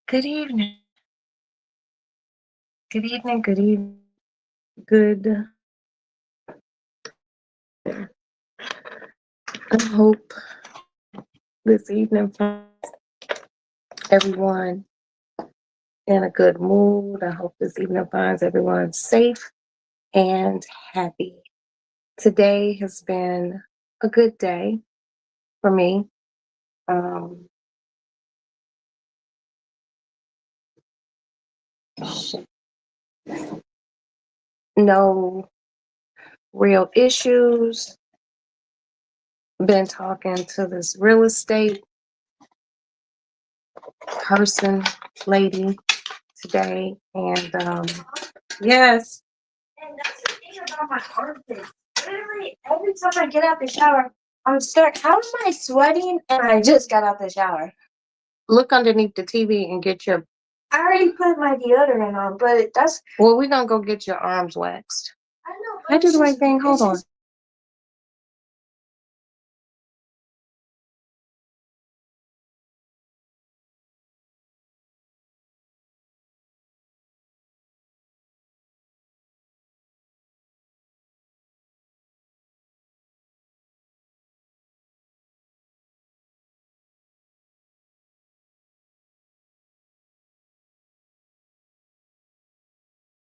Good evening. Good evening. Good evening. Good. I hope this evening finds everyone in a good mood. I hope this evening finds everyone safe and happy. Today has been a good day for me. Um, no real issues. Been talking to this real estate person, lady today, and yes. And that's the thing about my armpits. Literally, every time I get out the shower, I'm stuck. How am I sweating? And I just got out the shower. Look underneath the TV and get your. I already put my deodorant on, but it does. Well, we're gonna go get your arms waxed. I know. I do the right thing. Hold on.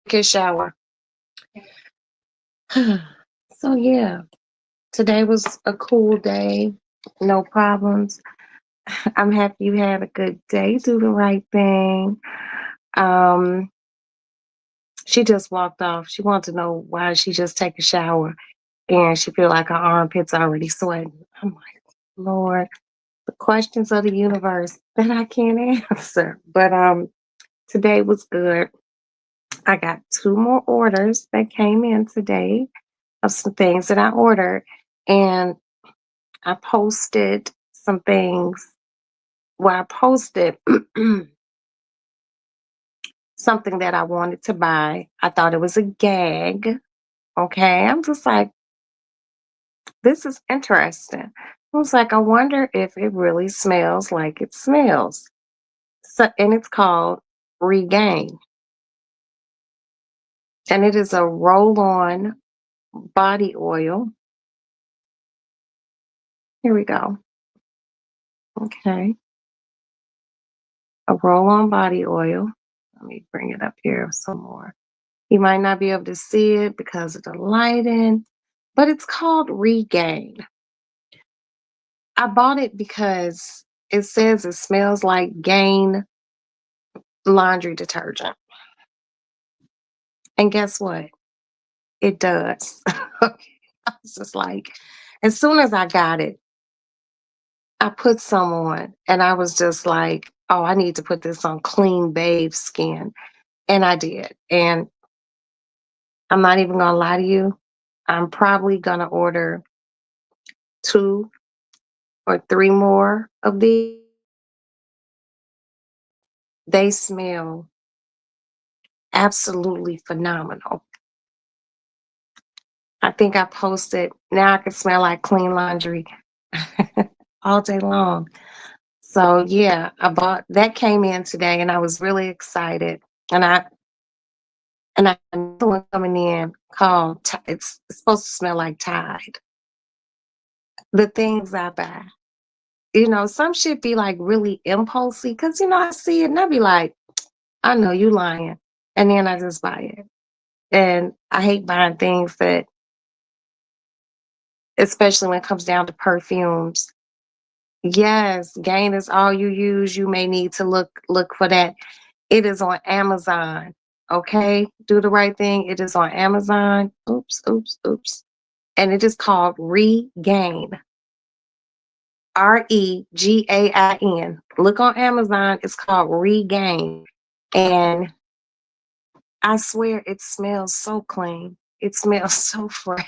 Take a shower. So yeah, today was a cool day. No problems. I'm happy you had a good day. Do the right thing. Um, she just walked off. She wanted to know why she just take a shower and she feel like her armpits already sweating. I'm like, Lord, the questions of the universe that I can't answer. But today was good. I got two more orders that came in today of some things that I ordered, and I posted some things. Well, I posted something that I wanted to buy. I thought it was a gag. Okay. I'm just like, this is interesting. I was like, I wonder if it really smells like it smells. So, and it's called Regain. And it is a roll on body oil. Here we go. Okay. A roll on body oil. Let me bring it up here some more. You might not be able to see it because of the lighting, but it's called Regain. I bought it because it says it smells like Gain laundry detergent. And guess what? It does. I was just like, as soon as I got it, I put some on and I was just like, oh, I need to put this on clean babe skin. And I did. And I'm not even going to lie to you. I'm probably going to order two or three more of these. They smell absolutely phenomenal. I think I posted, now I can smell like clean laundry all day long. So yeah, I bought that came in today and I was really excited. And I another one coming in called it's supposed to smell like Tide. The things I buy. Some shit be like really impulsive because I see it and I be like, I know you lying. And then I just buy it. And I hate buying things that, especially when it comes down to perfumes. Yes, Gain is all you use. You may need to look for that. It is on Amazon. Okay, do the right thing. It is on Amazon. Oops, oops, oops. And it is called Regain. Regain. Look on Amazon. It's called Regain. And I swear it smells so clean. It smells so fresh.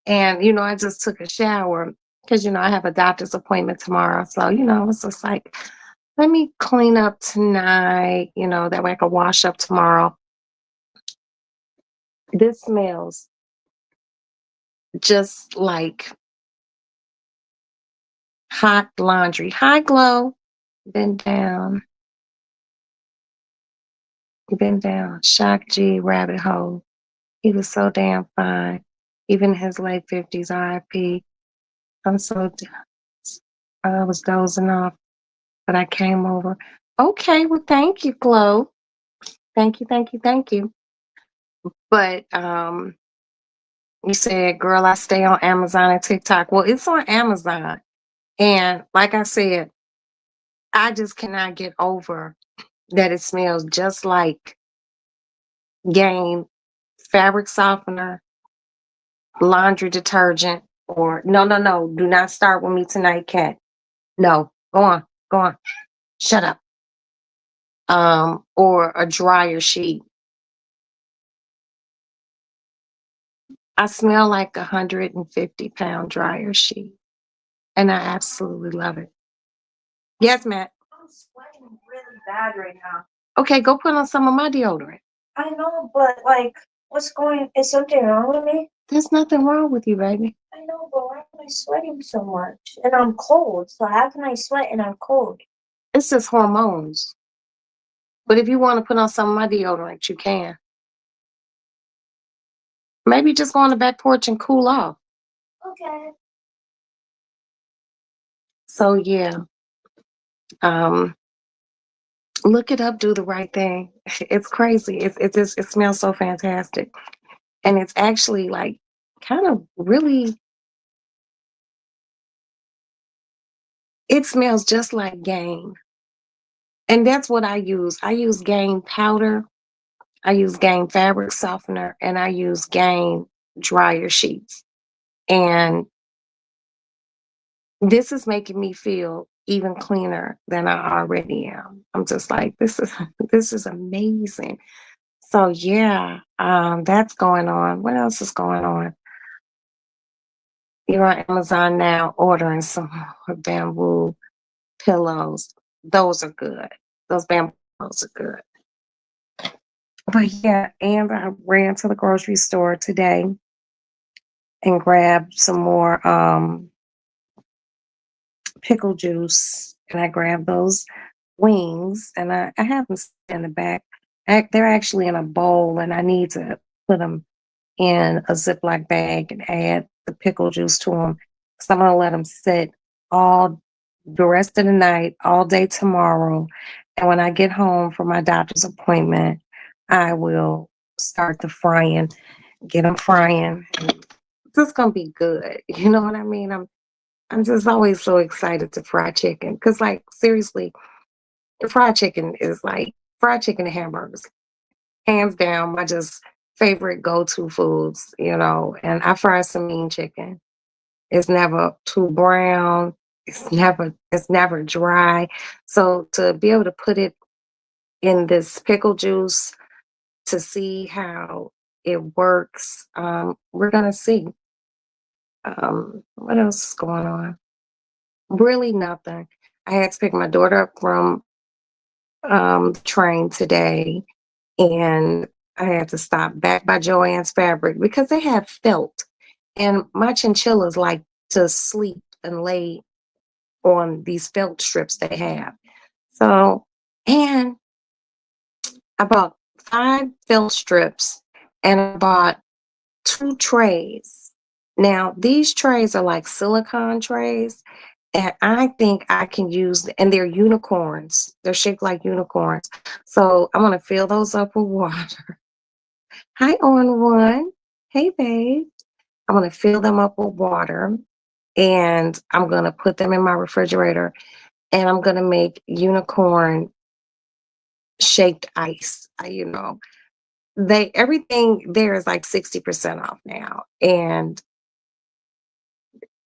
And, I just took a shower because, I have a doctor's appointment tomorrow. So, it's just like, let me clean up tonight, that way I can wash up tomorrow. This smells just like hot laundry. Hi, Glow. Been down. He been down Shock G rabbit hole. He was so damn fine. Even in his late 50s, RIP. I'm so, I was dozing off, but I came over. Okay, well, thank you, Chloe. Thank you, thank you, thank you. But you said, girl, I stay on Amazon and TikTok. Well, it's on Amazon. And like I said, I just cannot get over that it smells just like Gain fabric softener, laundry detergent, or no, no, no. Do not start with me tonight, Cat. No, go on, go on. Shut up. Or a dryer sheet. I smell like 150-pound dryer sheet. And I absolutely love it. Yes, Matt. I'm sweating really bad right now. Okay, go put on some of my deodorant. I know, but like, is something wrong with me? There's nothing wrong with you, baby. I know, but why am I sweating so much? And I'm cold, so how can I sweat and I'm cold? It's just hormones. But if you want to put on some of my deodorant, you can. Maybe just go on the back porch and cool off. Okay. So yeah, um, look it up. Do the right thing. It's crazy. It smells so fantastic, and it's actually like kind of really. It smells just like Gain, and that's what I use. I use Gain powder. I use Gain fabric softener, and I use Gain dryer sheets. And this is making me feel even cleaner than I already am. I'm just like, this is this is amazing. So yeah, that's going on. What else is going on? You're on Amazon now ordering some more bamboo pillows. Those are good. Those bamboo pillows are good. But yeah, and I ran to the grocery store today and grabbed some more pickle juice, and I grabbed those wings, and I have them in the back. They're actually in a bowl, and I need to put them in a Ziploc bag and add the pickle juice to them. So I'm gonna let them sit all the rest of the night, all day tomorrow, and when I get home from my doctor's appointment, I will start the frying, get them frying. It's just gonna be good. You know what I mean? I'm just always so excited to fry chicken because, like, seriously, the fried chicken is like fried chicken and hamburgers, hands down, my just favorite go-to foods, and I fry some mean chicken. It's never too brown. It's never dry. So to be able to put it in this pickle juice to see how it works, we're gonna see. What else is going on? Really nothing. I had to pick my daughter up from train today, and I had to stop back by Joann's Fabric because they have felt, and my chinchillas like to sleep and lay on these felt strips they have. So, and I bought 5 felt strips, and I bought 2 trays. Now, these trays are like silicone trays, and I think I can use, and they're unicorns. They're shaped like unicorns. So I'm gonna fill those up with water. Hi, on one. Hey, babe. I'm gonna fill them up with water, and I'm gonna put them in my refrigerator, and I'm gonna make unicorn shaped ice. They everything there is like 60% off now, and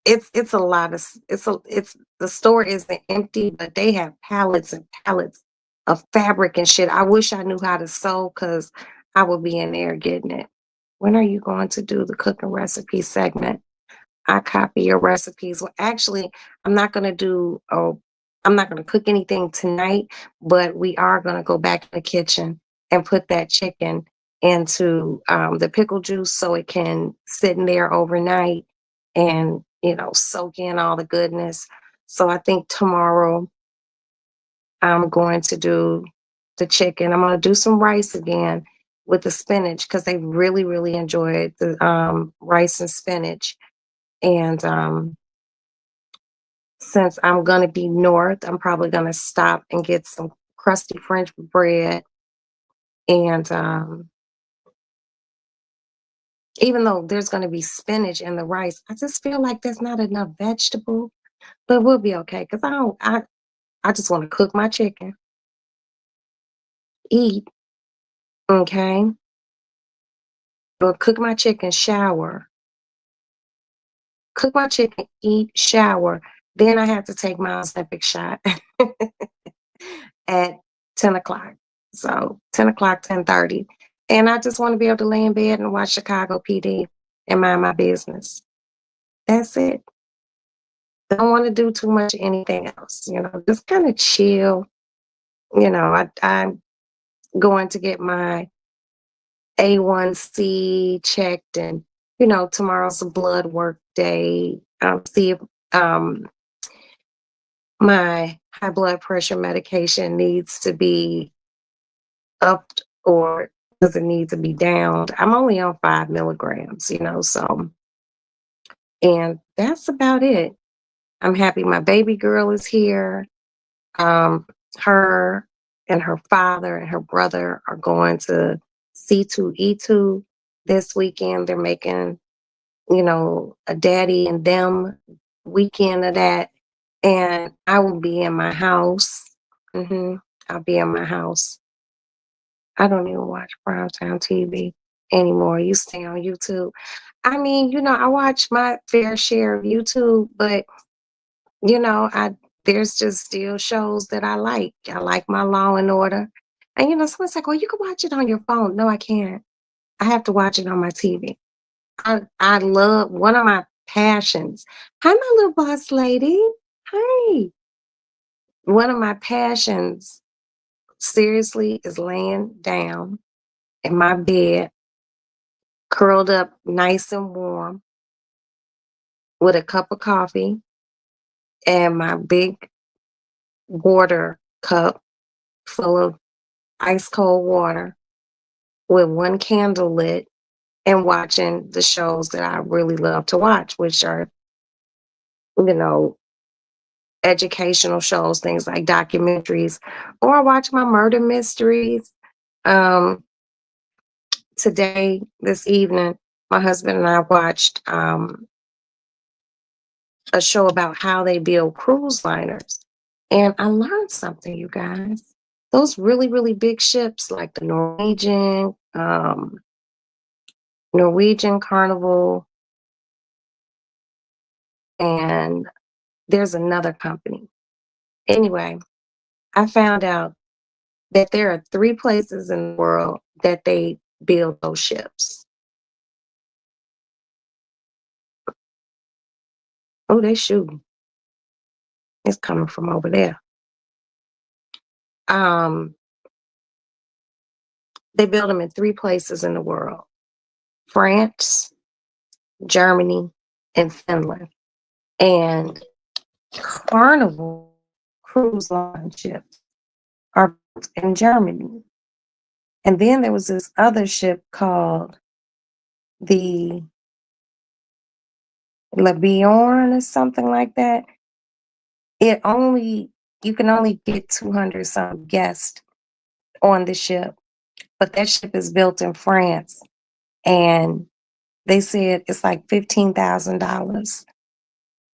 it's a lot of it's the store isn't empty, but they have pallets and pallets of fabric and shit. I wish I knew how to sew because I would be in there getting it. When are you going to do the cooking recipe segment? I copy your recipes. Well, actually, I'm not gonna do I'm not gonna cook anything tonight, but we are gonna go back in the kitchen and put that chicken into the pickle juice so it can sit in there overnight and soak in all the goodness. So I think tomorrow I'm going to do the chicken. I'm gonna do some rice again with the spinach because they really, really enjoyed the rice and spinach. And since I'm gonna be north, I'm probably gonna stop and get some crusty French bread. And even though there's gonna be spinach in the rice, I just feel like there's not enough vegetable, but we'll be okay because I just want to cook my chicken, eat, okay, or cook my chicken, shower, cook my chicken, eat, shower. Then I have to take my Ozempic shot at 10 o'clock. So 10 o'clock, 10:30. And I just want to be able to lay in bed and watch Chicago PD and mind my business. That's it. Don't want to do too much anything else, just kind of chill. I'm going to get my A1C checked, and tomorrow's a blood work day. See if um, my high blood pressure medication needs to be upped or does it need to be downed. I'm only on 5 milligrams, so, and that's about it. I'm happy my baby girl is here. Um, her and her father and her brother are going to C2E2 this weekend. They're making, a daddy and them weekend of that. And I will be in my house. I'll be in my house. I don't even watch primetime TV anymore. You stay on YouTube. I mean, I watch my fair share of YouTube, but I there's just still shows that I like. I like my Law and Order. And someone's like, "Oh, you can watch it on your phone." No, I can't. I have to watch it on my TV. I love one of my passions. Hi, my little boss lady. Hi. One of my passions, seriously, is laying down in my bed, curled up nice and warm, with a cup of coffee and my big water cup full of ice cold water with one candle lit and watching the shows that I really love to watch, which are, you know, educational shows, things like documentaries, or I watch my murder mysteries. Um, this evening, my husband and I watched a show about how they build cruise liners. And I learned something, you guys. Those really, really big ships like the Norwegian Carnival, and there's another company. Anyway, I found out that there are 3 places in the world that they build those ships. Oh, they shooting. It's coming from over there. Um, they build them in 3 places in the world: France, Germany, and Finland. And Carnival cruise line ships are built in Germany. And then there was this other ship called the Le Bjorn or something like that. It only You can only get 200 some guests on the ship, but that ship is built in France, and they said it's like $15,000.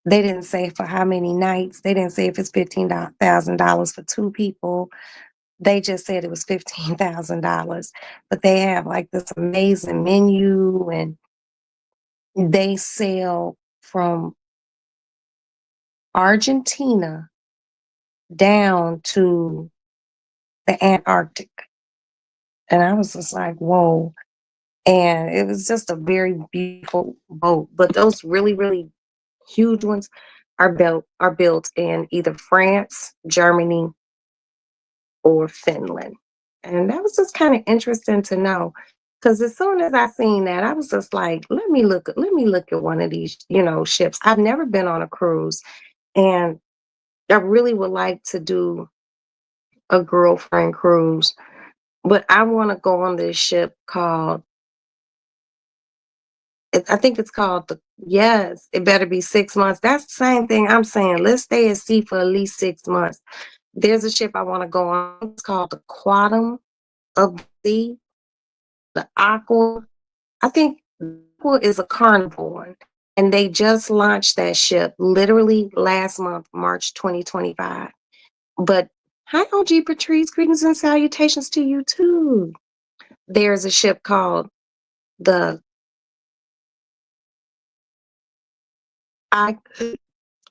They didn't say for how many nights. They didn't say if it's $15,000 for 2 people. They just said it was $15,000. But they have like this amazing menu, and they sail from Argentina down to the Antarctic. And I was just like, whoa. And it was just a very beautiful boat. But those really, really huge ones are built in either France, Germany, or Finland. And that was just kind of interesting to know. Because as soon as I seen that, I was just like, let me look at one of these, ships. I've never been on a cruise, and I really would like to do a girlfriend cruise, but I want to go on this ship called, I think it's called the, yes, it better be 6 months. That's the same thing I'm saying. Let's stay at sea for at least 6 months. There's a ship I want to go on. It's called the Quantum of the Sea, the Aqua. I think Aqua is a carnival one. And they just launched that ship literally last month, March 2025. But hi, OG Patrice. Greetings and salutations to you too. There's a ship called the I-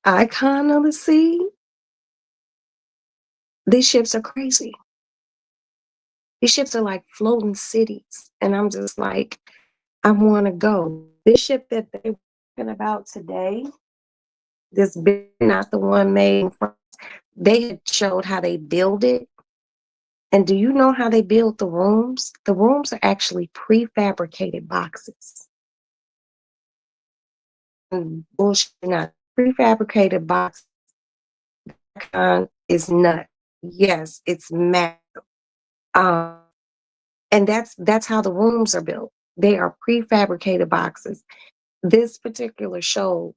Icon of the Sea. These ships are crazy. These ships are like floating cities. And I'm just like, I want to go. This ship that they're talking about today, this big, not the one made in France, they had showed how they build it. And do you know how they build the rooms? The rooms are actually prefabricated boxes. And bullshit, not prefabricated box is nut. Yes, it's massive. Um, and that's how the rooms are built. They are prefabricated boxes. This particular show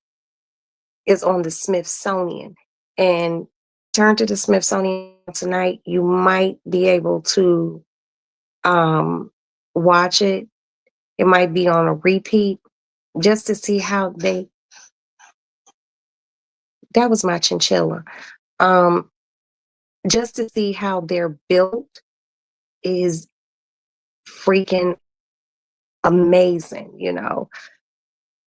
is on the Smithsonian, and turn to the Smithsonian tonight. You might be able to um, watch it. It might be on a repeat just to see how they. That was my chinchilla. Um, just to see how they're built is freaking amazing, you know.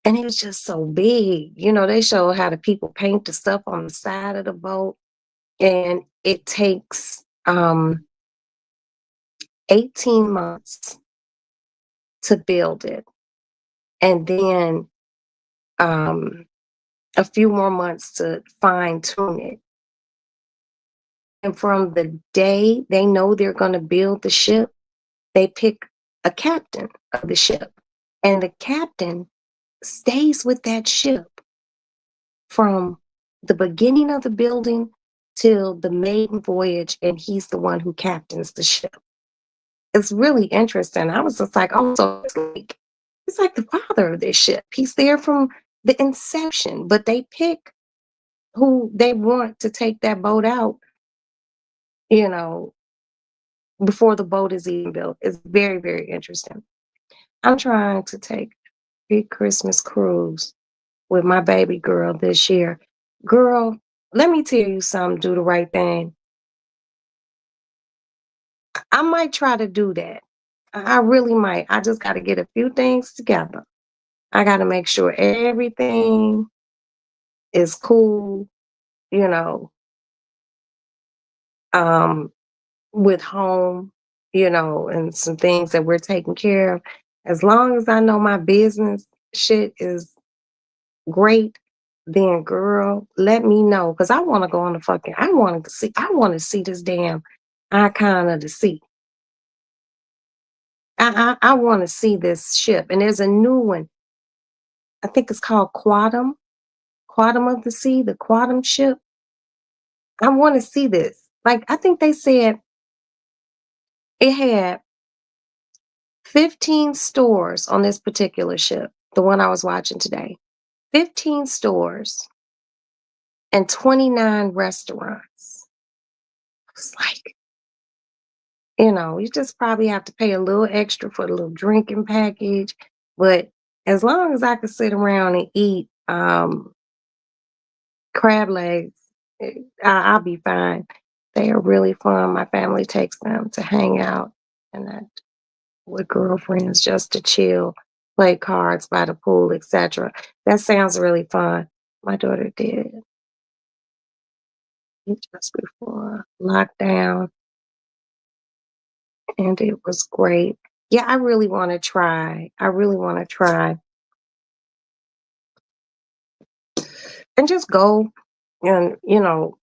And it was just so big. You know, they show how the people paint the stuff on the side of the boat. And it takes 18 months to build it. And then um, a few more months to fine tune it. And from the day they know they're going to build the ship, they pick a captain of the ship. And the captain stays with that ship from the beginning of the building till the maiden voyage, and he's the one who captains the ship. It's really interesting. I was just like, oh, so it's like the father of this ship. He's there from the inception, but they pick who they want to take that boat out, you know, before the boat is even built. It's very, very interesting. I'm trying to take a big Christmas cruise with my baby girl this year. Girl, let me tell you something, do the right thing. I might try to do that. I really might. I just got to get a few things together. I got to make sure everything is cool, you know, um, with home, you know, and some things that we're taking care of. As long as I know my business shit is great, then girl, let me know. Cause I want to go on the fucking, I want to see this damn icon of the sea. I want to see this ship. And there's a new one. I think it's called Quantum of the Sea, the Quantum ship. I want to see this. Like, I think they said it had 15 stores on this particular ship, the one I was watching today. 15 stores and 29 restaurants. It's like, you know, you just probably have to pay a little extra for the little drinking package. But as long as I can sit around and eat crab legs, I'll be fine. They are really fun. My family takes them to hang out and that with girlfriends just to chill, play cards by the pool, etc. That sounds really fun. My daughter did it just before lockdown, and it was great. Yeah, I really want to try. I really want to try and just go and, you know,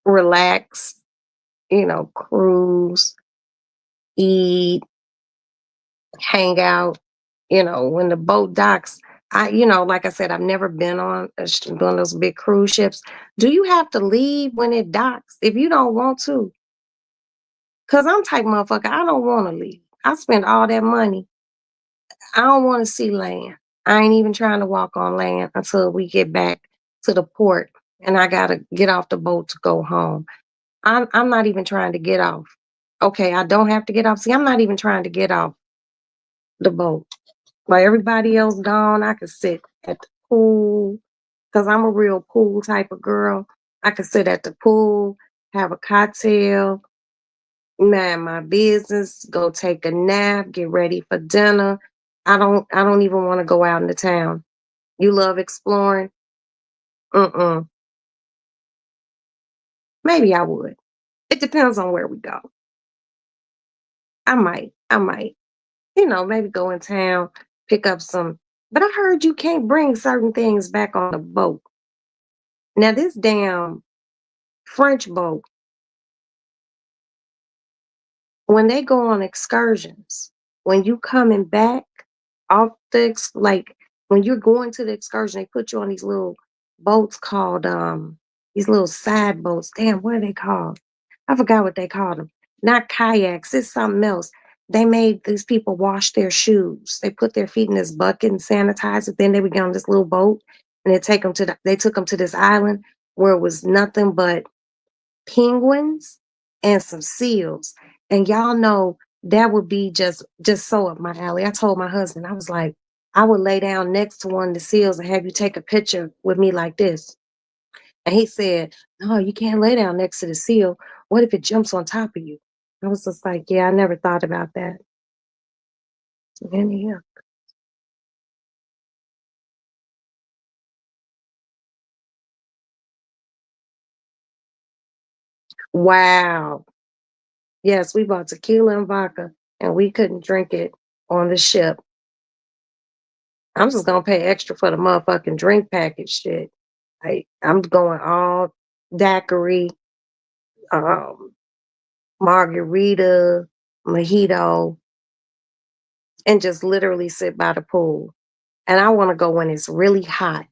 relax, you know, cruise, eat, hang out. You know, when the boat docks, like I said, I've never been on one of those big cruise ships. Do you have to leave when it docks if you don't want to? Cause I'm type motherfucker. I don't want to leave. I spend all that money. I don't want to see land. I ain't even trying to walk on land until we get back to the port, and I gotta get off the boat to go home. I'm not even trying to get off. Okay, I don't have to get off. See, I'm not even trying to get off the boat. While everybody else gone, I could sit at the pool because I'm a real pool type of girl. I could sit at the pool, have a cocktail, mind my business, go take a nap, get ready for dinner. I don't even want to go out into town. You love exploring? Mm-mm. Maybe I would. It depends on where we go. I might. Maybe go in town, pick up some. But I heard you can't bring certain things back on the boat. Now this damn French boat, when they go on excursions, when you coming back off like when you're going to the excursion, they put you on these little boats called these little side boats. Damn, what are they called? I forgot what they called them. Not kayaks, it's something else. They made these people wash their shoes. They put their feet in this bucket and sanitize it. Then they would get on this little boat and they took them to this island where it was nothing but penguins and some seals. And y'all know that would be just so up my alley. I told my husband, I was like, I would lay down next to one of the seals and have you take a picture with me like this. And he said, no, you can't lay down next to the seal. What if it jumps on top of you? I was just like, yeah, I never thought about that. So then, yeah. Wow. Yes, we bought tequila and vodka and we couldn't drink it on the ship. I'm just gonna pay extra for the motherfucking drink package shit. I'm going all daiquiri, um, margarita, mojito, and just literally sit by the pool. And I want to go when it's really hot,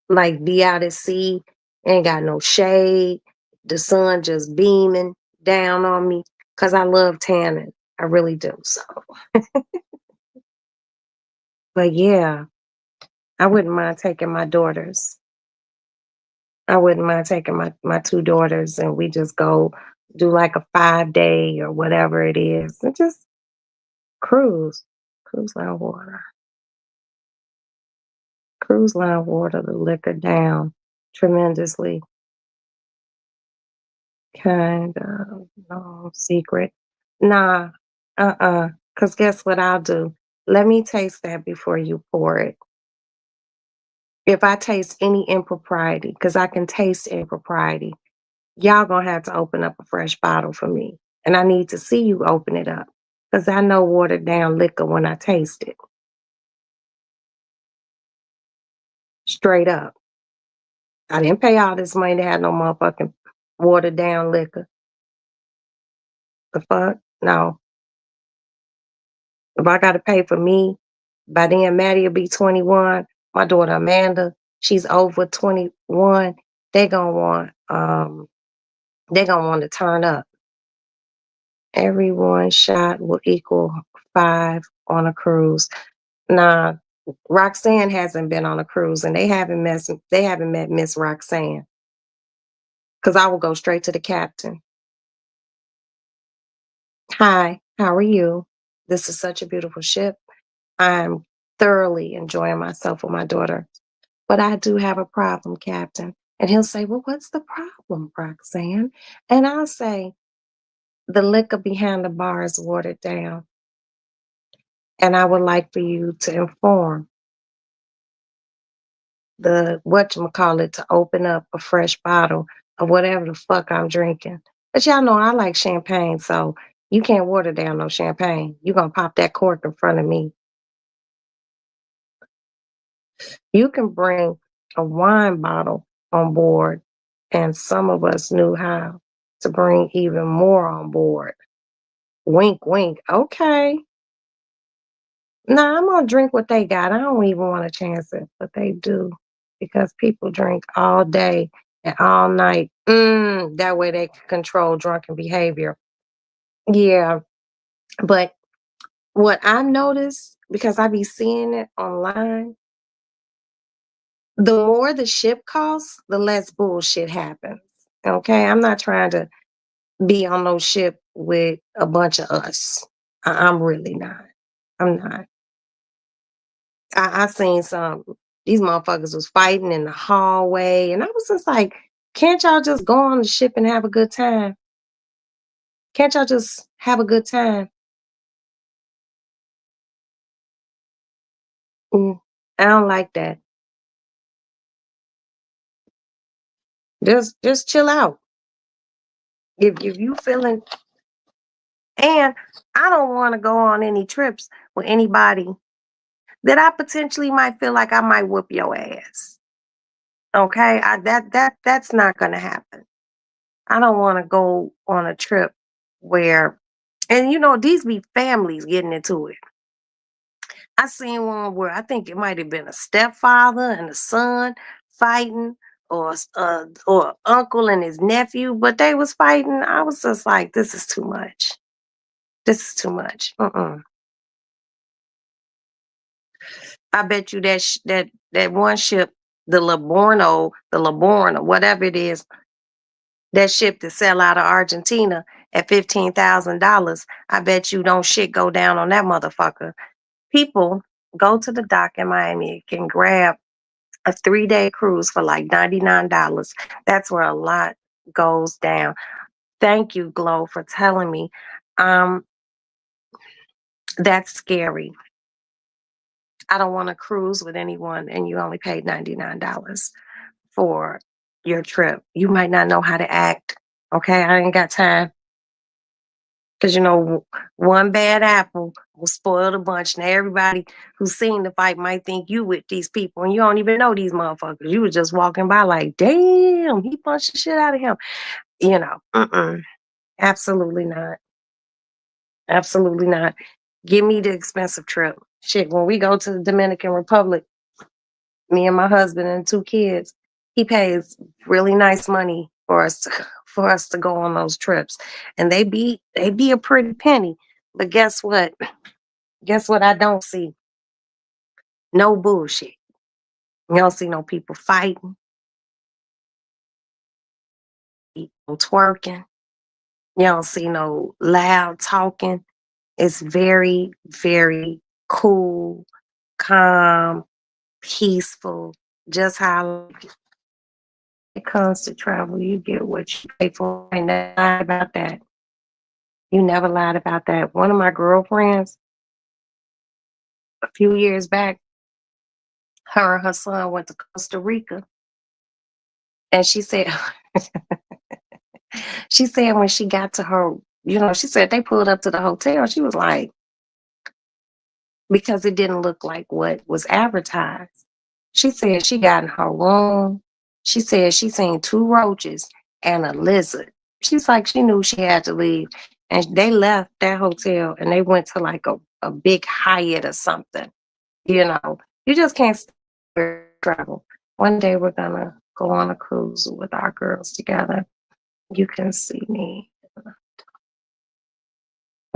like be out at sea, ain't got no shade, the sun just beaming down on me, cause I love tanning. I really do. So, but yeah, I wouldn't mind taking my daughters. I wouldn't mind taking my two daughters and we just go do like a 5 day or whatever it is and just cruise. Cruise line water. Cruise line water the liquor down tremendously. Kind of no secret. Nah, Cause guess what I'll do? Let me taste that before you pour it. If I taste any impropriety, because I can taste impropriety, y'all gonna have to open up a fresh bottle for me. And I need to see you open it up. Because I know watered down liquor when I taste it. Straight up. I didn't pay all this money to have no motherfucking watered down liquor. The fuck? No. If I gotta pay for me, by then Maddie will be 21. My daughter Amanda, she's over 21. They gonna want they gonna want to turn up. Every one shot will equal 5 on a cruise. Nah, Roxanne hasn't been on a cruise and they haven't met Miss Roxanne. Cause I will go straight to the captain. Hi, how are you? This is such a beautiful ship. I'm thoroughly enjoying myself with my daughter. But I do have a problem, Captain. And he'll say, well, what's the problem, Roxanne? And I'll say, the liquor behind the bar is watered down. And I would like for you to inform the whatchamacallit to open up a fresh bottle of whatever the fuck I'm drinking. But y'all know I like champagne, so you can't water down no champagne. You gonna pop that cork in front of me. You can bring a wine bottle on board, and some of us knew how to bring even more on board. Wink, wink. Okay. Nah, I'm gonna drink what they got. I don't even want to chance it, but they do because people drink all day and all night. That way they can control drunken behavior. Yeah, but what I noticed because I be seeing it online, the more the ship costs, the less bullshit happens. Okay, I'm not trying to be on no ship with a bunch of us. I'm really not. I'm not. I seen some these motherfuckers was fighting in the hallway, and I was just like, "Can't y'all just go on the ship and have a good time? Can't y'all just have a good time?" Mm, I don't like that. Just chill out. If you feeling, and I don't want to go on any trips with anybody that I potentially might feel like I might whoop your ass. Okay, that's not gonna happen. I don't want to go on a trip where, and these be families getting into it. I seen one where I think it might have been a stepfather and a son fighting, or uncle and his nephew, but they was fighting. I was just like, this is too much. This is too much. I bet you that one ship, the Livorno, whatever it is, that ship that sell out of Argentina at $15,000. I bet you don't shit go down on that motherfucker. People go to the dock in Miami, can grab a 3-day cruise for like $99. That's where a lot goes down. Thank you, Glow, for telling me. Um, that's scary. I don't want to cruise with anyone and you only paid $99 for your trip. You might not know how to act. Okay, I ain't got time. Because one bad apple will spoil the bunch. Now everybody who's seen the fight might think you with these people, and you don't even know these motherfuckers. You was just walking by like, damn, he punched the shit out of him. Absolutely not. Absolutely not. Give me the expensive trip. Shit, when we go to the Dominican Republic, me and my husband and 2 kids, he pays really nice money for us to for us to go on those trips. And they be a pretty penny. But guess what? Guess what I don't see? No bullshit. You don't see no people fighting, people twerking. You don't see no loud talking. It's very, very cool, calm, peaceful, just how it comes to travel. You get what you pay for. And lie about that. You never lied about that. One of my girlfriends, a few years back, her and her son went to Costa Rica. And she said when she got to her, she said they pulled up to the hotel. She was like, because it didn't look like what was advertised. She said she got in her room. She said she seen 2 roaches and a lizard. She's like, she knew she had to leave. And they left that hotel and they went to like a big Hyatt or something. You just can't travel. One day we're going to go on a cruise with our girls together. You can see me.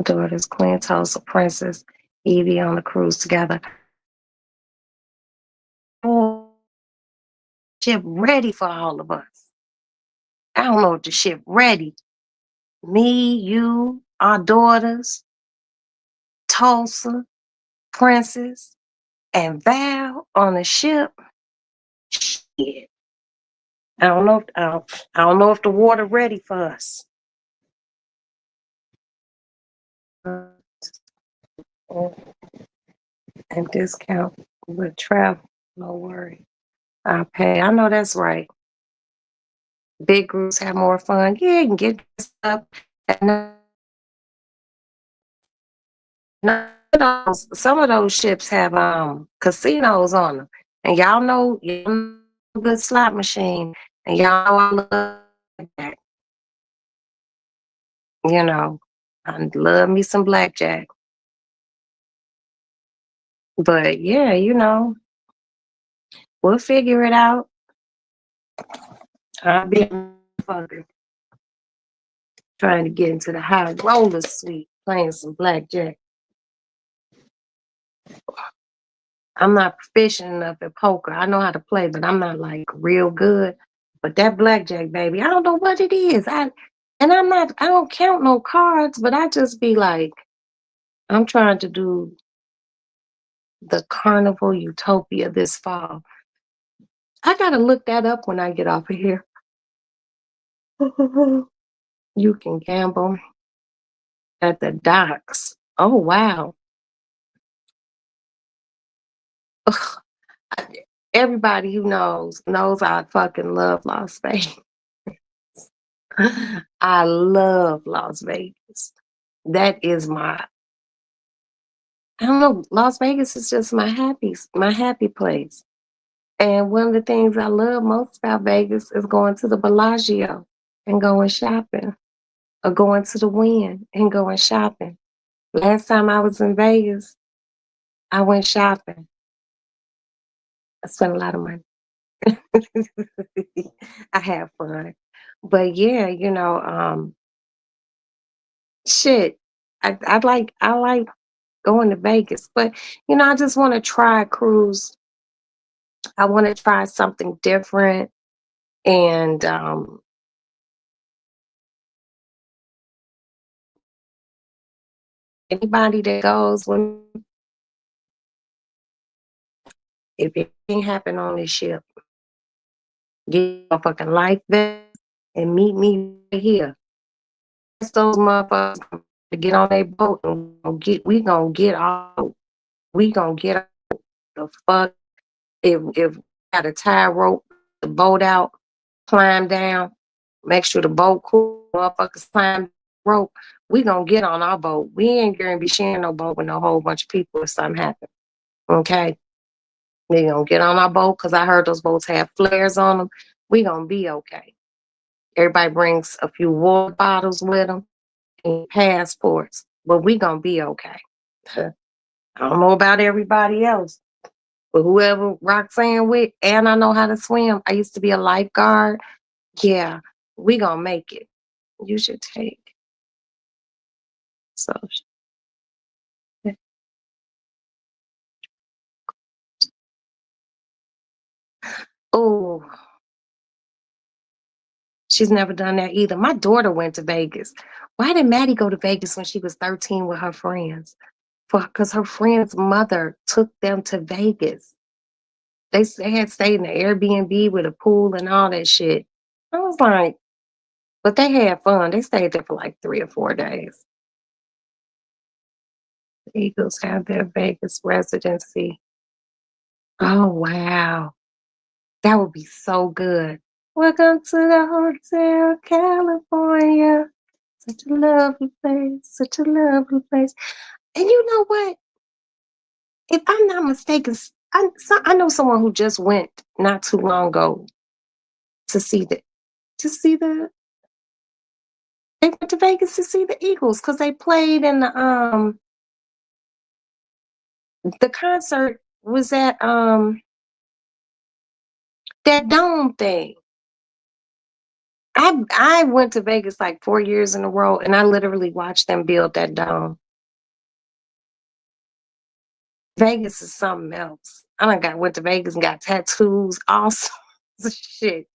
Daughters, Queen Tulsa, Princess, Evie on the cruise together. Oh, ship ready for all of us. I don't know if the ship ready. Me, you, our daughters, Tulsa, Princess, and Val on the ship. Shit. I don't know if the water ready for us. And discount with travel. No worry. I pay. I know that's right. Big groups have more fun. Yeah, you can get dressed up. And some of those ships have casinos on them. And y'all know a good slot machine. And y'all know I love that. You know, I love me some blackjack. But yeah, we'll figure it out. I'll be a motherfucker trying to get into the high roller suite, playing some blackjack. I'm not proficient enough at poker. I know how to play, but I'm not like real good. But that blackjack, baby, I don't know what it is. I don't count no cards, but I just be like, I'm trying to do the Carnival Utopia this fall. I gotta look that up when I get off of here. You can gamble at the docks. Oh wow. Ugh, I- everybody who knows I fucking love Las Vegas. I love Las Vegas. That is I don't know, Las Vegas is just my happy place. And one of the things I love most about Vegas is going to the Bellagio and going shopping, or going to the Wynn and going shopping. Last time I was in Vegas, I went shopping. I spent a lot of money. I have fun. But yeah, shit. I like going to Vegas, but I just want to try a cruise. I want to try something different, and anybody that goes with me, if anything happen on this ship, get a fucking life vest and meet me right here. Ask those motherfuckers to get on their boat and we gonna get out. We gonna get out the fuck. If we got a tie rope, the boat out, climb down, make sure the boat cool, motherfuckers climb the rope. We gonna get on our boat. We ain't gonna be sharing no boat with no whole bunch of people if something happen. Okay? We gonna get on our boat because I heard those boats have flares on them. We gonna be okay. Everybody brings a few water bottles with them and passports, but we gonna be okay. I don't know about everybody else, but whoever Roxanne with, and I know how to swim. I used to be a lifeguard. Yeah, we gonna make it. You should take so. Oh, she's never done that either. My daughter went to Vegas. Why did Maddie go to Vegas when she was 13 with her friends? Because her friend's mother took them to Vegas. They had stayed in the Airbnb with a pool and all that shit. I was like, but they had fun. They stayed there for like 3 or 4 days. The Eagles have their Vegas residency. Oh wow. That would be so good. Welcome to the Hotel California. Such a lovely place, such a lovely place. And you know what? If I'm not mistaken, I know someone who just went not too long ago to see the to see the they went to Vegas to see the Eagles because they played in the concert was at that dome thing. I went to Vegas like 4 years in a row and I literally watched them build that dome. Vegas is something else. I done went to Vegas and got tattoos, all sorts of shit.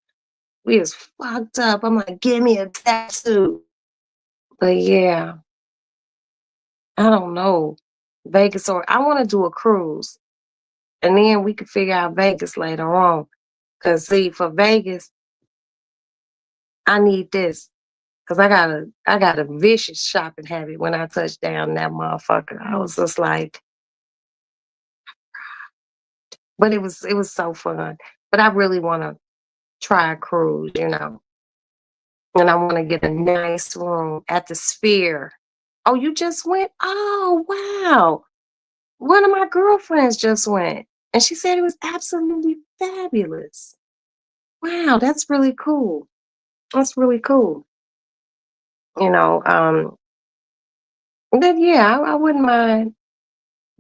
We was fucked up. I'm like, give me a tattoo. But yeah, I don't know. Vegas, or I want to do a cruise. And then we could figure out Vegas later on. Cause see, for Vegas, I need this. Cause I got a vicious shopping habit when I touch down that motherfucker. I was just like, but it was so fun. But I really wanna try a cruise. And I wanna get a nice room at the Sphere. Oh, you just went? Oh, wow. One of my girlfriends just went, and she said it was absolutely fabulous. Wow, that's really cool. That's really cool. You know, but yeah, I wouldn't mind.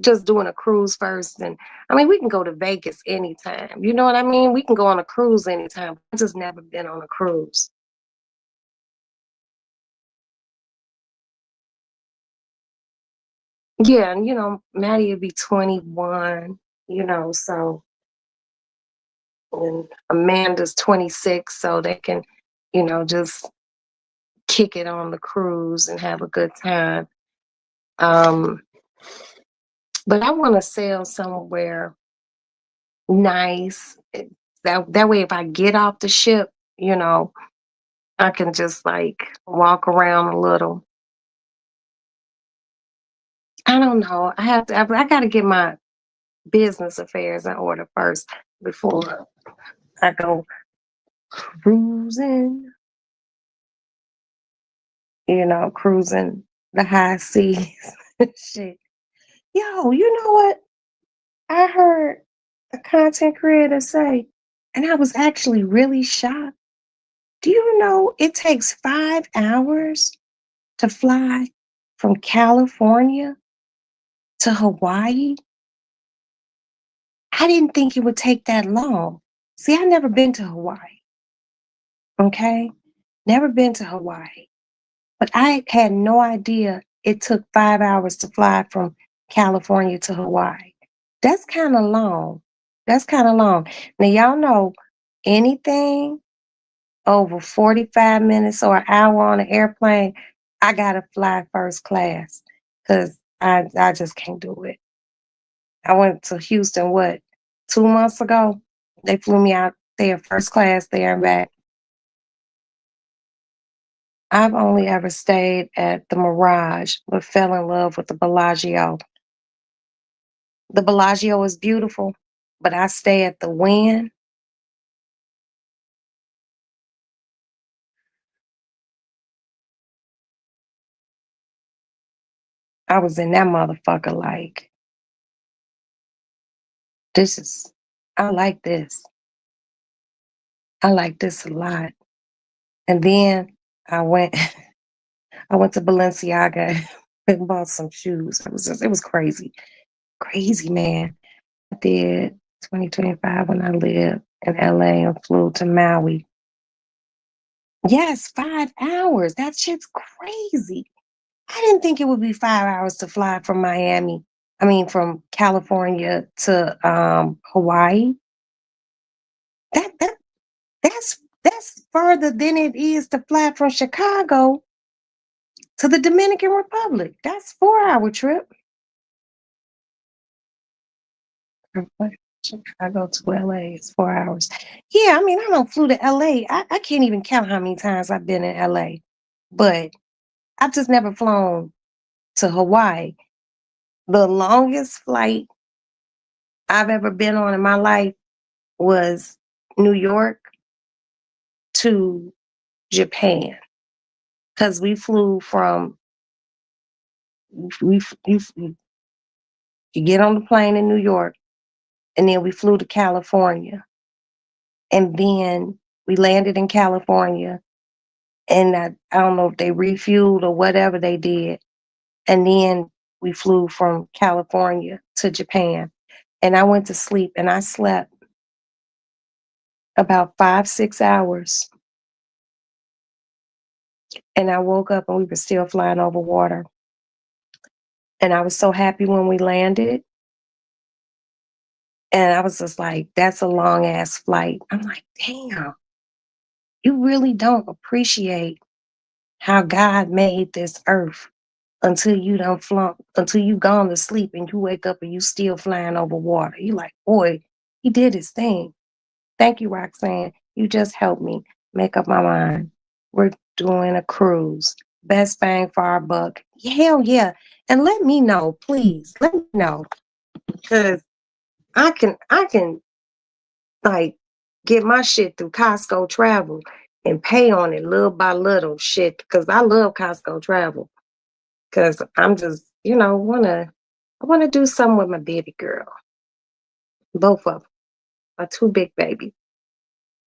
just doing a cruise first. And I mean, we can go to Vegas anytime. You know what I mean? We can go on a cruise anytime. I've just never been on a cruise. Yeah, and Maddie will be 21, so and Amanda's 26, so they can, just kick it on the cruise and have a good time. Um, but I want to sail somewhere nice. That way, if I get off the ship, you know, I can just like walk around a little. I don't know. I got to get my business affairs in order first before I go cruising. Cruising the high seas. Shit. Yo, you know what? I heard a content creator say, and I was actually really shocked. Do you know it takes 5 hours to fly from California to Hawaii? I didn't think it would take that long. See, I never been to Hawaii, okay? Never been to Hawaii. But I had no idea it took 5 hours to fly from California to Hawaii. That's kind of long. That's kind of long. Now, y'all know anything over 45 minutes or an hour on an airplane, I got to fly first class because I just can't do it. I went to Houston, 2 months ago? They flew me out there first class there and back. I've only ever stayed at the Mirage, but fell in love with the Bellagio. The Bellagio is beautiful, but I stay at the Wynn. I was in that motherfucker like, this is, I like this. I like this a lot. And then I went, I went to Balenciaga and bought some shoes. It was crazy, crazy, man. I did 2025 when I lived in LA and flew to Maui. Yes, 5 hours. That shit's crazy. I didn't think it would be 5 hours to fly from Miami. I mean, from California to Hawaii. That that's further than it is to fly from Chicago to the Dominican Republic. That's 4 hour trip. From Chicago to LA is 4 hours. Yeah, I mean, I don't flew to LA. I can't even count how many times I've been in LA, but I've just never flown to Hawaii. The longest flight I've ever been on in my life was New York to Japan because we flew from we you, you get on the plane in New York and then we flew to California and then we landed in California and I don't know if they refueled or whatever they did and then we flew from California to Japan and I went to sleep and I slept about 5 6 hours and I woke up and we were still flying over water. And I was so happy when we landed. And I was just like, that's a long ass flight. I'm like, damn, you really don't appreciate how God made this earth until you done flunk, until you gone to sleep and you wake up and you still flying over water. You like, boy, he did his thing. Thank you, Roxanne. You just helped me make up my mind. We're doing a cruise. Best bang for our buck. Hell yeah. And let me know, please. Let me know. Because I can like get my shit through Costco travel and pay on it little by little shit because I love Costco travel. Cause I'm just, I wanna do something with my baby girl. Both of them. My two big babies.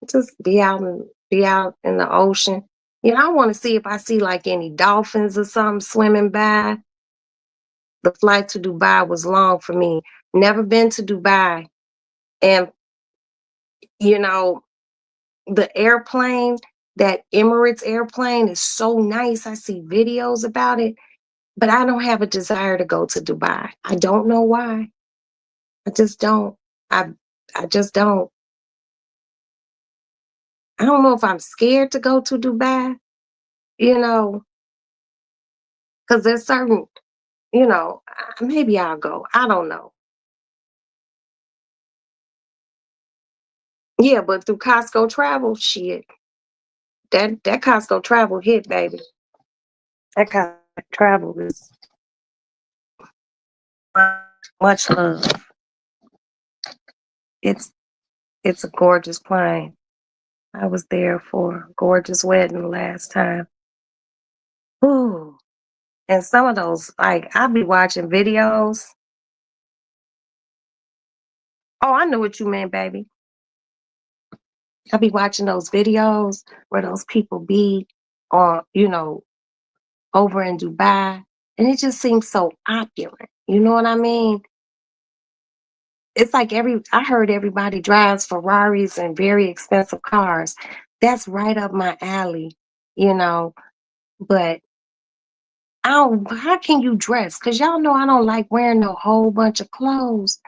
Just be out in the ocean. I wanna see if I see like any dolphins or something swimming by. The flight to Dubai was long for me. Never been to Dubai. And, you know, the airplane, that Emirates airplane is so nice. I see videos about it, but I don't have a desire to go to Dubai. I don't know why. I just don't. I I just don't. I don't know if I'm scared to go to Dubai, you know, because there's certain, maybe I'll go. I don't know. Yeah, but through Costco travel, shit, that Costco travel hit, baby. That Costco travel is much love. It's it's a gorgeous plane. I was there for a gorgeous wedding last time. Ooh. And some of those, like, I'll be watching videos. Oh, I know what you meant, baby. I'll be watching those videos where those people be on, over in Dubai. And it just seems so opulent. You know what I mean? It's like I heard everybody drives Ferraris and very expensive cars. That's right up my alley, you know. But how can you dress? Because y'all know I don't like wearing a whole bunch of clothes.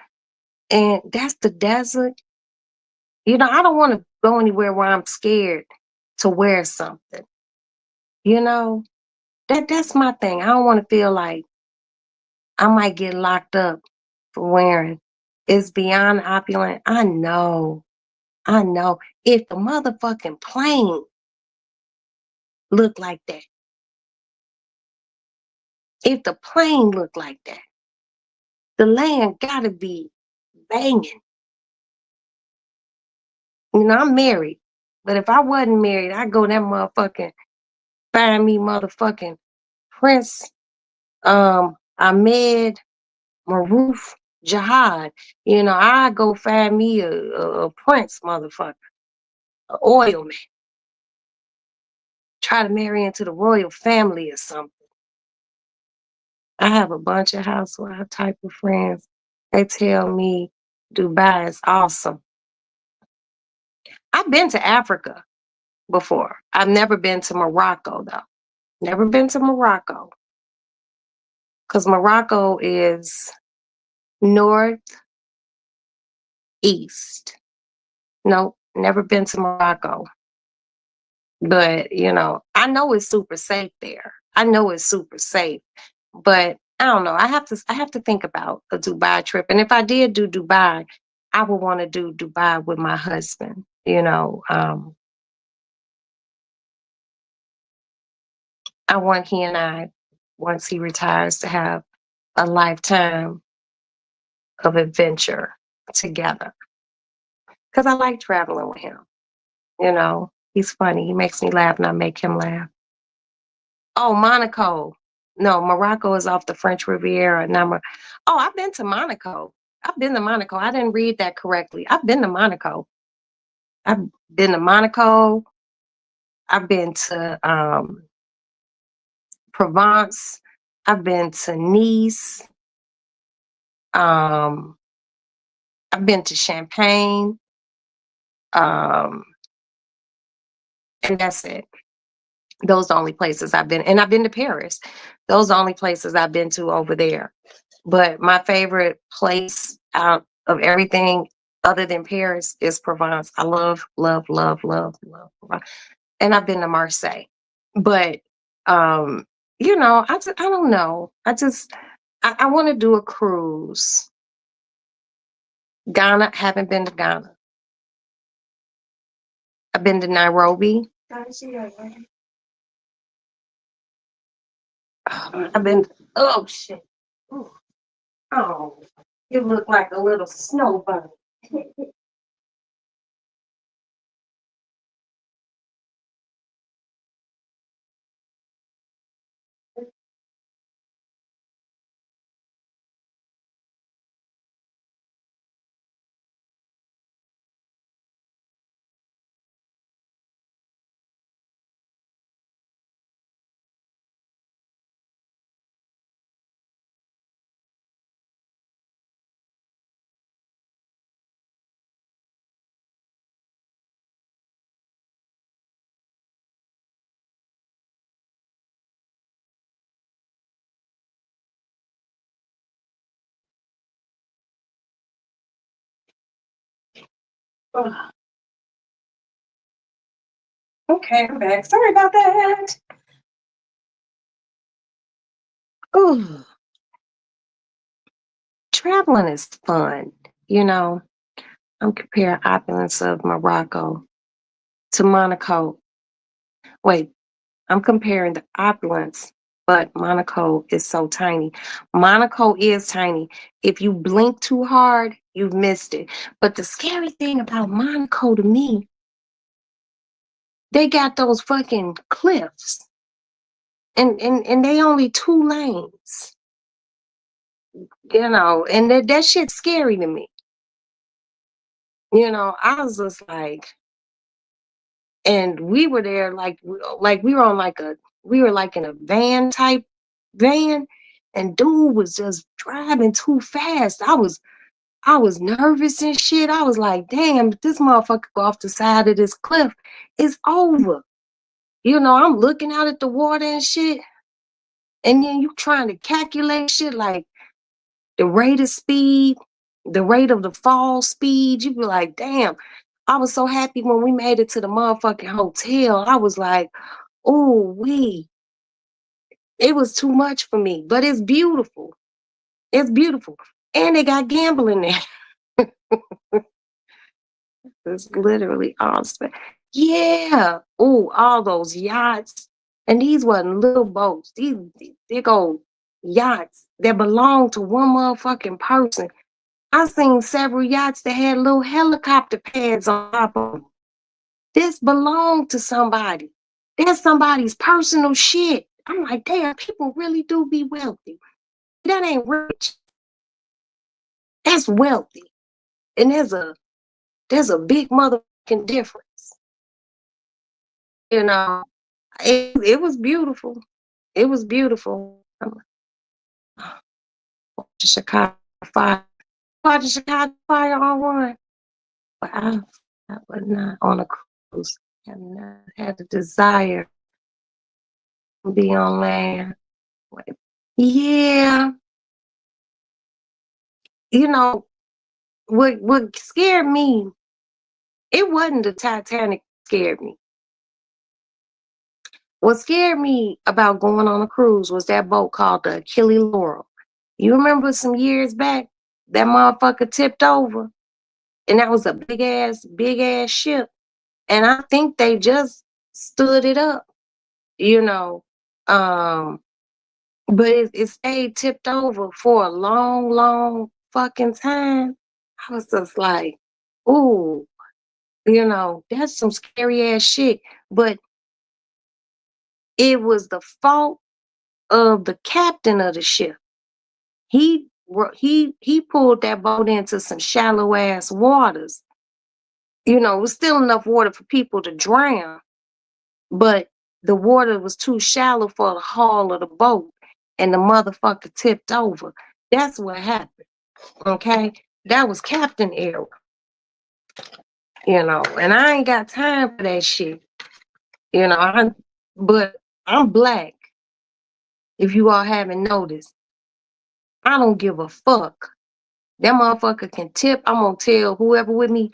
And that's the desert. I don't want to go anywhere where I'm scared to wear something. You know, that's my thing. I don't want to feel like I might get locked up for wearing. It's beyond opulent. I know. I know. If the motherfucking plane looked like that, if the plane looked like that, the land gotta be banging. I'm married, but if I wasn't married, I'd go that motherfucking find me motherfucking Prince Ahmed Maruf Jihad. I go find me a prince motherfucker, an oil man. Try to marry into the royal family or something. I have a bunch of housewife type of friends. They tell me Dubai is awesome. I've been to Africa before. I've never been to Morocco though. Never been to Morocco. Because Morocco is northeast. Nope, never been to Morocco. But, I know it's super safe there. I know it's super safe. But I don't know. I have to think about a Dubai trip. And if I did do Dubai, I would want to do Dubai with my husband. I want he and I, once he retires, to have a lifetime of adventure together. Because I like traveling with him. He's funny. He makes me laugh and I make him laugh. Oh, Monaco. No, Morocco is off the French Riviera. Oh, I've been to Monaco. I've been to Monaco. I didn't read that correctly. I've been to Monaco. I've been to Monaco. I've been to Provence. I've been to Nice. Um, I've been to Champagne. Um, and that's it. Those are the only places I've been. And I've been to Paris. Those are the only places I've been to over there. But my favorite place out of everything other than Paris is Provence. I love, love, love, love, love Provence. And I've been to Marseille. But I don't know. I want to do a cruise. Ghana, haven't been to Ghana. I've been to Nairobi. I've been, oh shit. Ooh, oh, you look like a little snow bunny. Ugh. Okay, I'm back. Sorry about that. Ooh, traveling is fun. You know, I'm comparing opulence of Morocco to Monaco. Wait, I'm comparing the opulence, but Monaco is so tiny. Monaco is tiny. If you blink too hard, you've missed it. But the scary thing about Monaco to me, they got those fucking cliffs. And they only 2 lanes, and that shit's scary to me. I was just like, and we were there like we were on we were like in a van type van, and dude was just driving too fast. I was nervous and shit. I was like, damn, if this motherfucker go off the side of this cliff, it's over. I'm looking out at the water and shit, and then you trying to calculate shit like the rate of speed, the rate of the fall speed. You be like, damn. I was so happy when we made it to the motherfucking hotel. I was like, oh, it was too much for me, but it's beautiful. It's beautiful. And they got gambling there. It's literally awesome. Yeah. Oh, all those yachts. And these wasn't little boats. These big old yachts that belong to one motherfucking person. I seen several yachts that had little helicopter pads on top of them. This belonged to somebody. That's somebody's personal shit. I'm like, damn, people really do be wealthy. That ain't rich. That's wealthy. And there's a big motherfucking difference. You know, it was beautiful. It was beautiful. Watch the Chicago Fire. Watch the Chicago Fire on one. But I was not on a cruise. I have not had the desire to be on land. Yeah, you know, what scared me, it wasn't the Titanic scared me. What scared me about going on a cruise was that boat called the Achille Laurel. You remember some years back, that motherfucker tipped over, and that was a big ass ship. And I think they just stood it up, you know. Um, but it stayed tipped over for a long, long fucking time. I was just like, ooh, that's some scary ass shit. But it was the fault of the captain of the ship. He pulled that boat into some shallow ass waters. It was still enough water for people to drown, but the water was too shallow for the hull of the boat, and the motherfucker tipped over. That's what happened. Okay, that was captain error. And I ain't got time for that shit. But I'm black. If you all haven't noticed, I don't give a fuck. That motherfucker can tip. I'm gonna tell whoever with me,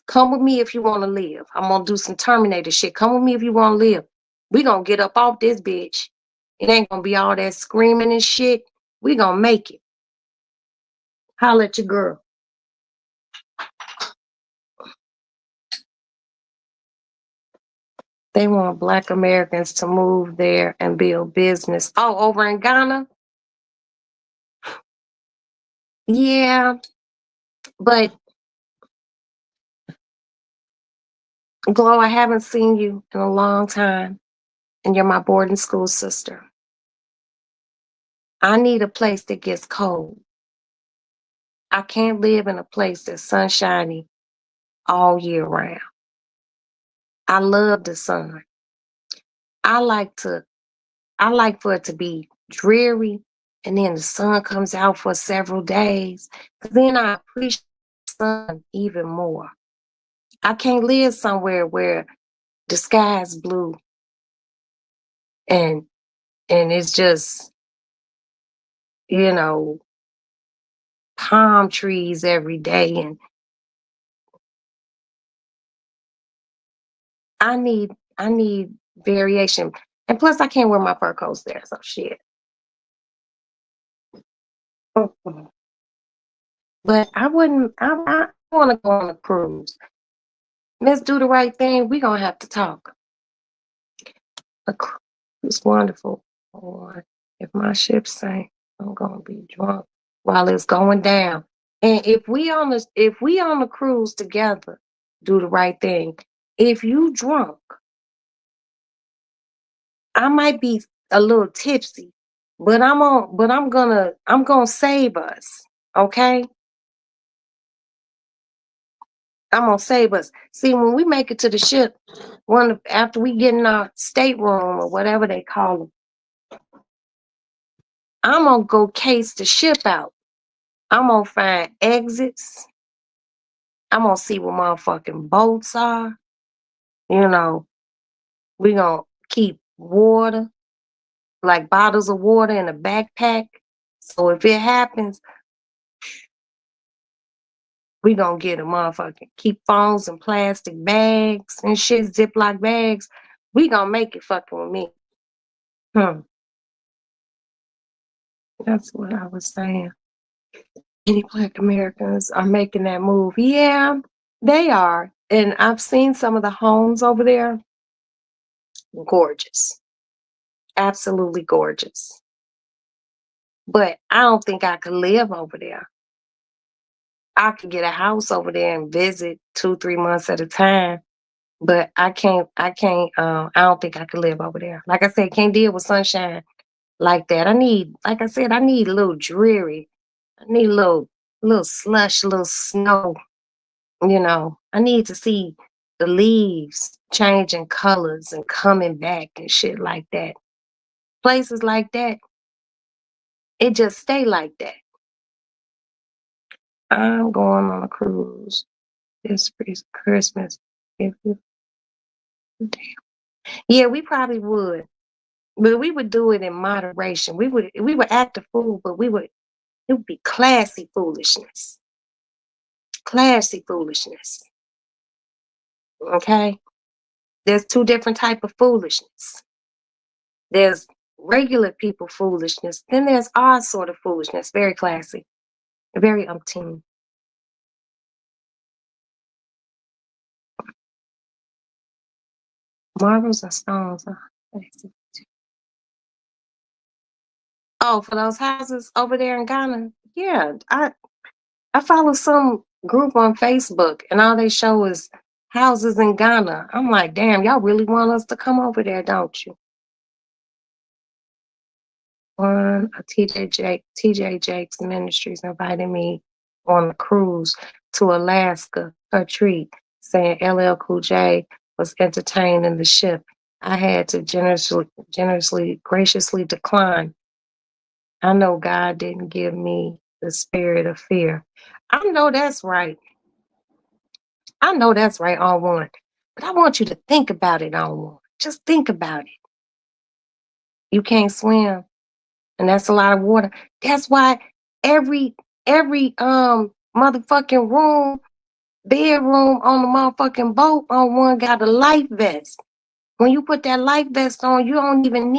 come with me if you wanna live. I'm gonna do some Terminator shit. Come with me if you wanna live. We gonna get up off this bitch. It ain't gonna be all that screaming and shit. We gonna make it. Holla at your girl. They want Black Americans to move there and build business. Oh, over in Ghana? Yeah, but Glow, I haven't seen you in a long time, and you're my boarding school sister. I need a place that gets cold. I can't live in a place that's sunshiny all year round. I love the sun. I like to I like for it to be dreary, and then the sun comes out for several days. Then I appreciate the sun even more. I can't live somewhere where the sky is blue and it's just, you know, palm trees every day, and I need variation. And plus I can't wear my fur coats there, so shit. Mhm. But I wouldn't I wanna go on a cruise. Let's do the right thing. We're gonna have to talk. A cruise is wonderful. Or if my ship sank, I'm gonna be drunk while it's going down. And if we on the cruise together, do the right thing. If you drunk, I might be a little tipsy, but I'm gonna save us. Okay? I'm gonna save us. See, when we make it to the ship, after we get in our stateroom or whatever they call them, I'm gonna go case the ship out. I'm gonna find exits. I'm gonna see where motherfucking boats are. You know, we gonna keep water, like bottles of water in a backpack. So if it happens, we gonna get a motherfucking keep phones in plastic bags and shit, Ziploc bags. We gonna make it fucking with me. Hmm. That's what I was saying. Any Black Americans are making that move. Yeah, they are. And I've seen some of the homes over there. Gorgeous. Absolutely gorgeous. But I don't think I could live over there. I could get a house over there and visit 2, 3 months at a time. But I don't think I could live over there. Like I said, can't deal with sunshine like that. Like I said, I need a little dreary. I need a little slush, a little snow. I need to see the leaves changing colors and coming back and shit like that. Places like that, it just stay like that. I'm going on a cruise this Christmas. If you- Yeah, we probably would, but we would do it in moderation. We would act a fool, but it would be classy foolishness. Classy foolishness. Okay? There's two different type of foolishness. There's regular people foolishness. Then there's our sort of foolishness. Very classy. Very umpteen. Marbles and stones. Oh, for those houses over there in Ghana? Yeah. I follow some group on Facebook and all they show is houses in Ghana. I'm like, damn, y'all really want us to come over there, don't you? TJ Jakes Ministries invited me on a cruise to Alaska, a treat, saying LL Cool J was entertained in the ship. I had to graciously decline. I know God didn't give me the spirit of fear. I know that's right. I know that's right, on one. But I want you to think about it, on one. Just think about it. You can't swim, and that's a lot of water. That's why every motherfucking bedroom on the motherfucking boat on one got a life vest. When you put that life vest on, you don't even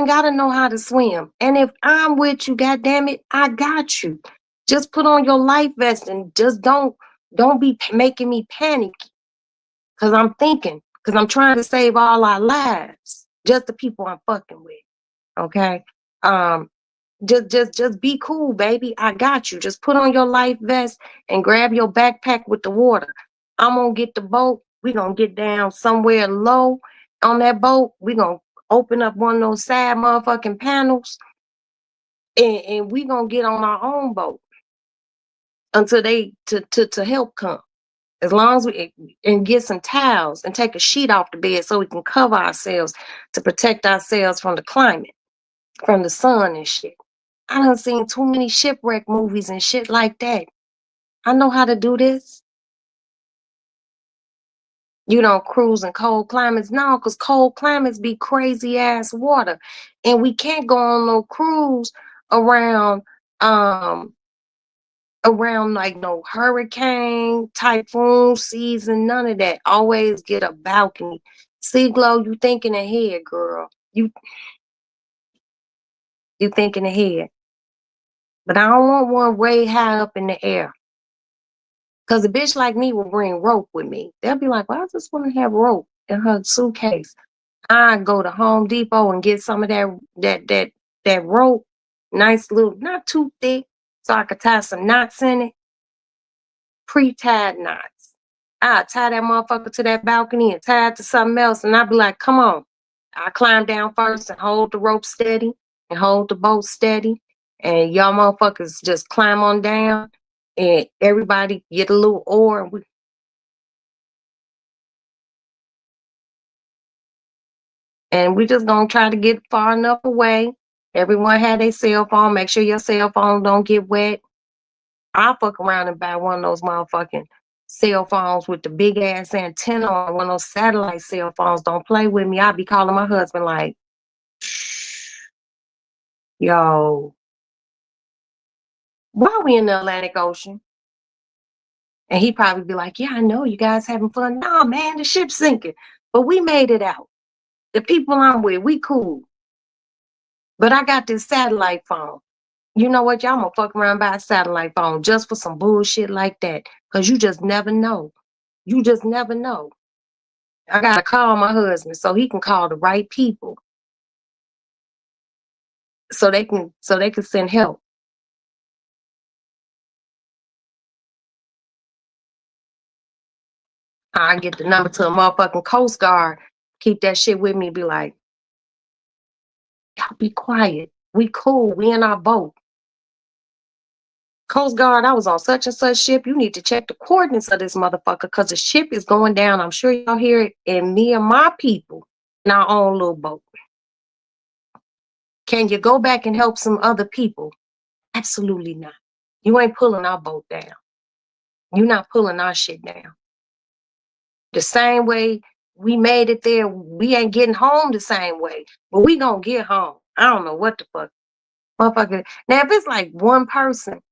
gotta know how to swim. And if I'm with you, goddamn it, I got you. Just put on your life vest and just don't be making me panic because I'm trying to save all our lives. Just the people I'm fucking with. Okay. Um, just be cool, baby. I got you. Just put on your life vest and grab your backpack with the water. I'm gonna get the boat. We're gonna get down somewhere low on that boat. We're gonna open up one of those side motherfucking panels and we gonna get on our own boat until they to help come. As long as we and get some towels and take a sheet off the bed so we can cover ourselves to protect ourselves from the climate, from the sun and shit. I done seen too many shipwreck movies and shit like that. I know how to do this. You don't cruise in cold climates. No, because cold climates be crazy ass water. And we can't go on no cruise around around like no hurricane, typhoon season, none of that. Always get a balcony. See, Glow, you thinking ahead, girl. You thinking ahead. But I don't want one way high up in the air. Cause a bitch like me will bring rope with me. They'll be like, well, I just want to have rope in her suitcase. I go to Home Depot and get some of that rope, nice little, not too thick, so I could tie some knots in it, pre-tied knots. I tie that motherfucker to that balcony and tie it to something else, and I be like, come on. I climb down first and hold the rope steady and hold the boat steady, and y'all motherfuckers just climb on down, and everybody get a little oar, and we just gonna try to get far enough away. Everyone had their cell phone. Make sure your cell phone don't get wet. I'll fuck around and buy one of those motherfucking cell phones with the big ass antenna on, one of those satellite cell phones. Don't play with me. I'll be calling my husband like, yo, why are we in the Atlantic Ocean? And he probably be like, yeah, I know you guys having fun. Nah, man, the ship's sinking. But we made it out. The people I'm with, we cool. But I got this satellite phone. You know what? Y'all gonna fuck around by a satellite phone just for some bullshit like that. Cause you just never know. You just never know. I gotta call my husband so he can call the right people so they can send help. I get the number to a motherfucking Coast Guard, keep that shit with me, be like, y'all be quiet. We cool. We in our boat. Coast Guard, I was on such and such ship. You need to check the coordinates of this motherfucker because the ship is going down. I'm sure y'all hear it. And me and my people in our own little boat. Can you go back and help some other people? Absolutely not. You ain't pulling our boat down. You're not pulling our shit down. The same way we made it there, we ain't getting home the same way, but we gonna get home. I don't know what the fuck. Motherfucker. Now, if it's like one person,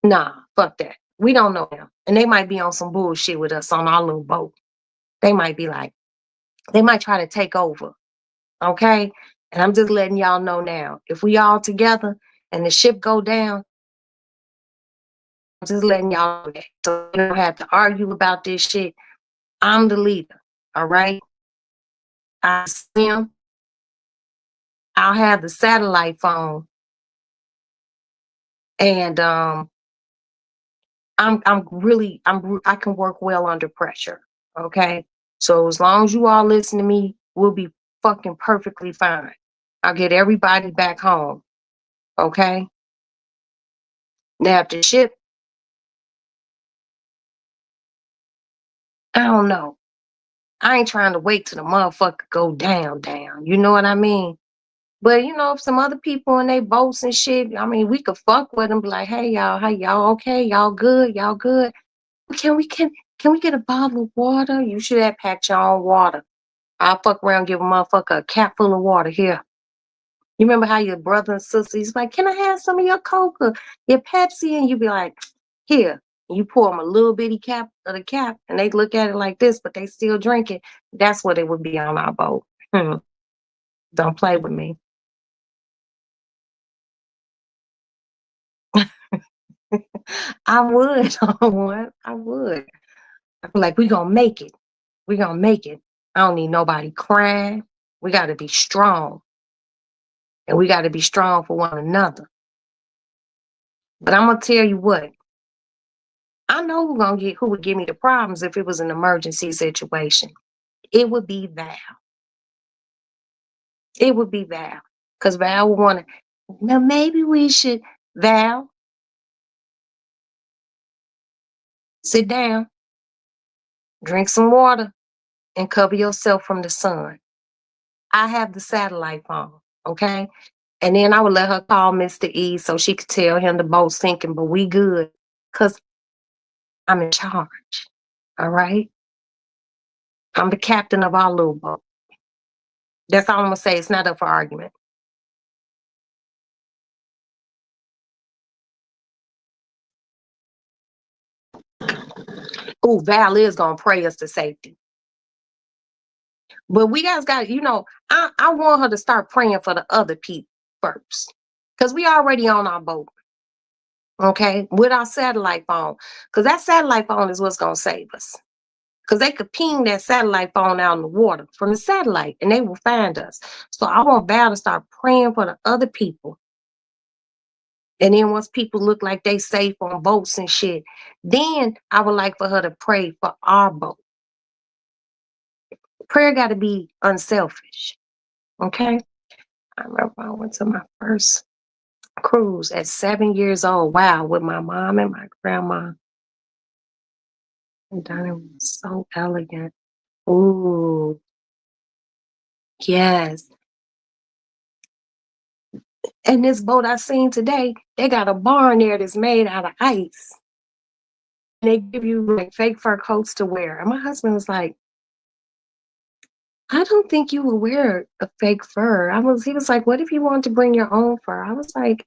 nah, fuck that. We don't know them. And they might be on some bullshit with us on our little boat. They might be like, they might try to take over. Okay? And I'm just letting y'all know now. If we all together and the ship go down, I'm just letting y'all know that. So you don't have to argue about this shit. I'm the leader. All right? I swim. I'll have the satellite phone. And I can work well under pressure. Okay. So as long as you all listen to me, we'll be fucking perfectly fine. I'll get everybody back home. Okay. Now if the ship, I don't know. I ain't trying to wait till the motherfucker go down. You know what I mean? But you know, if some other people in their boats and shit, I mean, we could fuck with them, be like, hey y'all okay? Y'all good? Y'all good? Can we get a bottle of water? You should have packed your own water. I'll fuck around, give a motherfucker a cap full of water here. You remember how your brother and sister, he's like, can I have some of your Coca, your Pepsi? And you be like, here. And you pour them a little bitty cap of the cap, and they look at it like this, but they still drink it. That's what it would be on our boat. Don't play with me. I would. I would. I feel like we gonna make it. We gonna make it. I don't need nobody crying. We gotta be strong. And we gotta be strong for one another. But I'm gonna tell you what, I know who would give me the problems if it was an emergency situation. It would be Val. It would be Val. Because Val would want to, now maybe we should, Val, sit down, drink some water, and cover yourself from the sun. I have the satellite phone, okay? And then I would let her call Mr. E so she could tell him the boat's sinking, but we good. Because I'm in charge, all right? I'm the captain of our little boat. That's all I'm going to say. It's not up for argument. Oh, Val is gonna pray us to safety. But we guys got, I want her to start praying for the other people first. Because we already on our boat, okay, with our satellite phone. Because that satellite phone is what's gonna save us. Because they could ping that satellite phone out in the water from the satellite and they will find us. So I want Val to start praying for the other people. And then once people look like they safe on boats and shit, then I would like for her to pray for our boat. Prayer got to be unselfish. Okay. I remember I went to my first cruise at 7 years old. Wow, with my mom and my grandma. And Donna was so elegant. Ooh, yes. And this boat I seen today, they got a barn there that's made out of ice. And they give you like fake fur coats to wear. And my husband was like, I don't think you will wear a fake fur. He was like, what if you want to bring your own fur? I was like,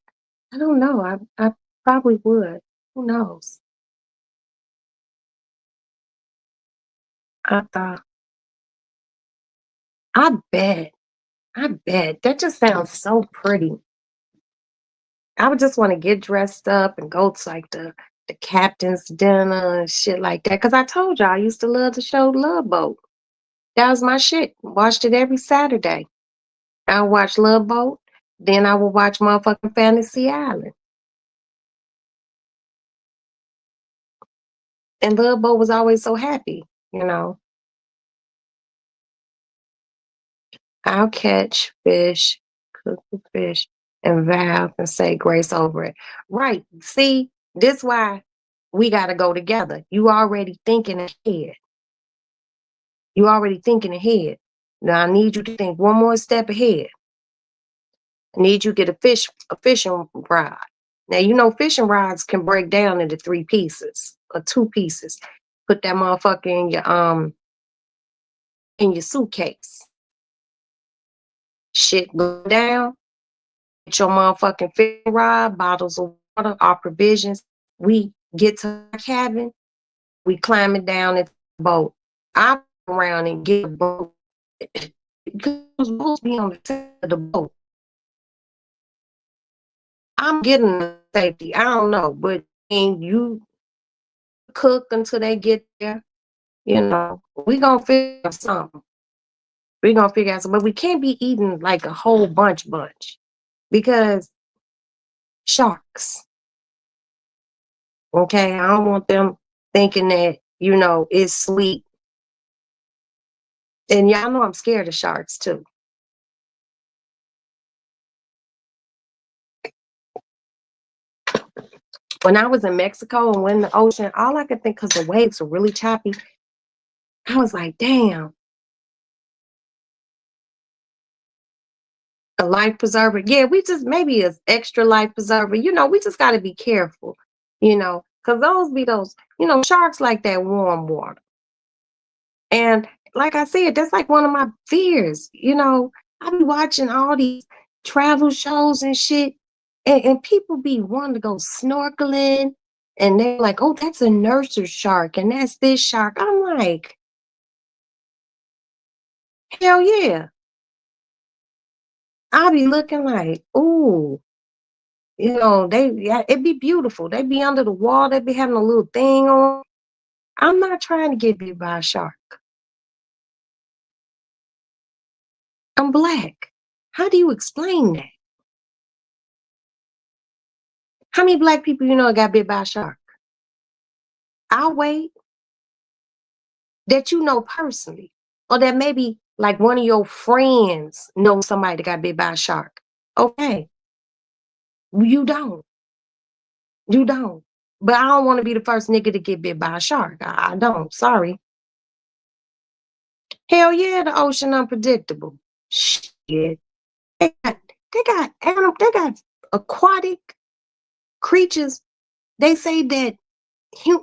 I don't know. I probably would. Who knows? I thought, I bet, I bet. That just sounds so pretty. I would just want to get dressed up and go to like the captain's dinner and shit like that. Cause I told y'all I used to love the show Love Boat. That was my shit. Watched it every Saturday. I would watch Love Boat. Then I would watch motherfucking Fantasy Island. And Love Boat was always so happy, you know. I'll catch fish, cook the fish, and vow and say grace over it. Right. See, this why we gotta go together. You already thinking ahead. You already thinking ahead. Now I need you to think one more step ahead. I need you to get a fishing rod. Now you know fishing rods can break down into three pieces or two pieces. Put that motherfucker in your suitcase. Shit go down. Get your motherfucking fishing rod, bottles of water, our provisions. We get to our cabin. We climbing down into the boat. I around and get a boat. Because boats be on the side of the boat. I'm getting the safety. I don't know, but and you cook until they get there. We gonna figure out something. We gonna figure out something, but we can't be eating like a whole bunch, because sharks. Okay, I don't want them thinking that it's sweet. And y'all know I'm scared of sharks too. When I was in Mexico and went in the ocean, all I could think, because the waves were really choppy, I was like, damn, a life preserver. Yeah, we just maybe an extra life preserver. We just got to be careful, because those sharks like that warm water. And like I said, that's like one of my fears. I be watching all these travel shows and shit, and people be wanting to go snorkeling, and they're like, oh, that's a nurser shark, and that's this shark. I'm like, hell yeah. I'll be looking like, ooh, it'd be beautiful. They be under the wall, they be having a little thing on. I'm not trying to get bit by a shark. I'm black. How do you explain that? How many black people got bit by a shark? I'll wait. That you know personally. Or that maybe like one of your friends knows somebody that got bit by a shark. Okay. You don't. You don't. But I don't want to be the first nigga to get bit by a shark. I don't. Sorry. Hell yeah, the ocean unpredictable. Shit. They got aquatic creatures. They say that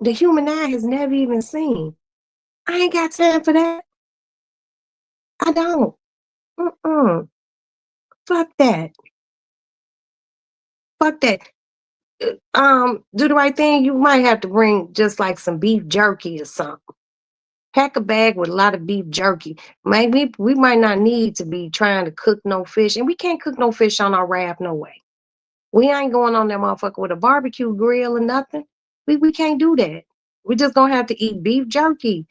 the human eye has never even seen. I ain't got time for that. I don't. Mm-mm. Fuck that. Fuck that. do the right thing, you might have to bring just like some beef jerky or something. Pack a bag with a lot of beef jerky. Maybe we might not need to be trying to cook no fish, and we can't cook no fish on our raft, no way. We ain't going on that motherfucker with a barbecue grill or nothing. We can't do that. We just gonna have to eat beef jerky,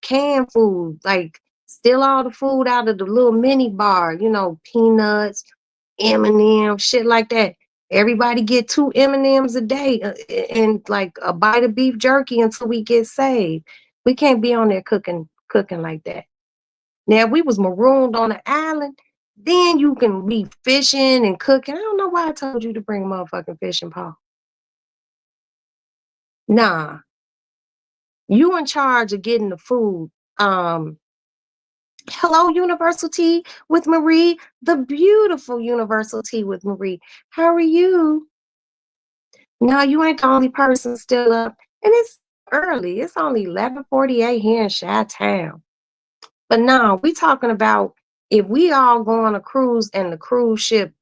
canned food, like steal all the food out of the little mini bar, peanuts, M&M, shit like that. Everybody get two M&Ms a day and like a bite of beef jerky until we get saved. We can't be on there cooking like that. Now, if we was marooned on an island, then you can be fishing and cooking. I don't know why I told you to bring a motherfucking fishing pole. Nah, you in charge of getting the food. Um, Hello, Universal Tea with Marie, the beautiful Universal Tea with Marie. How are you? No, you ain't the only person still up. And it's early. It's only 11:48 here in Chi-Town. But no, we talking about if we all go on a cruise and the cruise ship,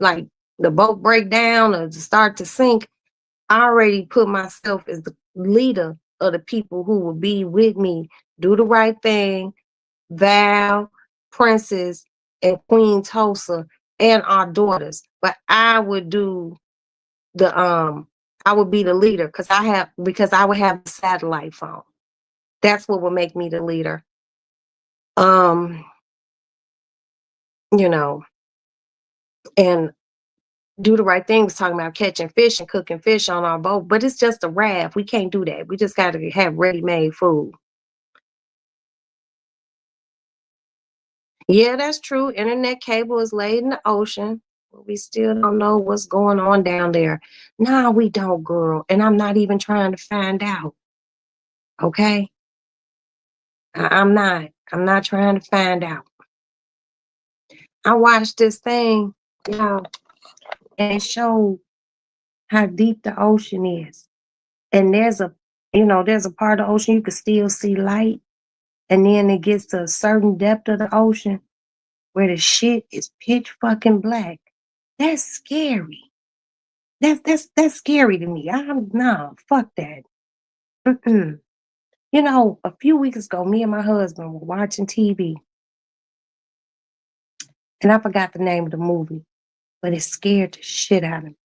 like the boat break down or start to sink, I already put myself as the leader of the people who will be with me, do the right thing, Val, Princess, and Queen Tulsa, and our daughters. But I would do the I would be the leader because I would have a satellite phone. That's what would make me the leader. Um, you know, and do the right thing was talking about catching fish and cooking fish on our boat, but it's just a raft. We can't do that. We just gotta have ready-made food. Yeah, that's true. Internet cable is laid in the ocean, but we still don't know what's going on down there. Nah, we don't, girl. And I'm not even trying to find out. Okay? I'm not. I'm not trying to find out. I watched this thing, and it showed how deep the ocean is. And there's a part of the ocean you can still see light. And then it gets to a certain depth of the ocean where the shit is pitch fucking black. That's scary. That's scary to me. I'm no, fuck that. Mm-mm. A few weeks ago, me and my husband were watching TV, and I forgot the name of the movie, but it scared the shit out of me.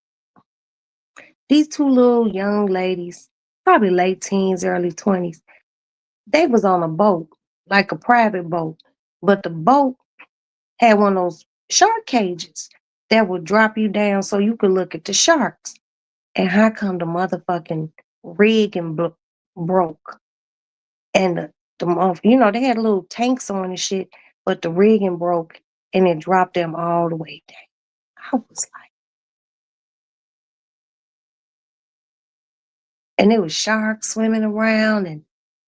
These two little young ladies, probably late teens, early 20s, they was on a boat, like a private boat, but the boat had one of those shark cages that would drop you down so you could look at the sharks. And how come the motherfucking rig and broke? And they had little tanks on and shit, but the rigging broke and it dropped them all the way down. I was like, and there was sharks swimming around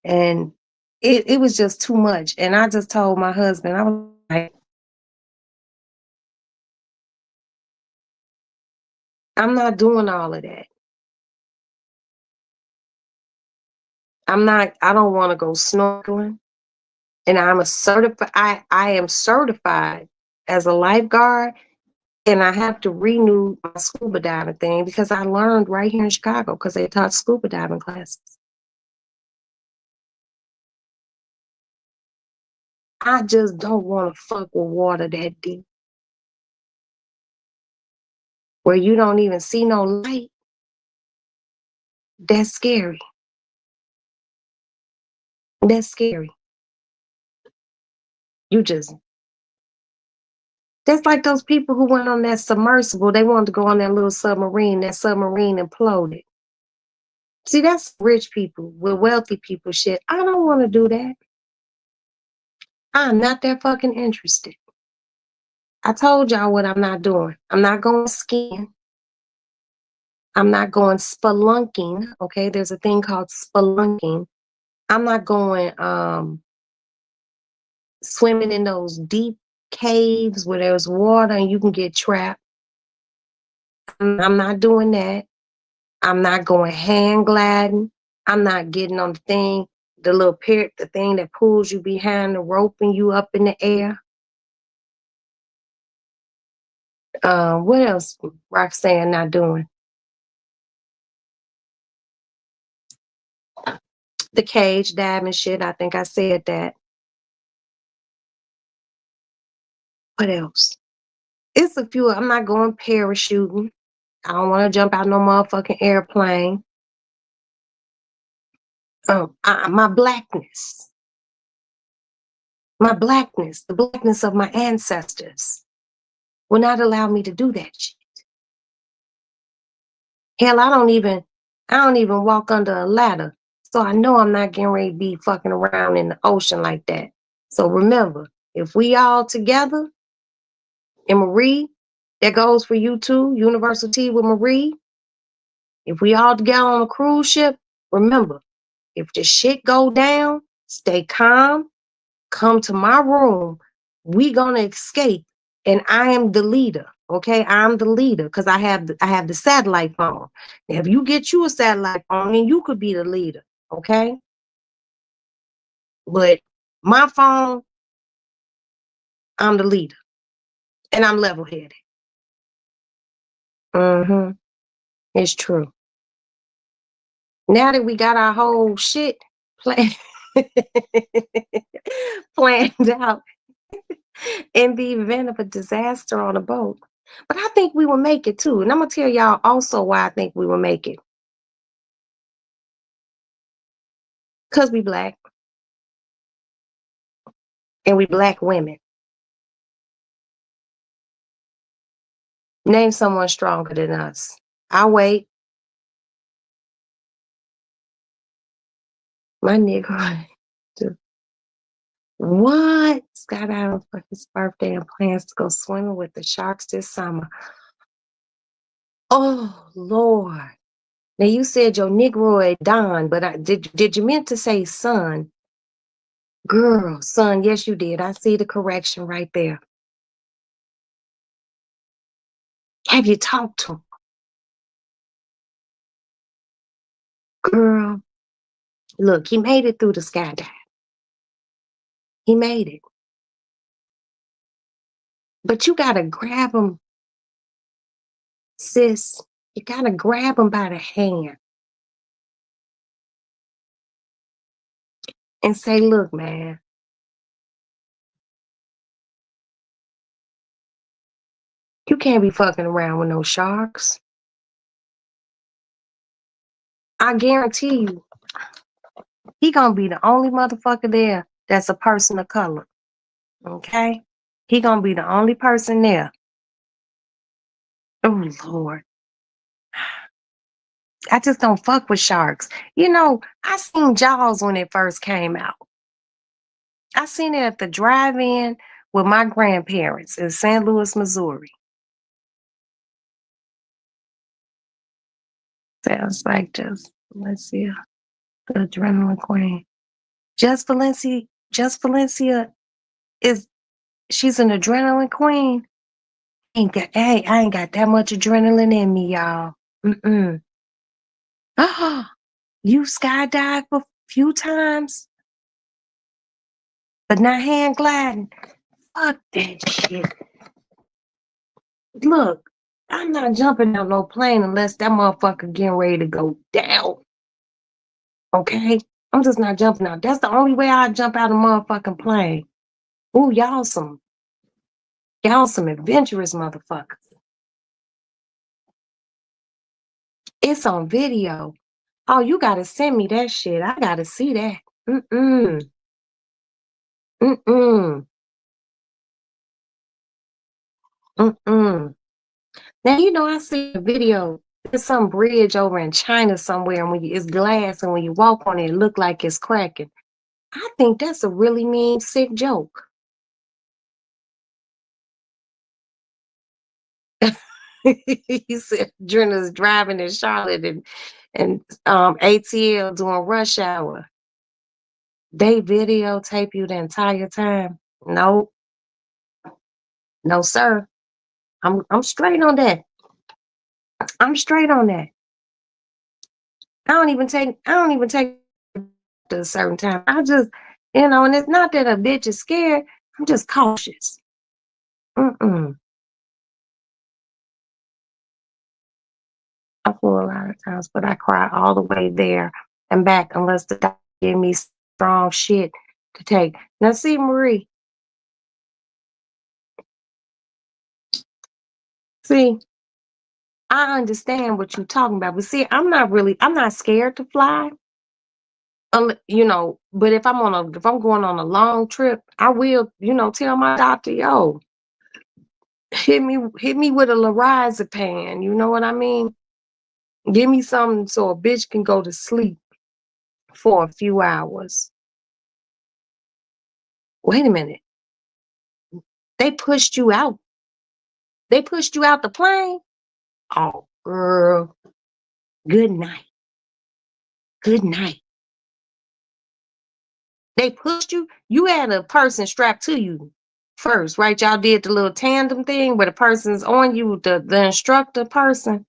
and it was just too much. And I just told my husband, I was like, I'm not doing all of that. I don't want to go snorkeling. And I am certified as a lifeguard, and I have to renew my scuba diving thing because I learned right here in Chicago because they taught scuba diving classes. I just don't want to fuck with water that deep where you don't even see no light. That's scary. That's scary. You just That's like those people who went on that submersible. They wanted to go on that little submarine. That submarine imploded. See, that's rich people with wealthy people shit. I don't want to do that. I'm not that fucking interested. I told y'all what I'm not doing. I'm not going skiing. I'm not going spelunking. Okay, there's a thing called spelunking. I'm not going swimming in those deep caves where there's water and you can get trapped. I'm not doing that. I'm not going hand gliding. I'm not getting on the thing, the thing that pulls you behind the rope and you up in the air. What else Roxanne not doing? The cage diving shit, I think I said that. What else? It's a few. I'm not going parachuting. I don't want to jump out no motherfucking airplane. My blackness, the blackness of my ancestors will not allow me to do that shit. Hell, I don't even walk under a ladder. So I know I'm not getting ready to be fucking around in the ocean like that. So remember, if we all together, and Marie, that goes for you too, Universal T with Marie. If we all together on a cruise ship, remember, if the shit go down, stay calm, come to my room. We gonna escape, and I am the leader. Okay, I'm the leader because I have the satellite phone. Now, if you get you a satellite phone, then you could be the leader. Okay, but my phone, I'm the leader, and I'm level headed. Mm-hmm. It's true. Now that we got our whole shit planned planned out in the event of a disaster on a boat. But I think we will make it too. And I'm gonna tell y'all also why I think we will make it. Because we black and we black women. Name someone stronger than us. I'll wait. My nigga. What? Scott Adams for his birthday and plans to go swimming with the sharks this summer. Oh Lord. Now you said your Negroid Don, but did you meant to say son? Girl, son, yes you did. I see the correction right there. Have you talked to him? Girl, look, he made it through the skydive. He made it. But you gotta grab him, sis. You gotta grab him by the hand and say, look, man, you can't be fucking around with no sharks. I guarantee you, he gonna be the only motherfucker there that's a person of color. Okay? He gonna be the only person there. Oh Lord. I just don't fuck with sharks. You know, I seen Jaws when it first came out. I seen it at the drive-in with my grandparents in St. Louis, Missouri. Sounds like just Valencia, the adrenaline queen. Just Valencia is she's an adrenaline queen. I ain't got that much adrenaline in me, y'all. Mm-mm. You skydived a few times, but not hand gliding. Fuck that shit. Look, I'm not jumping out no plane unless that motherfucker getting ready to go down. Okay? I'm just not jumping out. That's the only way I jump out a motherfucking plane. Ooh, y'all some adventurous motherfuckers. It's on video. Oh, you gotta send me that shit. I gotta see that. Mm-mm. Mm-mm. Mm-mm. Now, you know, I see a video. There's some bridge over in China somewhere, and it's glass, and when you walk on it, it look like it's cracking. I think that's a really mean, sick joke. He said Drena's driving in Charlotte and ATL doing rush hour. They videotape you the entire time. No, no, sir. I'm straight on that. I'm straight on that. I don't even take at a certain time. I just, and it's not that a bitch is scared. I'm just cautious. Mm-mm. I fall a lot of times, but I cry all the way there and back unless the give me strong shit to take. Now, see, Marie, see, I understand what you're talking about, but see, I'm not scared to fly. But if I'm going on a long trip, I will, tell my doctor, yo, hit me with a lorazepam. You know what I mean? Give me something so a bitch can go to sleep for a few hours. Wait a minute. They pushed you out. They pushed you out the plane. Oh, girl. Good night. Good night. They pushed you. You had a person strapped to you first, right? Y'all did the little tandem thing where the person's on you, the instructor person.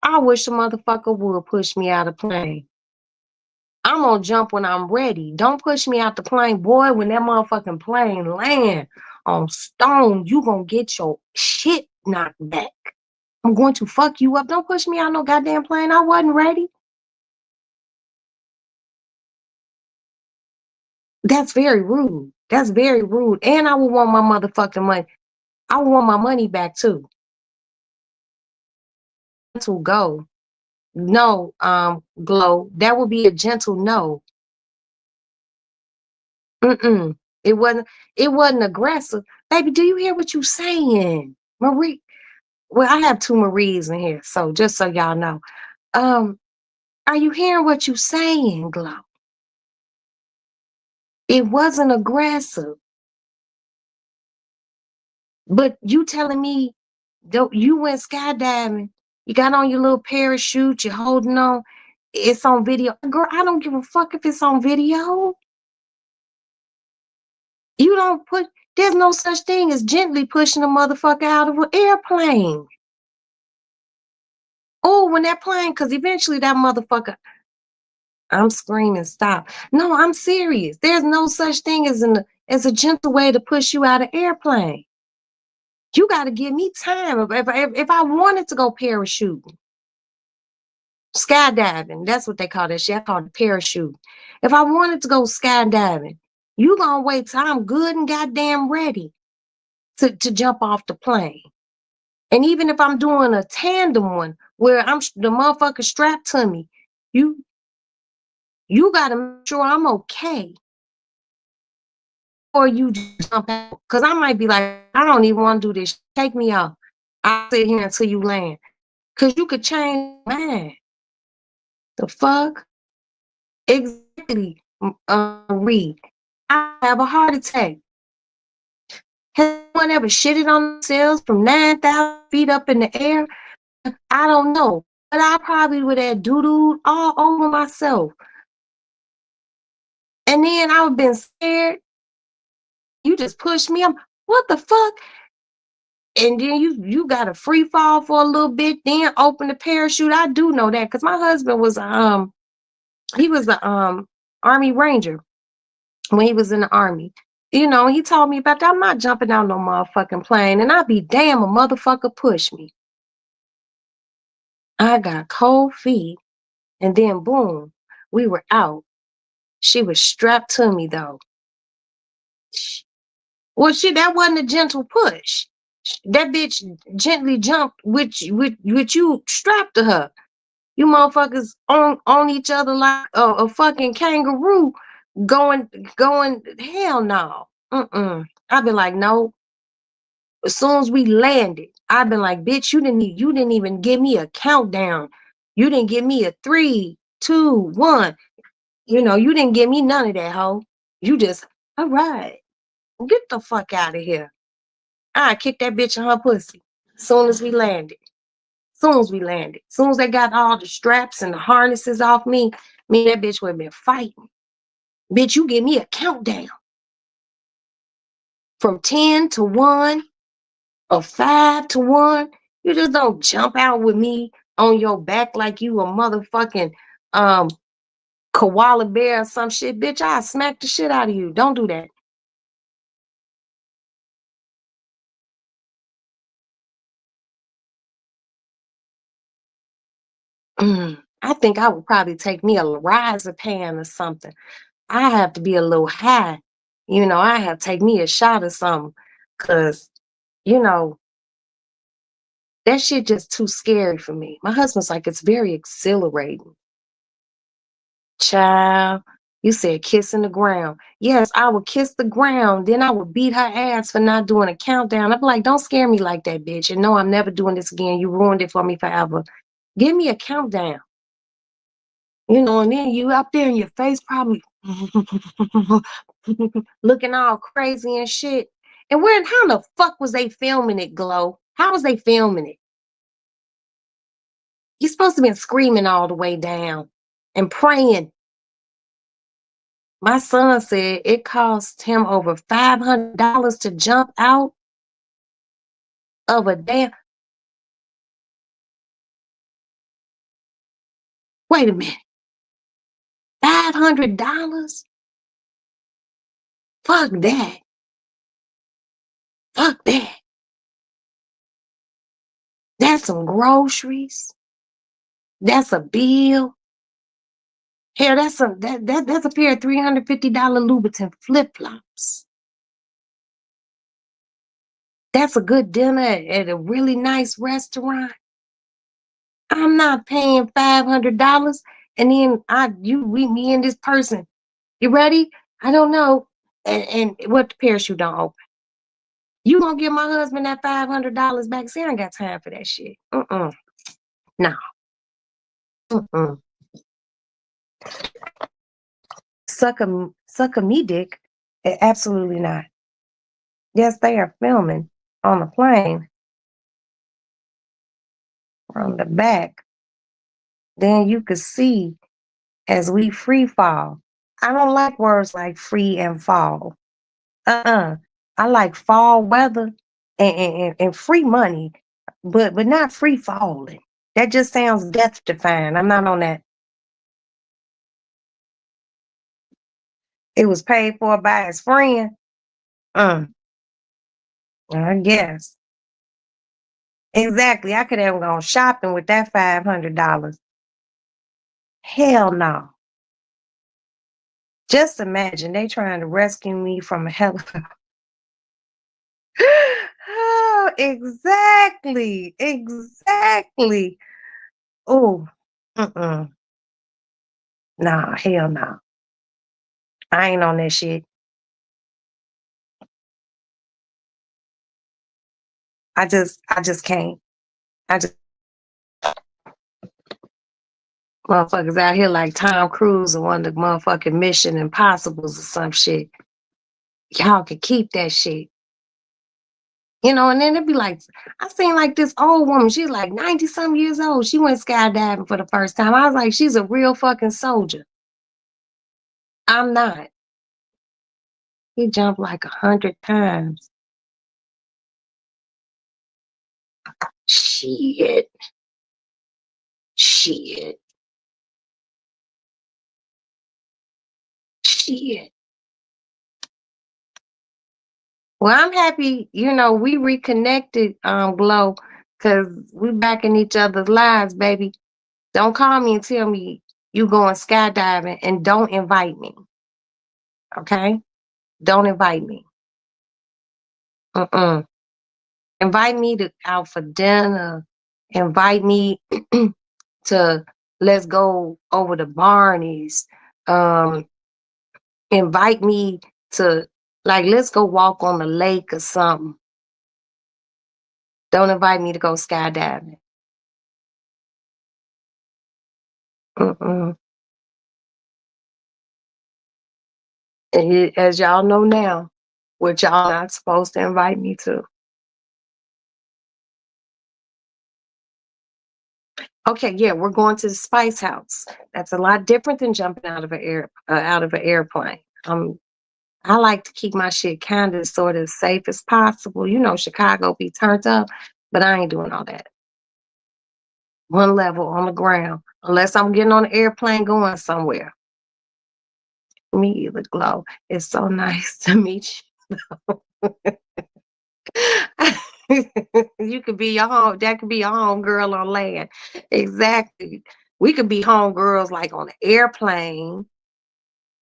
I wish a motherfucker would push me out of plane. I'm gonna jump when I'm ready. Don't push me out the plane, boy. When that motherfucking plane land on stone, you gonna get your shit knocked back. I'm going to fuck you up. Don't push me out no goddamn plane. I wasn't ready. That's very rude. That's very rude. And I would want my motherfucking money. I would want my money back too. To go. No, Glow. That would be a gentle no. Mm-mm. It wasn't it wasn't aggressive. Baby, do you hear what you saying? Marie. Well, I have two Maries in here, so just so y'all know. Um, are you hearing what you saying, Glow? It wasn't aggressive. But you telling me don't you went skydiving, you got on your little parachute, you're holding on, it's on video. Girl, I don't give a fuck if it's on video. You don't put there's no such thing as gently pushing a motherfucker out of an airplane. Oh, when that plane, because eventually that motherfucker, I'm screaming, stop. No, I'm serious. There's no such thing as a gentle way to push you out of airplane. You got to give me time. If I wanted to go parachuting, skydiving, that's what they call that shit. I call it parachute. If I wanted to go skydiving, you gonna wait till I'm good and goddamn ready to jump off the plane. And even if I'm doing a tandem one where I'm the motherfucker strapped to me, you you gotta make sure I'm okay or you jump out. Cause I might be like, I don't even want to do this. Take me out. I'll sit here until you land. Cause you could change my mind. The fuck? Exactly. Read. I have a heart attack. Has anyone ever shitted on themselves from 9,000 feet up in the air? I don't know. But I probably would have doo-dooed all over myself. And then I would have been scared. You just pushed me. What the fuck? And then you got to free fall for a little bit, then open the parachute. I do know that because my husband was he was a army ranger when he was in the army. He told me about that. I'm not jumping out no motherfucking plane, and I'd be damn a motherfucker push me. I got cold feet, and then boom, we were out. She was strapped to me though. Well, shit, that wasn't a gentle push. That bitch gently jumped with you strapped to her. You motherfuckers on each other like a fucking kangaroo going, hell no. I've been like, no. As soon as we landed, I've been like, bitch, you didn't even give me a countdown. You didn't give me a 3, 2, 1. You didn't give me none of that, hoe. You just, all right, get the fuck out of here. I kicked that bitch in her pussy. Soon as we landed. Soon as we landed. Soon as they got all the straps and the harnesses off me, me and that bitch would have been fighting. Bitch, you give me a countdown. From 10 to 1 or 5 to 1. You just don't jump out with me on your back like you a motherfucking koala bear or some shit. Bitch, I'll smack the shit out of you. Don't do that. I think I would probably take me a lorazepam or something. I have to be a little high. I have to take me a shot or something. Cause, you know, that shit just too scary for me. My husband's like, it's very exhilarating. Child, you said kissing the ground. Yes, I would kiss the ground. Then I would beat her ass for not doing a countdown. I'd be like, don't scare me like that, bitch. And no, I'm never doing this again. You ruined it for me forever. Give me a countdown. And then you up there in your face probably looking all crazy and shit. And how the fuck was they filming it, Glow? How was they filming it? You're supposed to be screaming all the way down and praying. My son said it cost him over $500 to jump out of a damn. Wait a minute. $500? Fuck that. Fuck that. That's some groceries. That's a bill. Hell, that's a pair of $350 Louboutin flip-flops. That's a good dinner at a really nice restaurant. I'm not paying $500 and then you meet me and this person. You ready? I don't know. And what the parachute don't open. You gonna give my husband that $500 back? See, I ain't got time for that shit. No. Mm-mm. Suck a me dick? Absolutely not. Yes, they are filming on the plane from the back. Then you could see as we free fall. I don't like words like free and fall. I like fall weather and free money, but not free falling. That just sounds death defying. I'm not on that. It was paid for by his friend. I guess. Exactly. I could have gone shopping with that $500. Hell no. Just imagine they trying to rescue me from a helicopter. Oh, exactly. Exactly. Oh, nah, hell no. I ain't on that shit. I just can't. I just motherfuckers out here like Tom Cruise and one of the motherfucking Mission Impossibles or some shit. Y'all can keep that shit. And then it'd be like, I seen like this old woman, she's like 90 some years old. She went skydiving for the first time. I was like, she's a real fucking soldier. I'm not. He jumped like 100 times. Shit. Shit. Shit. Well, I'm happy, we reconnected, Glow, because we back in each other's lives, baby. Don't call me and tell me you going skydiving and don't invite me. Okay? Don't invite me. Invite me out for dinner. Invite me to let's go over to Barney's. Invite me to let's go walk on the lake or something. Don't invite me to go skydiving. As y'all know now, what y'all not supposed to invite me to. Okay, yeah, we're going to the Spice House. That's a lot different than jumping out of an airplane. I like to keep my shit kind of sort of safe as possible. Chicago be turned up, but I ain't doing all that. One level on the ground, unless I'm getting on an airplane going somewhere. Me either, Glow. It's so nice to meet you. You could be your home. That could be your home girl on land. Exactly. We could be homegirls like on an airplane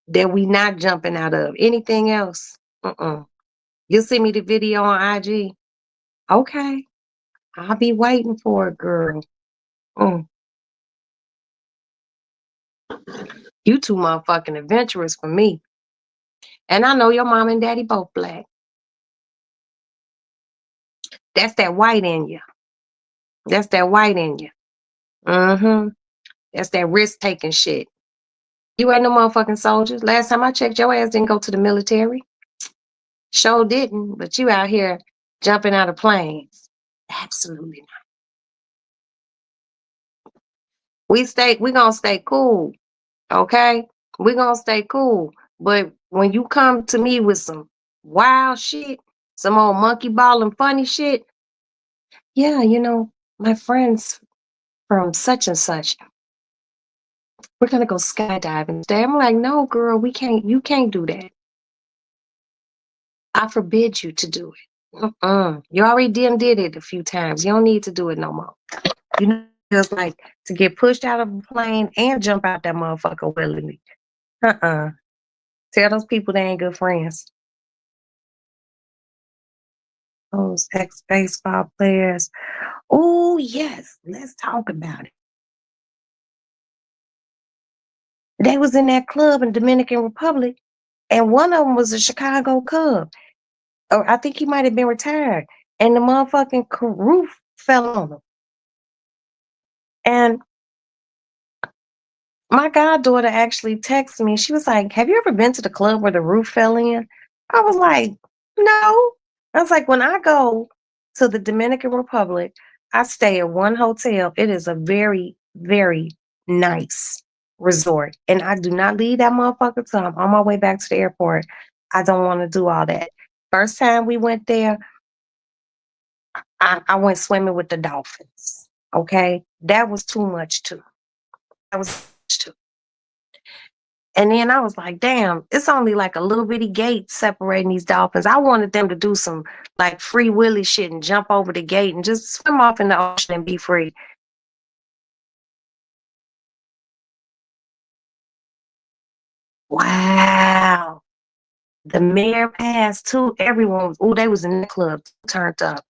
that we not jumping out of. Anything else? You'll send me the video on IG. Okay. I'll be waiting for it, girl. Mm. You too motherfucking adventurous for me. And I know your mom and daddy both black. That's that white in you. That's that white in you. Mm-hmm. That's that risk-taking shit. You ain't no motherfucking soldiers. Last time I checked, your ass didn't go to the military. Sure didn't, but you out here jumping out of planes. Absolutely not. We gonna stay cool, okay? We gonna stay cool. But when you come to me with some wild shit, some old monkey ball and funny shit, yeah, my friends from such and such, we're gonna go skydiving today. I'm like, no, girl, you can't do that. I forbid you to do it. You already did it a few times. You don't need to do it no more. You know, it's like to get pushed out of a plane and jump out that motherfucker willingly. Tell those people they ain't good friends. Those ex-baseball players. Oh, yes. Let's talk about it. They was in that club in Dominican Republic, and one of them was a Chicago Cub. Or I think he might have been retired. And the motherfucking roof fell on him. And my goddaughter actually texted me. She was like, have you ever been to the club where the roof fell in? I was like, no. I was like, when I go to the Dominican Republic, I stay at one hotel. It is a very, very nice resort. And I do not leave that motherfucker till I'm on my way back to the airport. I don't want to do all that. First time we went there, I went swimming with the dolphins. Okay. That was too much too. That was too much too. And then I was like, damn, it's only like a little bitty gate separating these dolphins. I wanted them to do some like free willy shit and jump over the gate and just swim off in the ocean and be free. Wow. The mayor passed too. Everyone was, they was in the club turned up.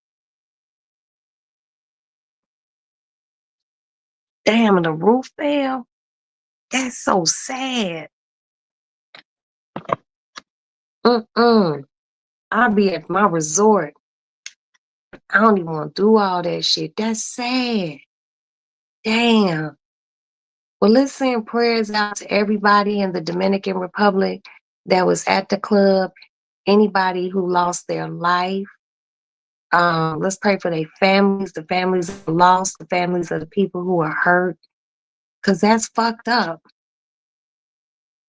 Damn, and the roof fell. That's so sad. I'll be at my resort. I don't even want to do all that shit. That's sad. Damn. Well, let's send prayers out to everybody in the Dominican Republic that was at the club, anybody who lost their life. Let's pray for their families, the families of the lost, the families of the people who are hurt, because that's fucked up.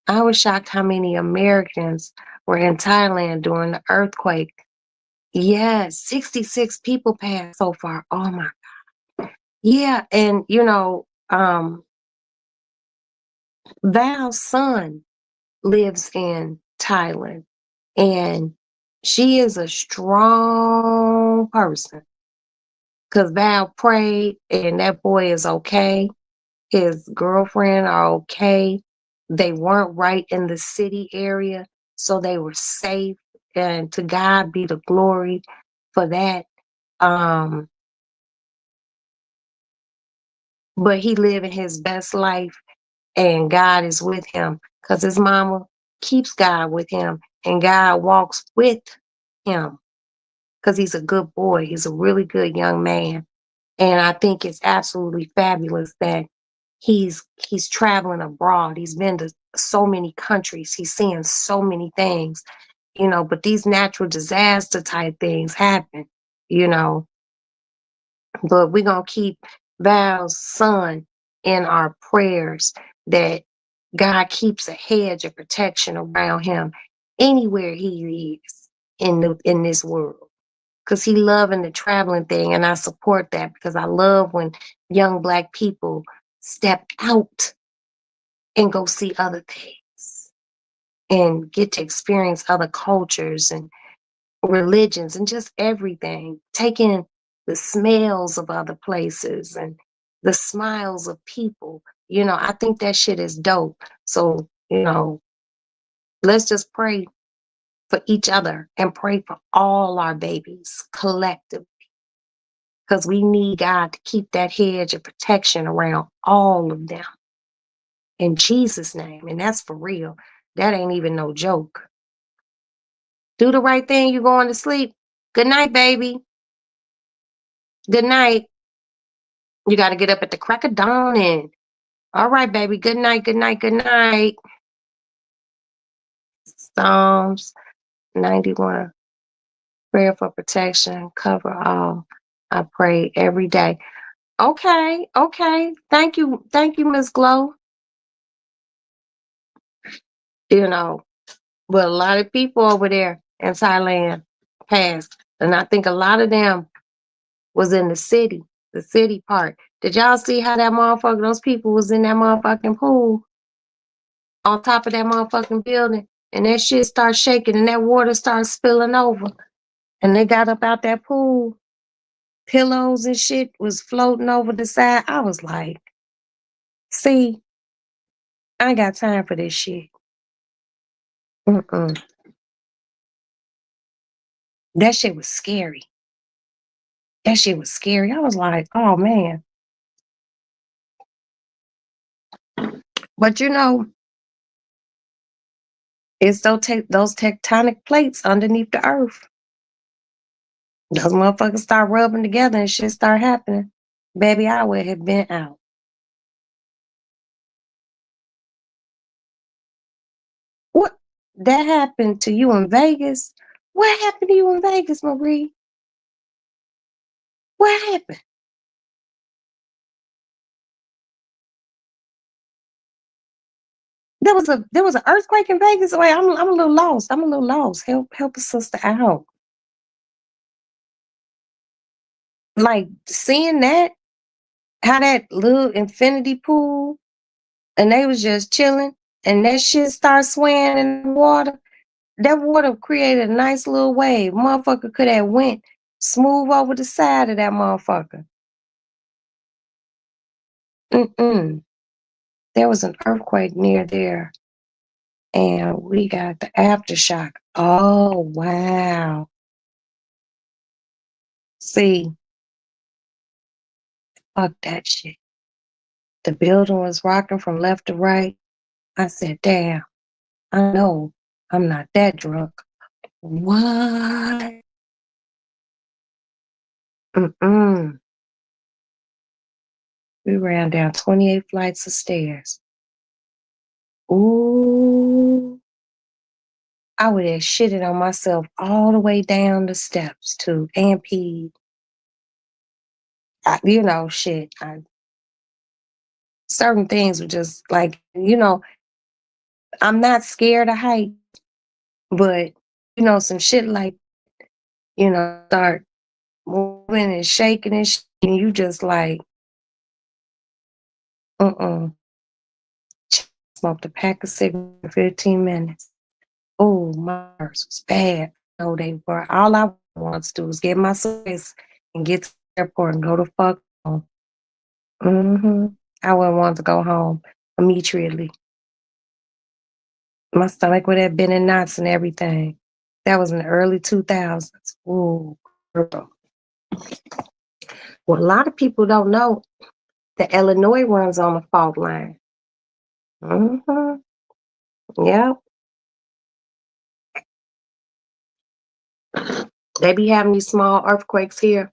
I was shocked how many Americans were in Thailand during the earthquake. Yes, 66 people passed so far. Oh my God. Yeah, and Val's son lives in Thailand, and she is a strong person because Val prayed and that boy is okay. His girlfriend are okay. They weren't right in the city area, so they were safe, and to God be the glory for that. But he living his best life, and God is with him because his mama keeps God with him, and God walks with him because he's a good boy. He's a really good young man. And I think it's absolutely fabulous that he's traveling abroad. He's been to so many countries. He's seeing so many things, but these natural disaster type things happen, you know. But we're going to keep Val's son in our prayers, that God keeps a hedge of protection around him anywhere he is in this world. Because he loving the traveling thing, and I support that because I love when young Black people step out and go see other things and get to experience other cultures and religions and just everything. Taking the smells of other places and the smiles of people. I think that shit is dope. So, let's just pray for each other and pray for all our babies collectively because we need God to keep that hedge of protection around all of them in Jesus' name. And that's for real. That ain't even no joke. Do the right thing. You're going to sleep. Good night, baby. Good night. You got to get up at the crack of dawn. And all right, baby. Good night. Good night. Good night. Psalms 91. Prayer for protection. Cover all. I pray every day. Okay. Okay. Thank you. Thank you, Miss Glow. But a lot of people over there in Thailand passed. And I think a lot of them was in the city part. Did y'all see how those people was in that motherfucking pool on top of that motherfucking building? And that shit started shaking and that water started spilling over. And they got up out that pool. Pillows and shit was floating over the side. I was like, see, I ain't got time for this shit. Mm-mm. That shit was scary. That shit was scary. I was like, oh man. But it's those tectonic plates underneath the earth. Those motherfuckers start rubbing together and shit start happening. Baby, I would have been out. What? That happened to you in Vegas? What happened to you in Vegas, Marie? What happened? There was an earthquake in Vegas. Wait, I'm a little lost. I'm a little lost. Help a sister out. Like seeing that, how that little infinity pool, and they was just chilling, and that shit start swaying in the water. That water created a nice little wave. Motherfucker could have went smooth over the side of that motherfucker. Mm-mm. There was an earthquake near there, and we got the aftershock. Oh, wow. See, fuck that shit. The building was rocking from left to right. I said, damn, I know I'm not that drunk. What? Mm-mm. We ran down 28 flights of stairs. Ooh. I would have shitted on myself all the way down the steps too, and peed. Shit. Certain things were just like, I'm not scared of height, but some shit like, start moving and shaking and shit, and you just like, uh-uh. Smoked a pack of cigarettes for 15 minutes. Oh, my nerves was bad. No, they were. All I wanted to do was get my suitcase and get to the airport and go to fuck home. Mm-hmm. I wouldn't want to go home immediately. My stomach would have been in knots and everything. That was in the early 2000s. Ooh, girl. Well, a lot of people don't know that Illinois runs on the fault line. Mm-hmm. Yep. They be having these small earthquakes here,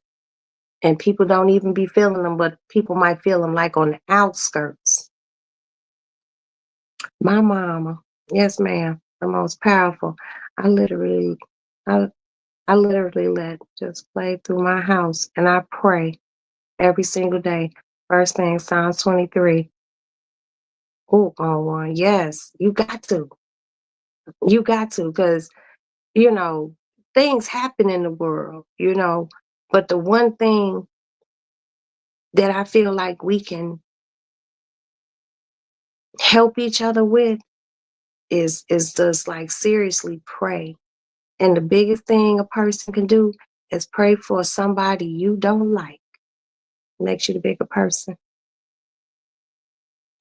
and people don't even be feeling them, but people might feel them like on the outskirts. My mama, yes, ma'am, the most powerful. I literally, I, I literally let just play through my house, and I pray every single day. First thing, Psalms 23. Oh, on one. Yes, you got to. You got to, because, you know, things happen in the world, but the one thing that I feel like we can help each other with is just like seriously pray. And the biggest thing a person can do is pray for somebody you don't like. Makes you the bigger person.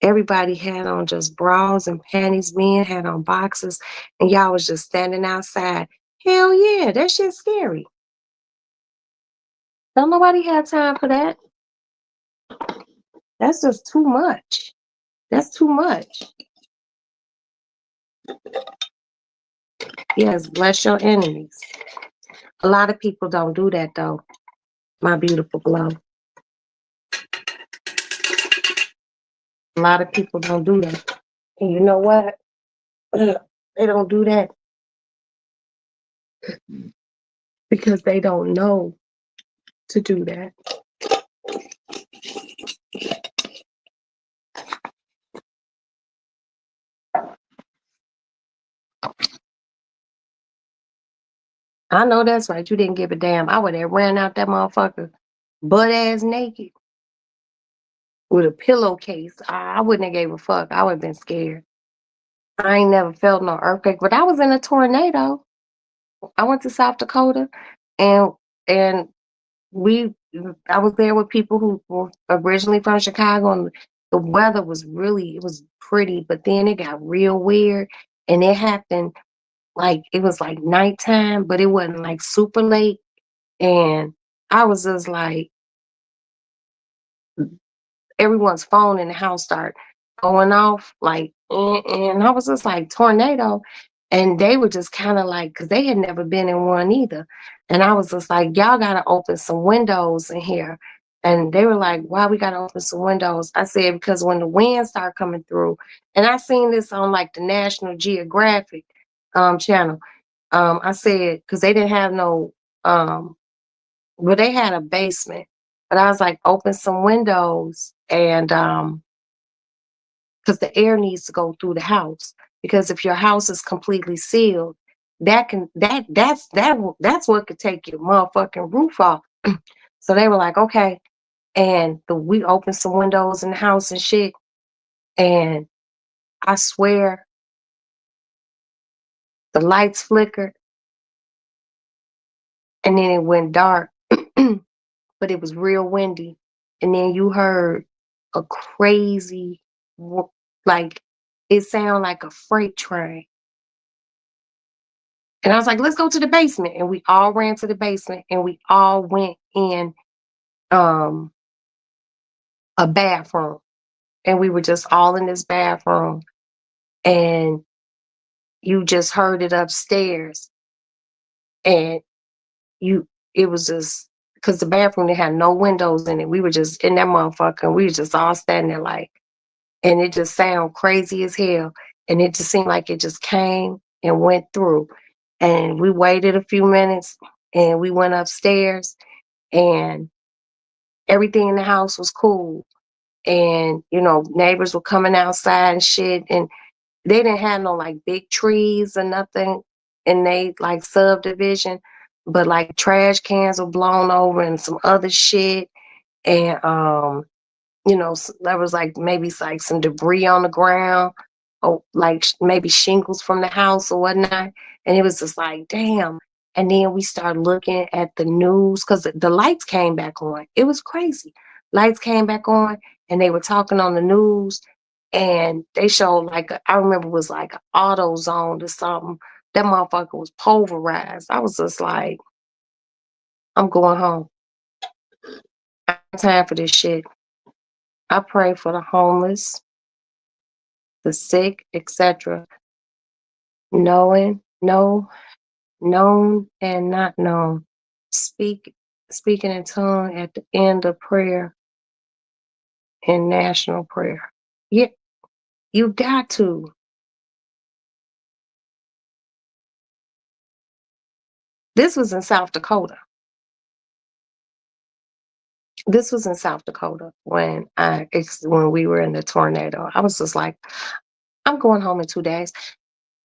Everybody had on just bras and panties. Men had on boxes, and y'all was just standing outside. Hell yeah, that shit's scary. Don't nobody have time for that. That's just too much. That's too much. Yes, bless your enemies. A lot of people don't do that though. My beautiful glow. A lot of people don't do that. And you know what? They don't do that because they don't know to do that. I know that's right. You didn't give a damn. I would have ran out that motherfucker butt ass naked with a pillowcase. I wouldn't have gave a fuck. I would have been scared. I ain't never felt no earthquake, but I was in a tornado. I went to South Dakota, and and we I was there with people who were originally from Chicago, and the weather was really, it was pretty, but then it got real weird, and it happened like it was like nighttime, but it wasn't like super late, and I was just like, everyone's phone in the house start going off, like, and I was just like, tornado. And they were just kind of like, because they had never been in one either. And I was just like, y'all got to open some windows in here. And they were like, why we got to open some windows? I said, because when the winds start coming through, and I seen this on like the National Geographic channel. I said, because they didn't have no, well, they had a basement, but I was like, open some windows, and because the air needs to go through the house. Because if your house is completely sealed, that's what could take your motherfucking roof off. So they were like, okay, and we opened some windows in the house and shit, and I swear the lights flickered, and then it went dark, but it was real windy, and then you heard a crazy, like, it sounded like a freight train. And I was like, let's go to the basement. And we all ran to the basement, and we all went in um a bathroom. And we were just all in this bathroom, and you just heard it upstairs. And you it was just because the bathroom, they had no windows in it. We were just in that motherfucker, and we were just all standing there like, and it just sounded crazy as hell. And it just seemed like it just came and went through. And we waited a few minutes, and we went upstairs, and everything in the house was cool. And, neighbors were coming outside and shit. And they didn't have no like big trees or nothing in they like subdivision, but like trash cans were blown over and some other shit. And there was like maybe like some debris on the ground, or like maybe shingles from the house or whatnot. And it was just like, damn. And then we started looking at the news because the lights came back on. It was crazy. Lights came back on, and they were talking on the news, and they showed like I remember it was like an auto zone or something. That motherfucker was pulverized. I was just like, I'm going home. I have time for this shit. I pray for the homeless, the sick, etc. Knowing, known and not known. Speaking in tongue at the end of prayer and national prayer. Yeah, you got to. This was in South Dakota. This was in South Dakota when we were in the tornado. I was just like, I'm going home in 2 days.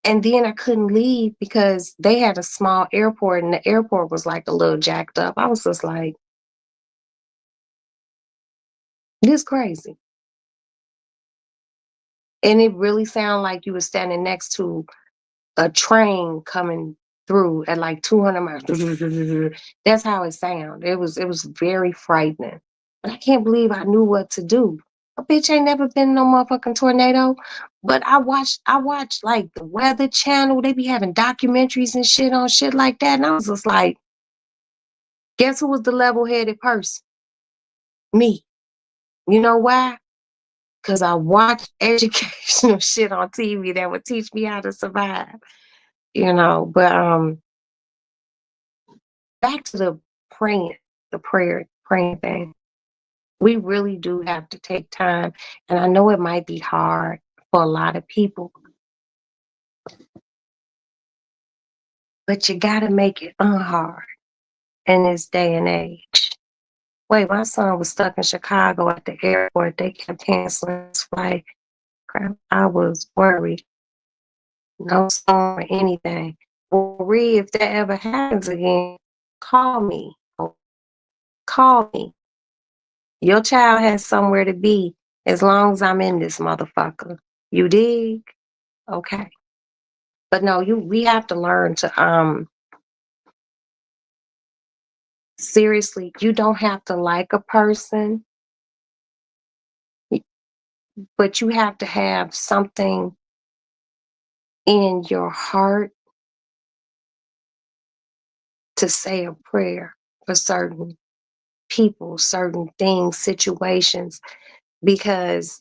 And then I couldn't leave because they had a small airport, and the airport was like a little jacked up. I was just like, this crazy. And it really sounded like you were standing next to a train coming through at like 200 miles. That's how it sounded. It was very frightening. But I can't believe I knew what to do. A bitch ain't never been in no motherfucking tornado. But I watched like the Weather Channel. They be having documentaries and shit on shit like that. And I was just like, guess who was the level-headed person? Me. You know why? Because I watched educational shit on TV that would teach me how to survive. But back to the praying, the prayer praying thing. We really do have to take time. And I know it might be hard for a lot of people, but you gotta make it unhard in this day and age. Wait, my son was stuck in Chicago at the airport. They kept canceling his flight. Crap, I was worried. No storm or anything. Well, Ree, if that ever happens again, call me. Oh, call me. Your child has somewhere to be as long as I'm in this motherfucker. You dig? Okay. But no, we have to learn to seriously, you don't have to like a person, but you have to have something in your heart to say a prayer for certain people, certain things, situations, because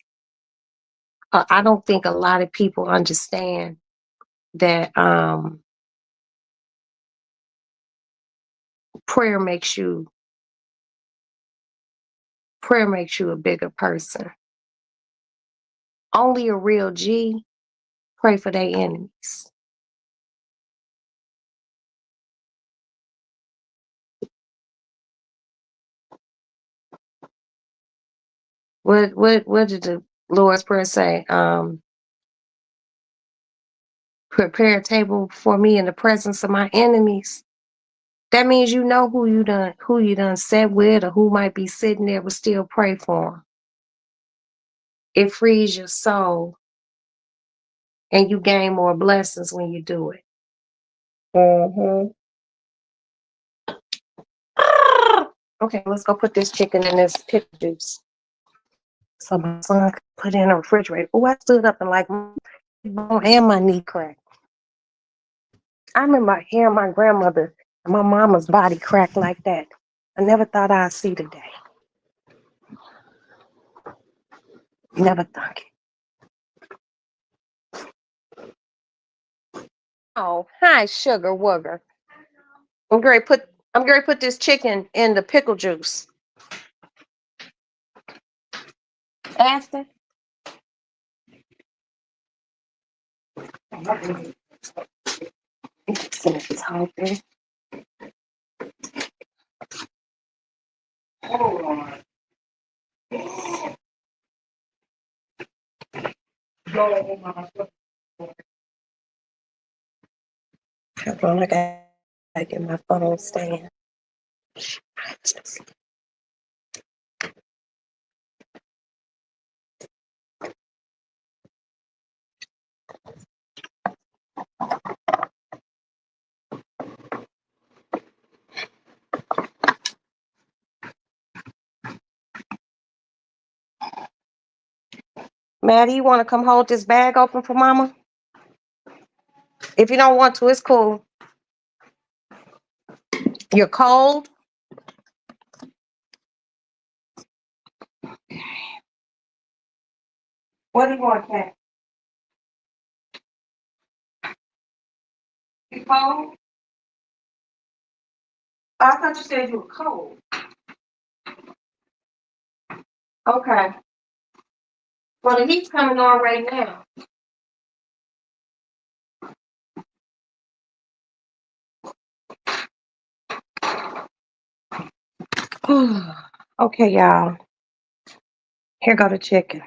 I don't think a lot of people understand that prayer makes you prayer makes you a bigger person. Only a real G pray for their enemies. What did the Lord's Prayer say? Prepare a table for me in the presence of my enemies. That means you know who you done sat with or who might be sitting there, but still pray for them. It frees your soul and you gain more blessings when you do it. Mm-hmm. Okay, let's go put this chicken in this pickle juice so my son can put it in the refrigerator. Oh, I stood up and like my bone and my knee cracked. I remember hearing my grandmother and my mama's body crack like that. I never thought I'd see the day. Never thought it. Oh, hi, sugar wugger. I'm going to put this chicken in the pickle juice. Aston. It's hungry. Hold on, I gotta get my phone stand. Maddie, you want to come hold this bag open for mama? If you don't want to, it's cool. You're cold? What do you want, Cat? You cold? Oh, I thought you said you were cold. Okay. Well, the heat's coming on right now. Okay, y'all. Here go the chicken.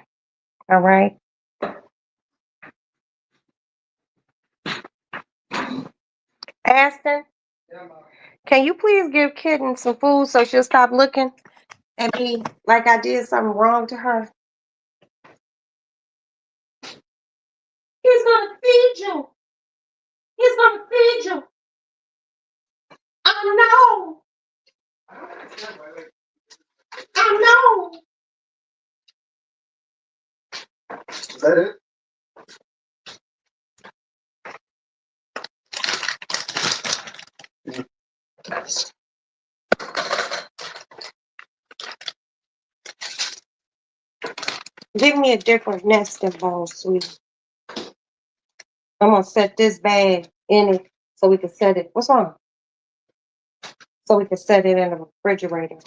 All right. Aston, can you please give Kitten some food so she'll stop looking at me like I did something wrong to her? He's gonna feed you. He's gonna feed you. I know. I know. that it? Give me a different nesting bowl, sweetie. I'm gonna set this bag in it so we can set it. What's wrong? So we can set it in the refrigerator.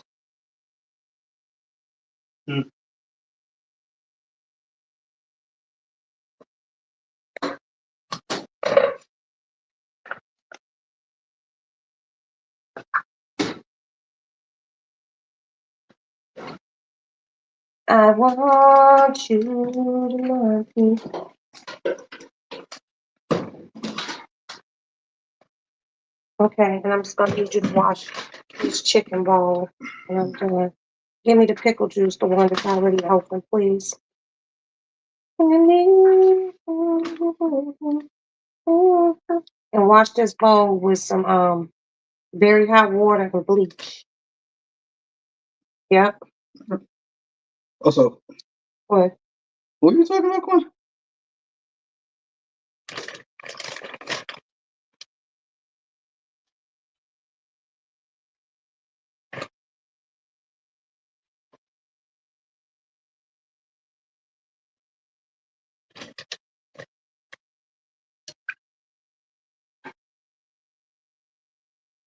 I want you to love me. Okay, and I'm just gonna need you to wash this chicken bowl. And I'm done. Give me the pickle juice, the one that's already open, please. And wash this bowl with some very hot water and bleach. Yep. Also, What? what are you talking about, Quan?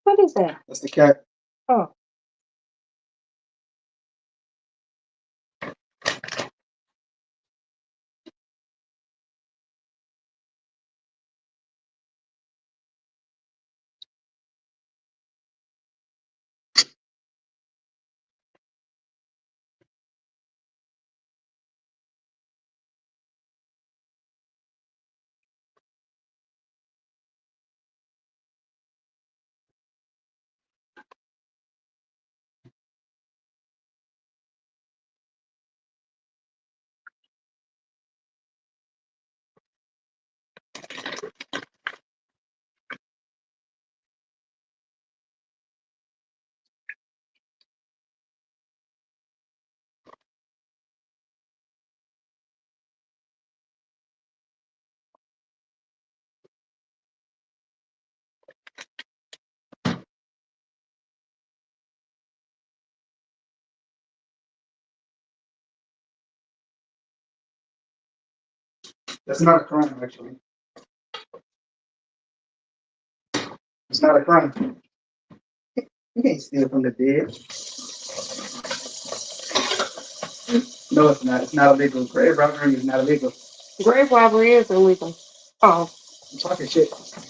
What is that? That's the cat. Oh. That's not a crime, actually. It's not a crime. You can't steal from the dead. No, it's not. It's not illegal. Grave robbery is not illegal. Grave robbery is illegal. Oh. I'm talking shit.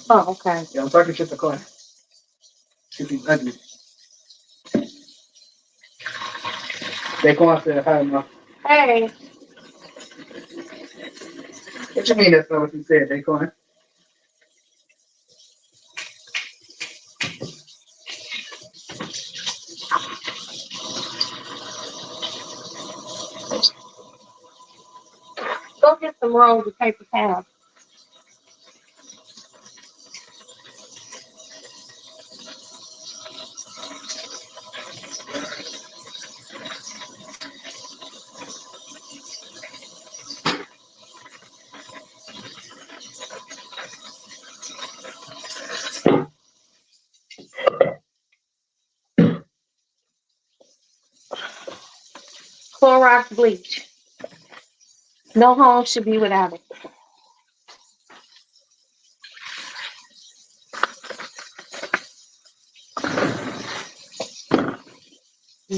Oh, okay. Yeah, I'm talking shit to Quan. Shit is ugly. Daquan said hi, Ma. Hey. What you mean that's not what you said, Daquan? Go get some rolls of paper towel. Clorox bleach. No home should be without it.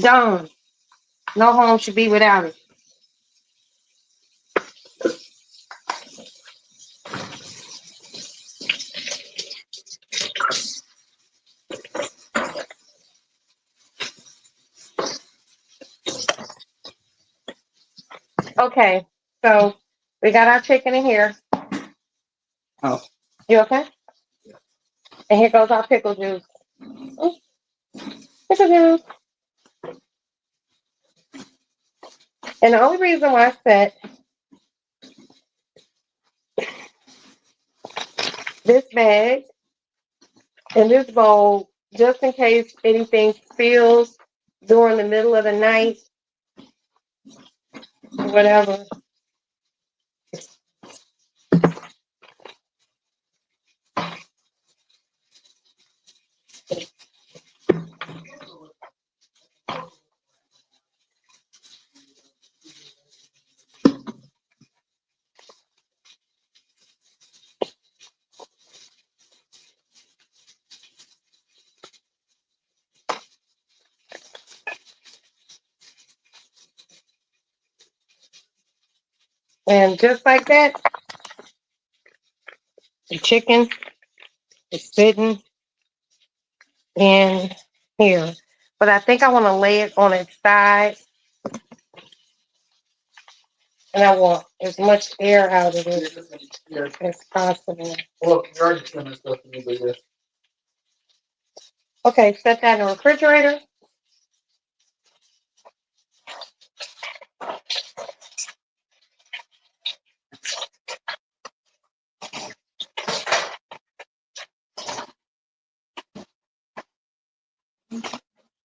Done. No home should be without it. Okay, so we got our chicken in here. Oh. You okay? And here goes our pickle juice. Pickle juice. And the only reason why I set this bag in this bowl, just in case anything spills during the middle of the night, whatever, And just like that, the chicken is sitting in here. But I think I want to lay it on its side. And I want as much air out of it Yeah. as possible. Well, you're already sending stuff to me, but yeah. Okay, set that in the refrigerator.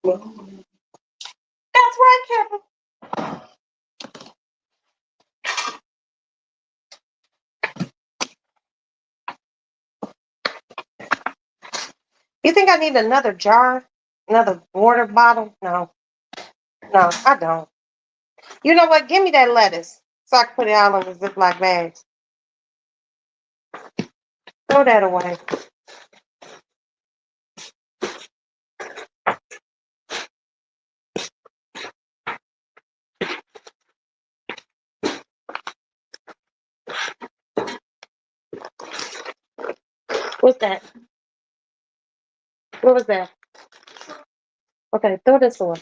That's right, Kevin. You think I need another jar? Another water bottle? No. No, I don't. You know what? Give me that lettuce so I can put it all in the Ziploc bags. Throw that away. What's that? What was that? Okay, throw this away.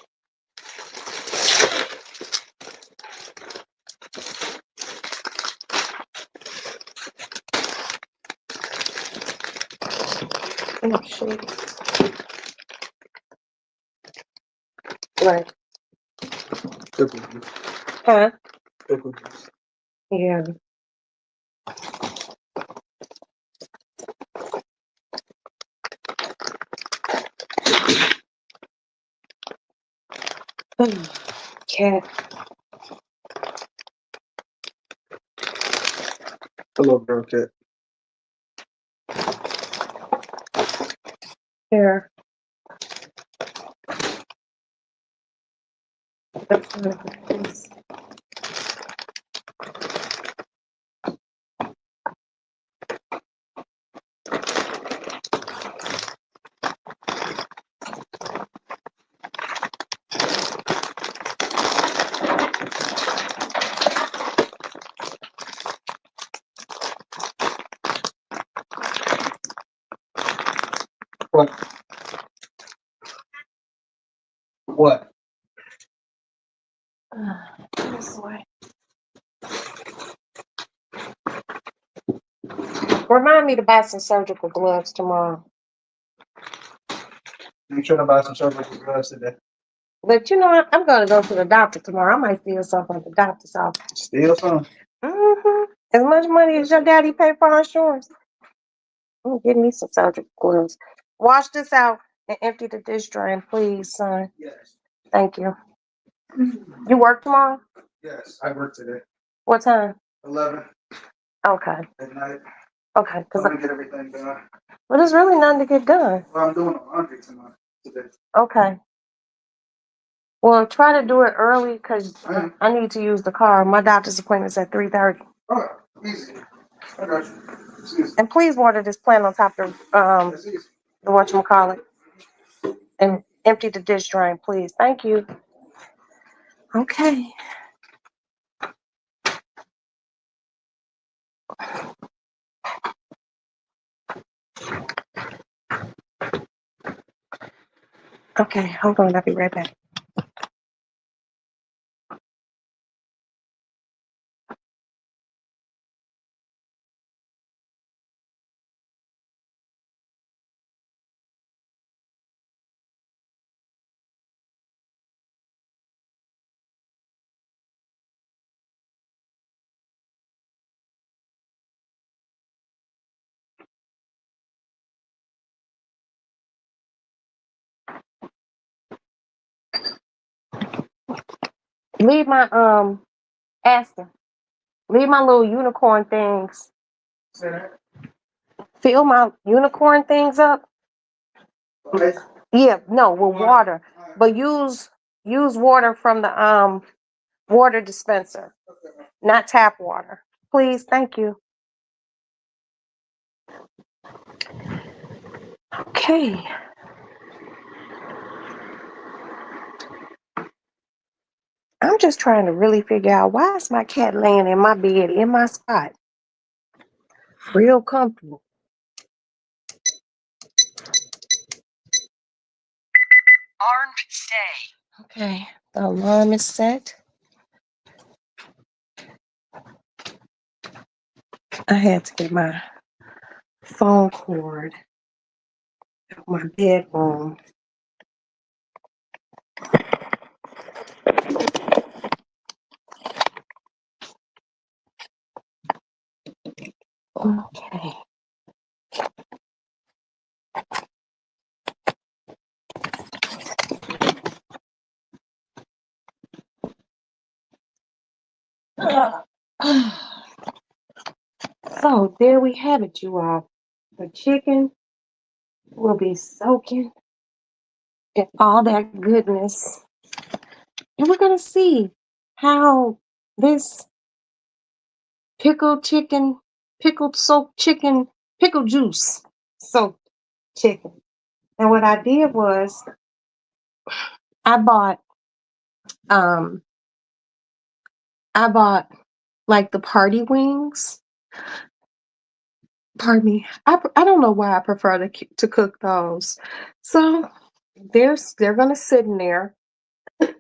Oh, shit. Right. Pickle juice. Huh? Pickle juice. Yeah. Cat. Hello, girl cat. Here. That's nice. What? What? This way. Remind me to buy some surgical gloves tomorrow. I'm trying to buy some surgical gloves today. But you know what? I'm going to go to the doctor tomorrow. I might steal something at the doctor's office. Steal some. As much money as your daddy pay for our insurance. Give me some surgical gloves. Wash this out and empty the dish drain, please, son. Yes. Thank you. You work tomorrow? Yes. I work today. What time? 11 Okay. at night. Okay. I'm Cause gonna get everything done. well, there's really nothing to get done. Well, I'm doing the laundry tonight. Today. Okay. Well, try to do it early because Alright. I need to use the car. My doctor's appointment's at 3:30. Oh, easy. I got you. It's easy. And please water this plant on top of It's easy. the whatchamacallit and empty the dish drain, please. Thank you. Okay. Okay, hold on. I'll be right back. Leave my Aston. Leave my little unicorn things. Say that. Fill my unicorn things up. Okay. Yeah, no, with water. Alright. But use water from the water dispenser, not tap water. Please, thank you. Okay. I'm just trying to really figure out why is my cat laying in my bed in my spot, real comfortable. Alarm stay. Okay, the alarm is set. I had to get my phone cord out my bedroom. Okay. So there we have it, you all. The chicken will be soaking in all that goodness. And we're going to see how this pickled chicken, pickled soaked chicken, pickle juice soaked chicken. And what I did was I bought um I bought like the party wings. Pardon me. I don't know why I prefer to cook those. So they're gonna sit in there,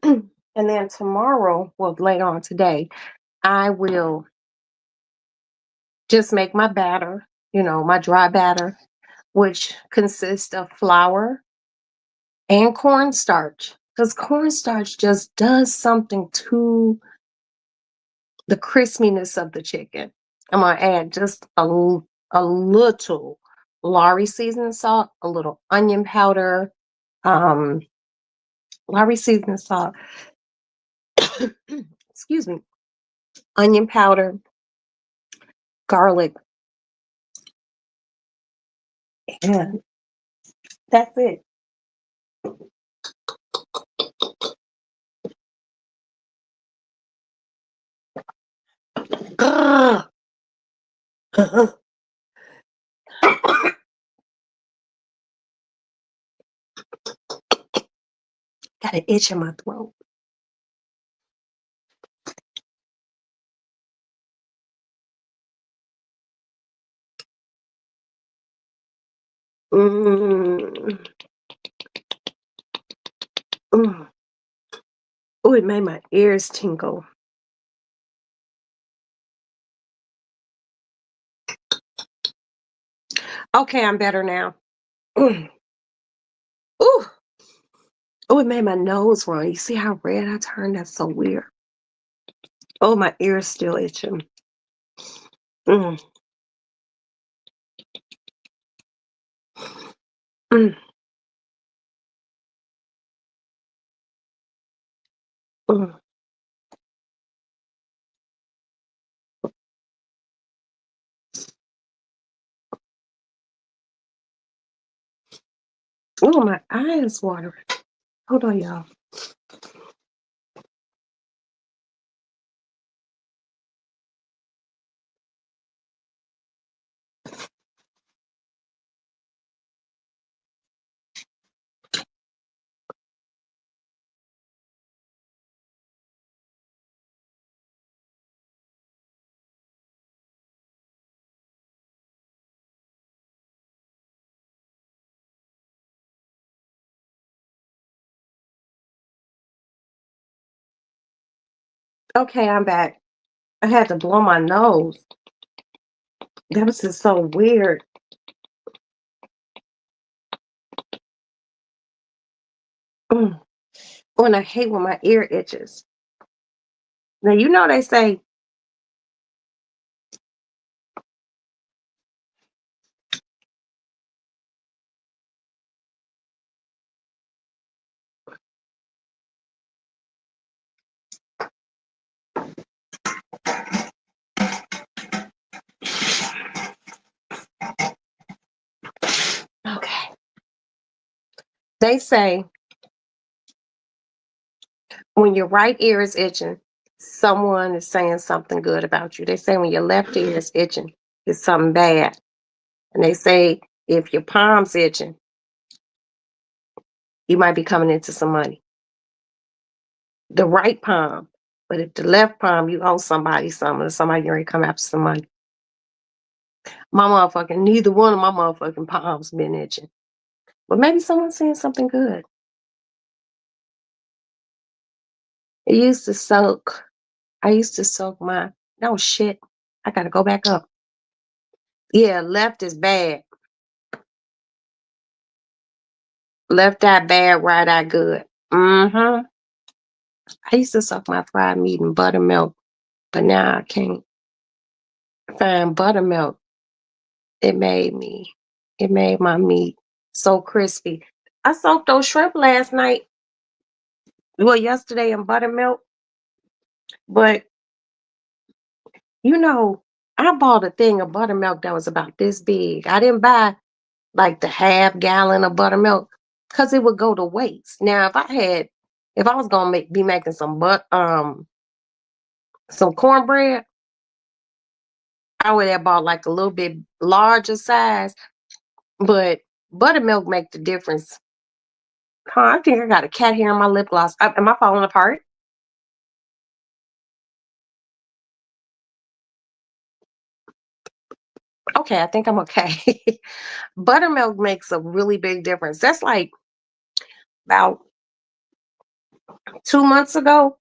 and then tomorrow, well, later on today, I will just make my batter. My dry batter, which consists of flour and cornstarch, because cornstarch just does something to the crispiness of the chicken. I'm gonna add just a little Lorry seasoning salt, a little onion powder, um, Lorry seasoning salt, excuse me, onion powder, garlic, and that's it. Ugh. Got an itch in my throat. Mm. Mm. Oh, it made my ears tingle. Okay, I'm better now. Mm. Ooh. Oh, it made my nose run. You see how red I turned? That's so weird. Oh, my ear's still itching. Mm. Mm. Mm. Oh, my eye is watering. Hold on, y'all. Okay, I'm back. I had to blow my nose. That was just so weird. Mm. Oh, and I hate when my ear itches. Now, they say, okay, they say when your right ear is itching, someone is saying something good about you. They say when your left ear is itching, it's something bad. And they say if your palm's itching, you might be coming into some money. the right palm. But if the left palm, you owe somebody something, somebody already come after some money. My motherfucking, neither one of my motherfucking palms been itching. But maybe someone's saying something good. It used to soak. I used to soak my, no shit. I gotta go back up. Yeah, left is bad. Left eye bad, right eye good. Mm-hmm. I used to suck my fried meat in buttermilk, but now I can't find buttermilk. It made my meat so crispy. I soaked those shrimp last night, well, yesterday in buttermilk, but you know, I bought a thing of buttermilk that was about this big. I didn't buy like the half gallon of buttermilk because it would go to waste. Now, if I was gonna be making some cornbread, I would have bought like a little bit larger size. But buttermilk make the difference. Huh? I think I got a cat hair in my lip gloss. Am I falling apart? Okay, I think I'm okay. Buttermilk makes a really big difference. That's like about 2 months ago.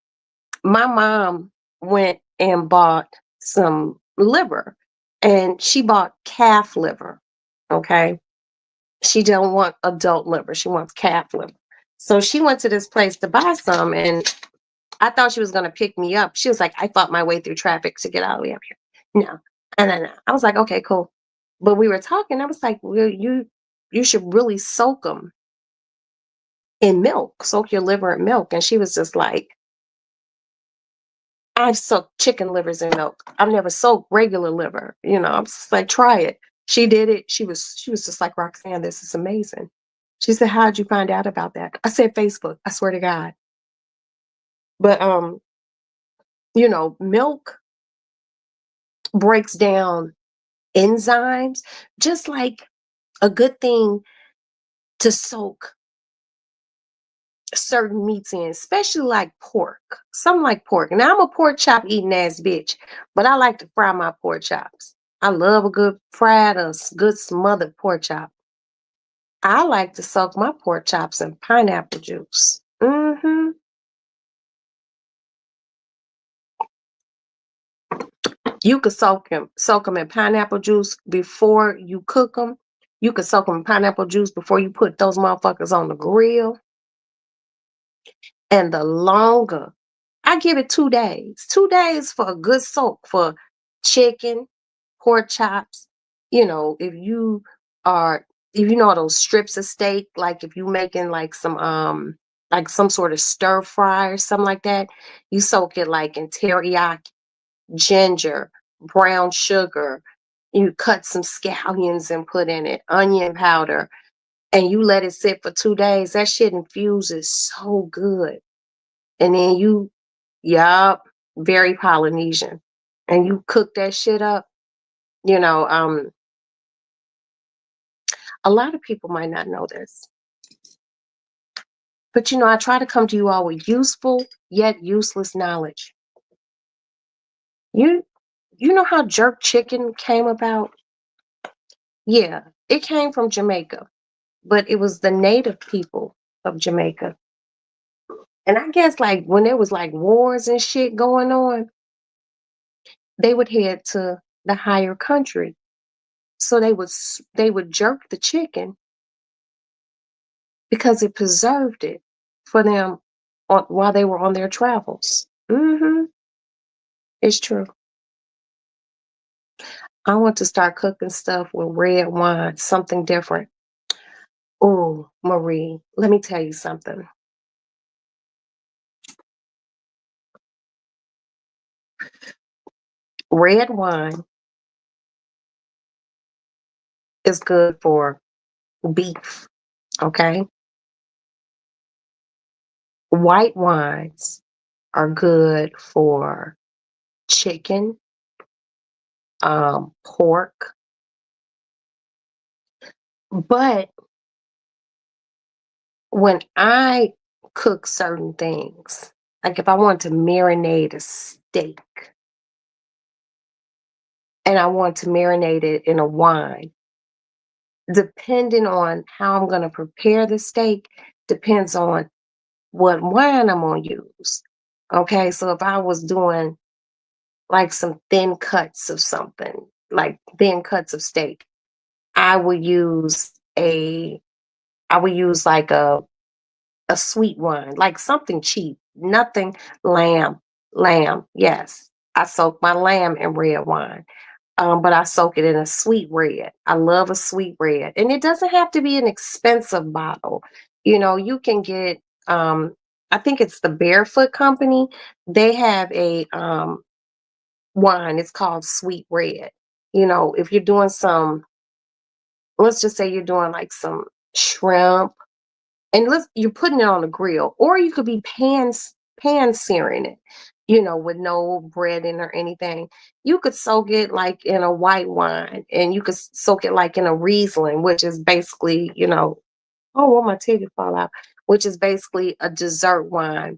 My mom went and bought some liver, and she bought calf liver. Okay, she don't want adult liver, she wants calf liver. So she went to this place to buy some, and I thought she was going to pick me up. She was like, I fought my way through traffic to get all the way up here. No, no. I was like, okay, cool. But we were talking, I was like, well, you should really soak them in milk, soak your liver in milk. And she was just like, I've soaked chicken livers in milk. I've never soaked regular liver. I'm just like, try it. She did it. She was just like, Roxanne, this is amazing. She said, how'd you find out about that? I said, Facebook. I swear to God. But milk breaks down enzymes, just like a good thing to soak certain meats in, especially like pork. Something like pork. Now I'm a pork chop eating ass bitch, but I like to fry my pork chops. I love a good fried or good smothered pork chop. I like to soak my pork chops in pineapple juice. You could soak them in pineapple juice before you cook them. You could soak them in pineapple juice before you put those motherfuckers on the grill. And the longer, I give it 2 days. 2 days for a good soak for chicken, pork chops. Are if you know those strips of steak, like if you making like some sort of stir fry or something like that, you soak it like in teriyaki, ginger, brown sugar. You cut some scallions and put in it, onion powder, and you let it sit for 2 days. That shit infuses so good. And then yup, very Polynesian. And you cook that shit up, you know, um, a lot of people might not know this. But I try to come to you all with useful yet useless knowledge. You you know how jerk chicken came about? Yeah, it came from Jamaica, but it was the native people of Jamaica. And I guess like when there was like wars and shit going on, they would head to the higher country. So they would jerk the chicken because it preserved it for them while they were on their travels. It's true. I want to start cooking stuff with red wine, something different. Oh, Marie, let me tell you something. Red wine is good for beef, okay? White wines are good for chicken, pork, but when I cook certain things, like if I want to marinate a steak and I want to marinate it in a wine, depending on how I'm going to prepare the steak, depends on what wine I'm going to use. Okay, so if I was doing like some thin cuts of something, like thin cuts of steak, I would use a I would use like a sweet wine, like something cheap, nothing lamb. Lamb, yes. I soak my lamb in red wine. But I soak it in a sweet red. I love a sweet red. And it doesn't have to be an expensive bottle. You can get I think it's the Barefoot Company. They have a wine. It's called Sweet Red. If you're doing let's just say you're doing like some shrimp and you're putting it on the grill, or you could be pan searing it, with no bread in or anything. You could soak it like in a white wine, and you could soak it like in a Riesling, which is basically, oh, well, my teeth fall out, which is basically a dessert wine.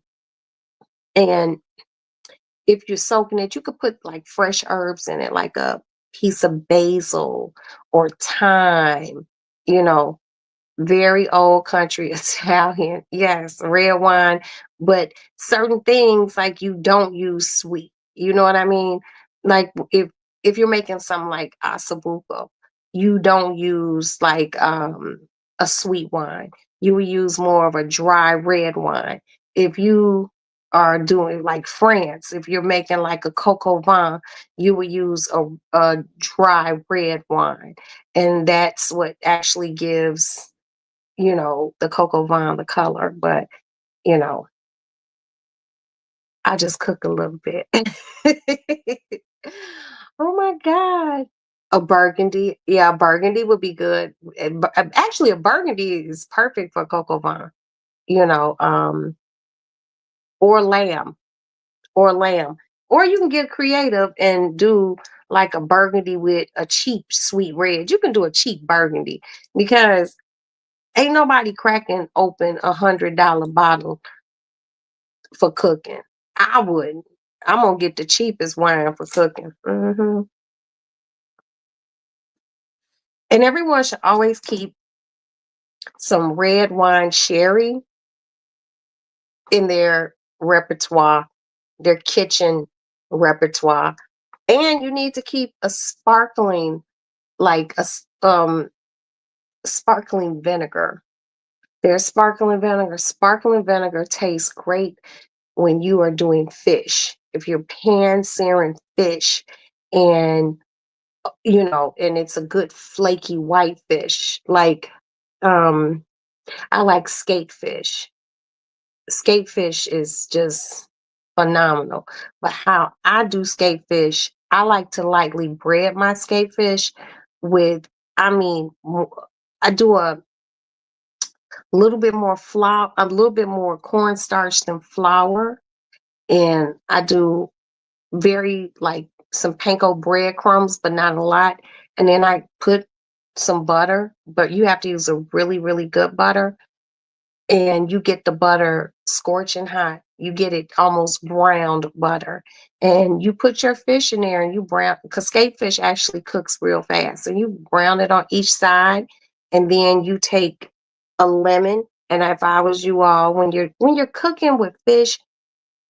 And if you're soaking it, you could put like fresh herbs in it, like a piece of basil or thyme, you know, very old country Italian. Yes, red wine, but certain things like you don't use sweet. You know what I mean? Like if you're making something like asabuco, you don't use like a sweet wine. You would use more of a dry red wine. If you are doing like France, if you're making like a coq au vin, you would use a dry red wine. And that's what actually gives the cocoa vine, the color, but you know, I just cook a little bit. Oh my God. A burgundy. Yeah, burgundy would be good. Actually, a burgundy is perfect for cocoa vine, you know, or lamb, or lamb. Or you can get creative and do like a burgundy with a cheap sweet red. You can do a cheap burgundy because ain't nobody cracking open $100 bottle for cooking. I wouldn't. I'm gonna get the cheapest wine for cooking. And everyone should always keep some red wine sherry in their repertoire, their kitchen repertoire. And you need to keep a sparkling, like sparkling vinegar. There's sparkling vinegar. Sparkling vinegar tastes great when you are doing fish. If you're pan searing fish and and it's a good flaky white fish. Like um I like skate fish. Skate fish is just phenomenal. But how I do skate fish, I like to lightly bread my skate fish with I mean I do a little bit more flour, a little bit more cornstarch than flour, and I do very like some panko breadcrumbs, but not a lot. And then I put some butter, but you have to use a really, really good butter. And you get the butter scorching hot. You get it almost browned butter. And you put your fish in there and you brown, because skate fish actually cooks real fast. So you brown it on each side. And then you take a lemon. And if I was you all, when you're cooking with fish,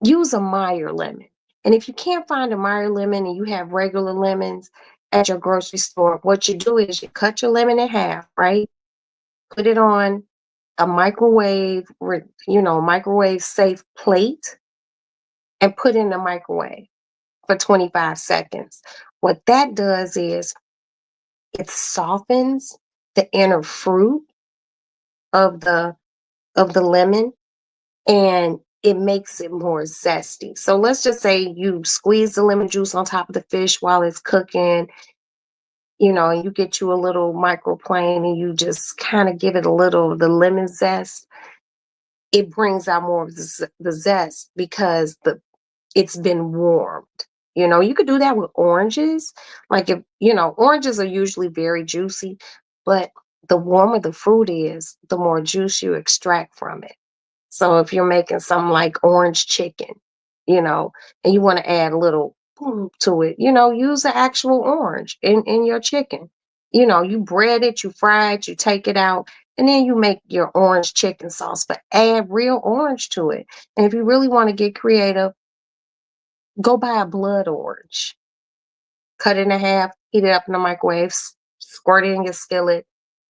use a Meyer lemon. And if you can't find a Meyer lemon and you have regular lemons at your grocery store, what you do is you cut your lemon in half, right? Put it on a microwave safe plate and put in the microwave for 25 seconds. What that does is it softens the inner fruit of the lemon, and it makes it more zesty. So let's just say you squeeze the lemon juice on top of the fish while it's cooking, and you get you a little microplane and you just kind of give it a little of the lemon zest. It brings out more of the zest because it's been warmed. You could do that with oranges. Like if, oranges are usually very juicy, but the warmer the fruit is, the more juice you extract from it. So if you're making something like orange chicken, you know, and you want to add a little boom to it, you know, use the actual orange in your chicken. You know, you bread it, you fry it, you take it out, and then you make your orange chicken sauce, but add real orange to it. And if you really want to get creative, go buy a blood orange, cut it in half, heat it up in the microwave, squirt it in your skillet,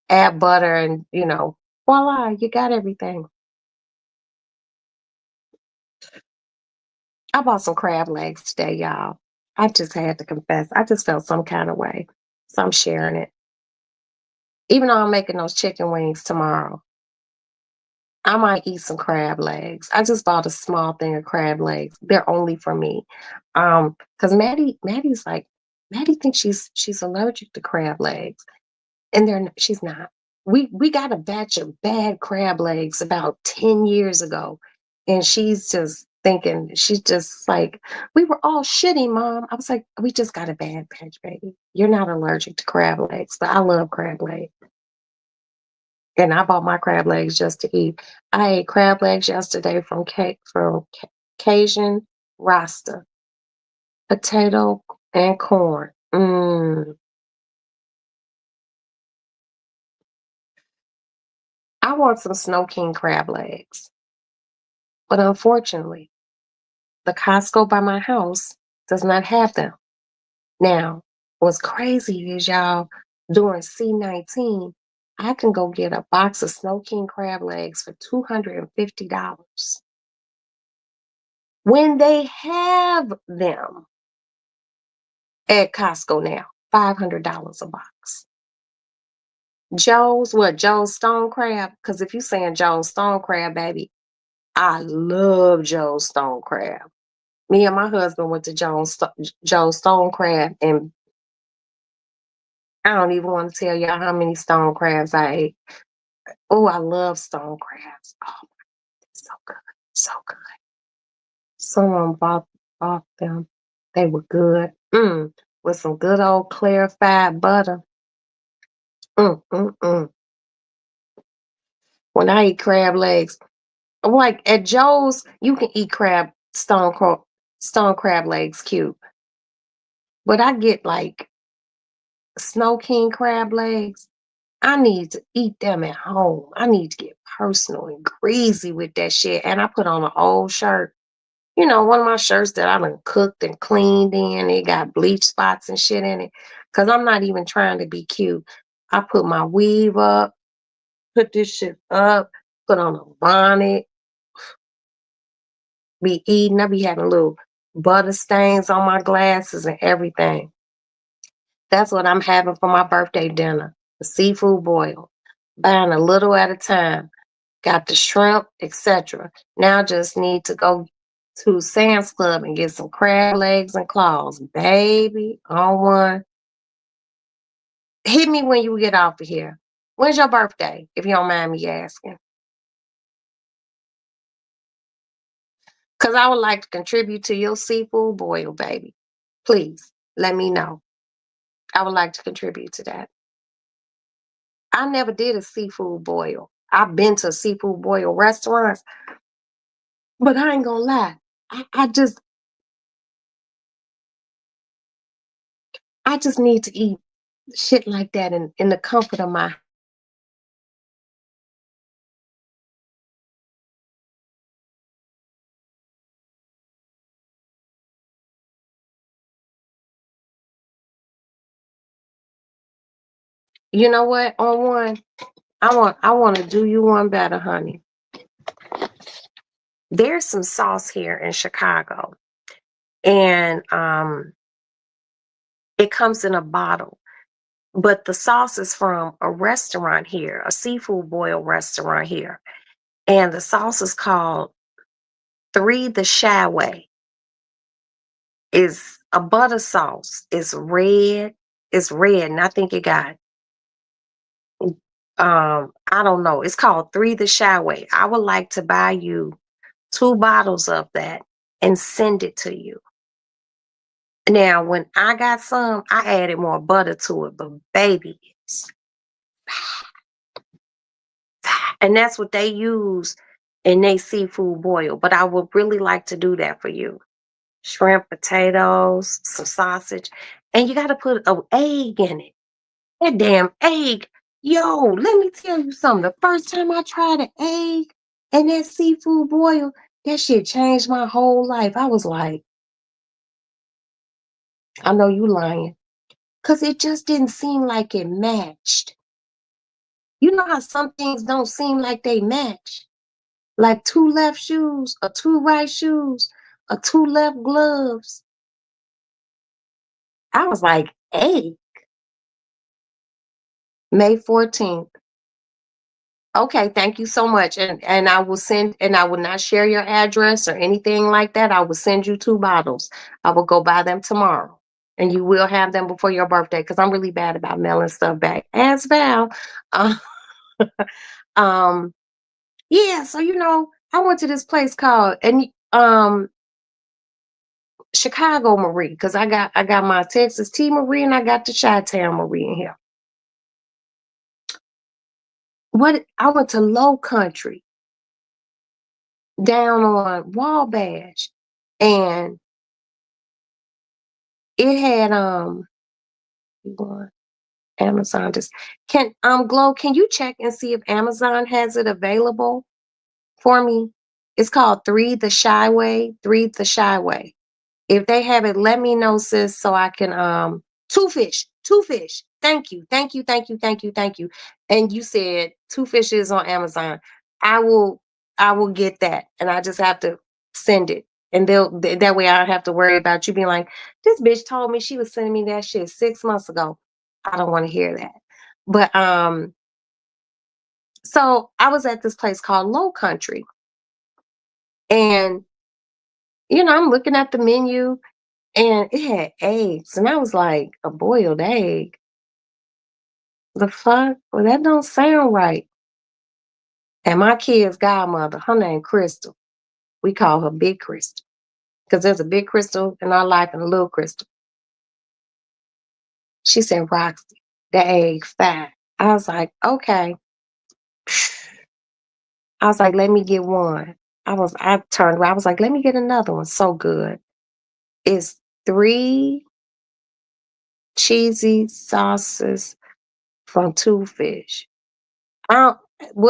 add butter, and, you know, voila, you got everything. I bought some crab legs today, y'all. I just had to confess. I just felt some kind of way. So I'm sharing it. Even though I'm making those chicken wings tomorrow, I might eat some crab legs. I just bought a small thing of crab legs. They're only for me. Because Maddie thinks she's allergic to crab legs. And she's not. We got a batch of bad crab legs about 10 years ago. And she's just thinking, she's just like, we were all shitty, Mom. I was like, we just got a bad batch, baby. You're not allergic to crab legs, but I love crab legs. And I bought my crab legs just to eat. I ate crab legs yesterday from Cajun Rasta, potato and corn. I want some Snow King crab legs. But unfortunately, the Costco by my house does not have them. Now, what's crazy is y'all, during C19, I can go get a box of Snow King crab legs for $250. When they have them at Costco now, $500 a box. Joe's Stone Crab? Because if you're saying Joe's Stone Crab, baby, I love Joe's Stone Crab. Me and my husband went to Joe's Stone Crab, and I don't even want to tell y'all how many stone crabs I ate. Oh, I love stone crabs. Oh, so good. So good. Someone bought them. They were good. With some good old clarified butter. Mm, mm, mm. When I eat crab legs, like at Joe's, you can eat stone crab legs cube. But I get like Snow King crab legs. I need to eat them at home. I need to get personal and greasy with that shit. And I put on an old shirt. You know, one of my shirts that I done cooked and cleaned in. It got bleach spots and shit in it. Because I'm not even trying to be cute. I put my weave up, put this shit up, put on a bonnet, be eating. I be having little butter stains on my glasses and everything. That's what I'm having for my birthday dinner. The seafood boil. Buying a little at a time. Got the shrimp, etc. Now just need to go to Sam's Club and get some crab legs and claws. Baby, on one. Hit me when you get off of here. When's your birthday, if you don't mind me asking? Because I would like to contribute to your seafood boil, baby. Please, let me know. I would like to contribute to that. I never did a seafood boil. I've been to seafood boil restaurants, but I ain't gonna lie. I just need to eat shit like that in the comfort of my. You know what? On one, I want to do you one better, honey. There's some sauce here in Chicago, and it comes in a bottle. But the sauce is from a restaurant here, a seafood boil restaurant here, and the sauce is called Three the Shy Way. Is a butter sauce. It's red. It's red, and I think it got I don't know. It's called Three the Shy Way. I would like to buy you 2 bottles of that and send it to you. Now, when I got some, I added more butter to it, but baby, and that's what they use and they seafood boil. But I would really like to do that for you. Shrimp, potatoes, some sausage, and you got to put an egg in it. That damn egg. Yo, let me tell you something. The first time I tried an egg and that seafood boil, that shit changed my whole life. I was like, I know you lying. Because it just didn't seem like it matched. You know how some things don't seem like they match? Like two left shoes, or two right shoes, or two left gloves. I was like, hey, May 14th. Okay, thank you so much. And I will send, and I will not share your address or anything like that. I will send you 2 bottles. I will go buy them tomorrow. And you will have them before your birthday because I'm really bad about mailing stuff back. As Val. Uh, um, yeah, so I went to this place called Chicago Marie, because I got my Texas Tea Marie and I got the Chi-Town Marie in here. What I went to Low Country down on Wabash, and it had Amazon just can Glow, can you check and see if Amazon has it available for me? It's called Three the Shy Way. Three the Shy Way. If they have it, let me know, sis, so I can two fish. Thank you. Thank you. Thank you. Thank you. Thank you. And you said two fishes on Amazon. I will get that. And I just have to send it. And that way I don't have to worry about you being like, this bitch told me she was sending me that shit 6 months ago. I don't want to hear that. But so I was at this place called Low Country. And I'm looking at the menu. And it had eggs. And I was like, a boiled egg? The fuck? Well, that don't sound right. And my kid's godmother, her name Crystal. We call her Big Crystal. Because there's a big Crystal in our life and a little Crystal. She said, Roxy, the egg fat. I was like, okay. I was like, let me get one. I turned around. I was like, let me get another one. So good. It's 3 cheesy sauces from Two Fish. Well,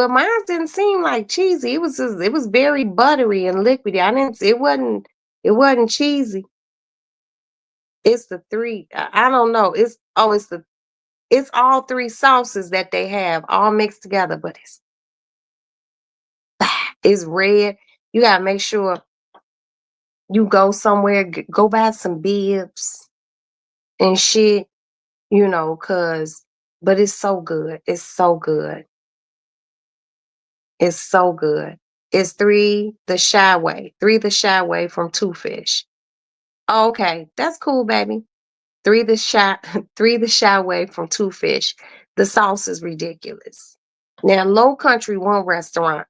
mine didn't seem like cheesy. It was very buttery and liquidy. It wasn't cheesy. It's the three. I don't know. It's all 3 sauces that they have all mixed together, but it's red. You gotta make sure you go somewhere, go buy some bibs and shit, but it's so good. It's so good. It's so good. It's Three the Shy Way. Three the Shy Way from Two Fish. Oh, okay, that's cool, baby. Three the Shy, Three the Shy Way from Two Fish. The sauce is ridiculous. Now, Low Country One restaurant.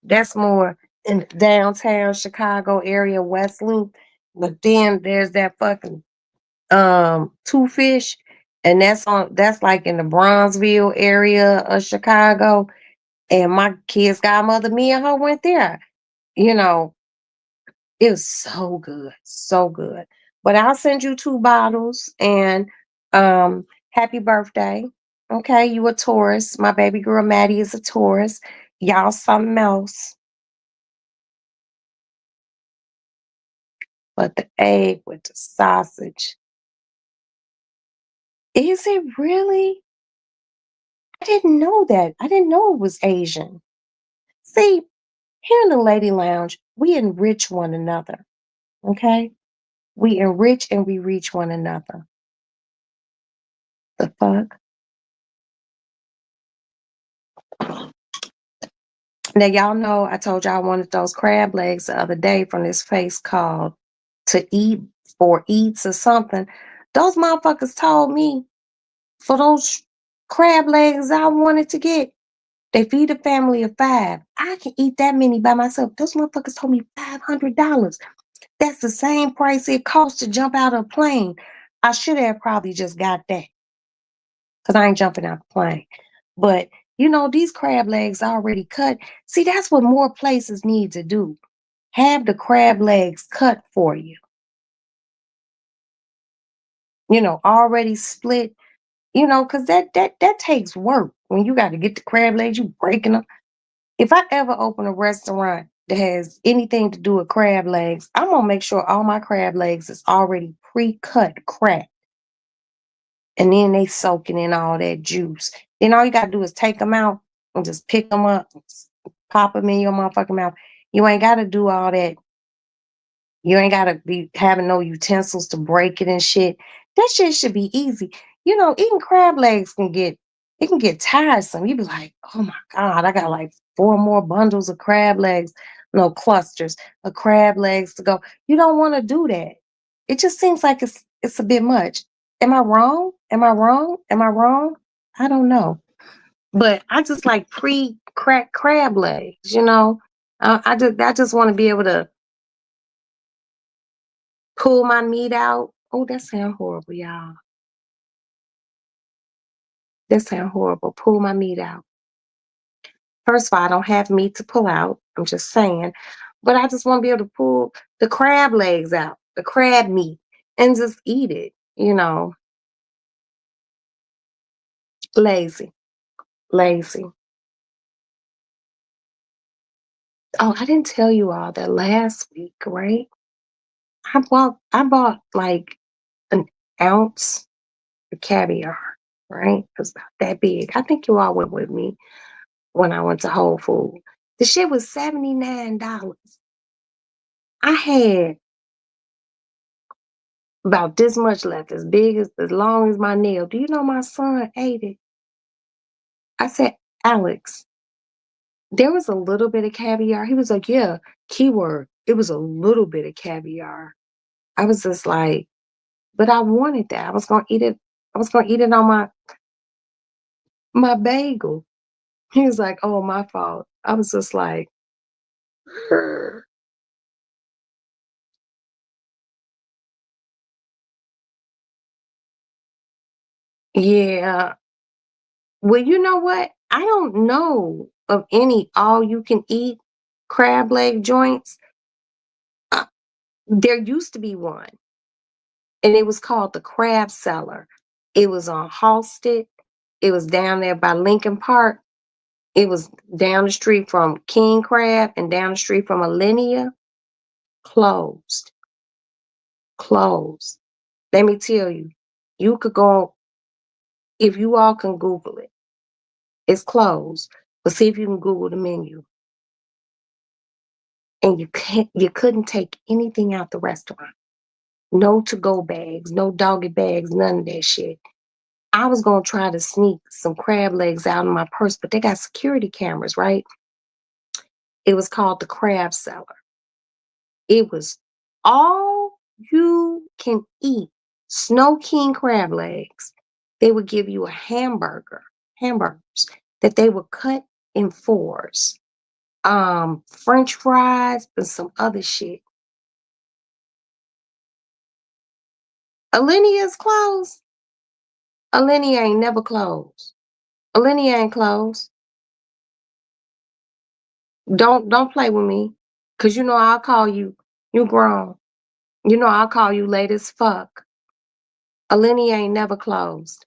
That's more in downtown Chicago area, West Loop. But then there's that fucking Two Fish, and that's like in the Bronzeville area of Chicago. And my kid's godmother, me and her went there. You know, it was so good, so good. But I'll send you 2 bottles and happy birthday. Okay, you a Taurus. My baby girl Maddie is a Taurus. Y'all something else. But the egg with the sausage. Is it really? I didn't know that. I didn't know it was Asian. See, here in the Lady Lounge, we enrich one another. Okay? We enrich and we reach one another. The fuck? Now, y'all know I told y'all I wanted those crab legs the other day from this place called To Eat or Eats or something. Those motherfuckers told me for those crab legs I wanted to get, they feed a family of 5. I can eat that many by myself. Those motherfuckers told me $500. That's the same price it costs to jump out of a plane. I should have probably just got that because I ain't jumping out the plane. But You know, these crab legs already cut. See, that's what more places need to do. Have the crab legs cut for you. You know, already split. You know, because that takes work. When you got to get the crab legs, you breaking them. If I ever open a restaurant that has anything to do with crab legs, I'm gonna make sure all my crab legs is already pre-cut, cracked, and then they soaking in all that juice. Then all you gotta do is take them out and just pick them up, pop them in your motherfucking mouth. You ain't gotta do all that. You ain't gotta be having no utensils to break it and shit. That shit should be easy. You know, eating crab legs can get tiresome. You be like, oh my God, I got like 4 more bundles of crab legs, no clusters of crab legs to go. You don't want to do that. It just seems like it's a bit much. Am I wrong? Am I wrong? Am I wrong? I don't know. But I just like pre-cracked crab legs, you know. I just want to be able to pull my meat out. Oh, that sound horrible, y'all. That sound horrible. Pull my meat out. First of all, I don't have meat to pull out. I'm just saying. But I just want to be able to pull the crab legs out, the crab meat, and just eat it, you know. Lazy. Lazy. Oh, I didn't tell you all that last week, right? I bought like an ounce of caviar, right? It was about that big. I think you all went with me when I went to Whole Foods. The shit was $79. I had about this much left, as long as my nail. Do you know my son ate it? I said, Alex, there was a little bit of caviar. He was like, yeah, keyword. It was a little bit of caviar. I was just like, but I wanted that. I was gonna eat it. I was gonna eat it on my bagel. He was like, oh, my fault. I was just like, "Grr." Yeah. Well, you know what? I don't know of any all you can eat crab leg joints. Uh, there used to be one, and it was called the Crab Cellar. It was on Halsted. It was down there by Lincoln Park. It was down the street from King Crab and down the street from Alinea. Closed. Closed. Let me tell you, you could go, if you all can Google it. It's closed. But see if you can Google the menu. And you couldn't take anything out the restaurant. No to-go bags, no doggy bags, none of that shit. I was gonna try to sneak some crab legs out of my purse, but they got security cameras, right? It was called the Crab Cellar. It was all you can eat Snow King crab legs. They would give you a hamburgers that they would cut in fours, French fries, and some other shit. Alinea is closed. Alinea ain't never closed. Alinea ain't closed. Don't play with me. Cause you know I'll call you. You grown. You know I'll call you late as fuck. Alinea ain't never closed.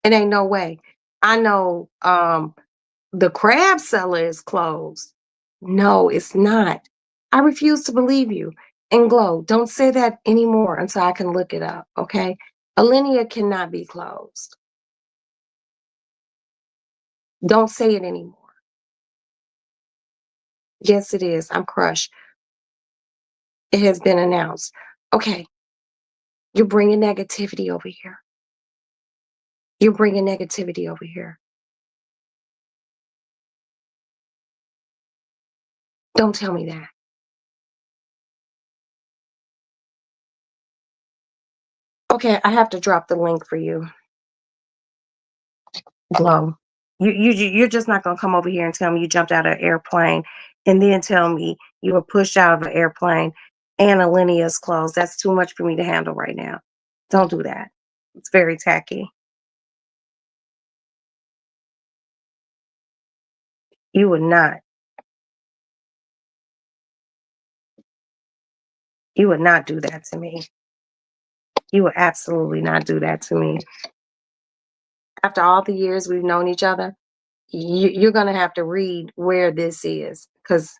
It ain't no way. I know the crab cellar is closed. No, it's not. I refuse to believe you. And Glow, don't say that anymore until I can look it up, okay? Alinea cannot be closed. Don't say it anymore. Yes, it is. I'm crushed. It has been announced. Okay, you're bringing negativity over here. You're bringing negativity over here. Don't tell me that. Okay, I have to drop the link for you, Glow. You're just not gonna come over here and tell me you jumped out of an airplane, and then tell me you were pushed out of an airplane and Alinea is closed. That's too much for me to handle right now. Don't do that. It's very tacky. You would not. You would not do that to me. You would absolutely not do that to me. After all the years we've known each other, you're going to have to read where this is. Because,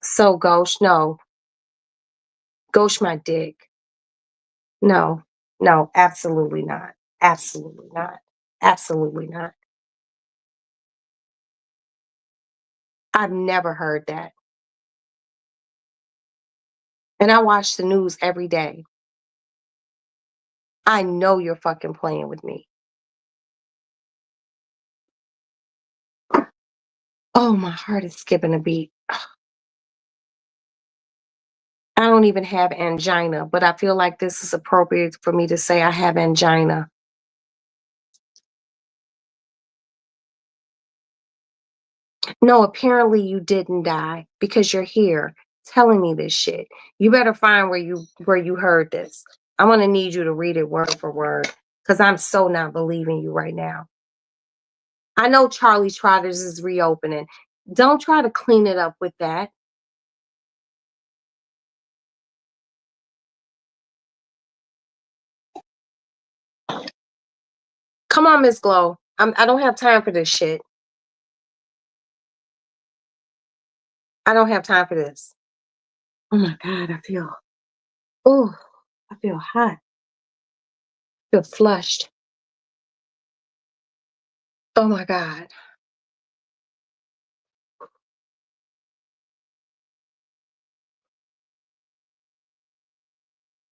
so Ghost, no. Ghost my dick. No, no, absolutely not. Absolutely not. Absolutely not. I've never heard that. And I watch the news every day. I know you're fucking playing with me. Oh, my heart is skipping a beat. I don't even have angina, but I feel like this is appropriate for me to say I have angina. No, apparently you didn't die because you're here telling me this shit. You better find where you heard this. I'm gonna need you to read it word for word because I'm so not believing you right now. I know Charlie Trotters is reopening. Don't try to clean it up with that. Come on, Miss Glow. I don't have time for this shit. I don't have time for this. Oh my God, I feel hot. I feel flushed. Oh my God.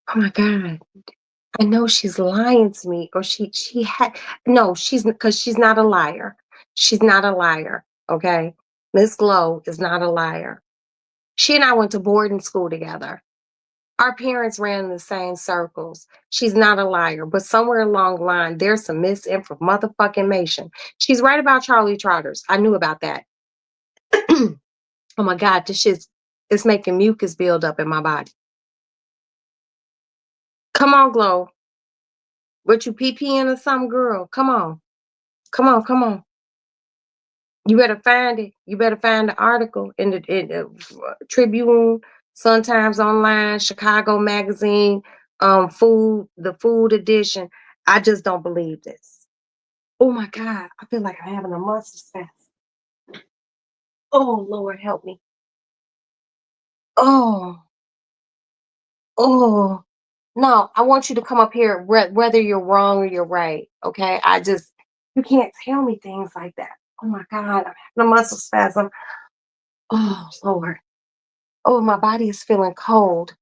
Oh my God. I know she's lying to me, or she had no, she's because she's not a liar. She's not a liar. Okay. Miss Glow is not a liar. She and I went to boarding school together. Our parents ran in the same circles. She's not a liar, but somewhere along the line, there's some motherfucking. She's right about Charlie Trotters. I knew about that. Oh my God, this shit's it's making mucus build up in my body. Come on, Glow. What you pee-peeing or something, girl? Come on. Come on, come on. You better find it. You better find the article in the Tribune, Sun Times Online, Chicago Magazine, the food edition. I just don't believe this. Oh my God, I feel like I'm having a muscle spasm. Oh Lord, help me. Oh, oh. No, I want you to come up here, whether you're wrong or you're right. Okay, you can't tell me things like that. Oh my God, I'm having a muscle spasm. Oh Lord. Oh, my body is feeling cold.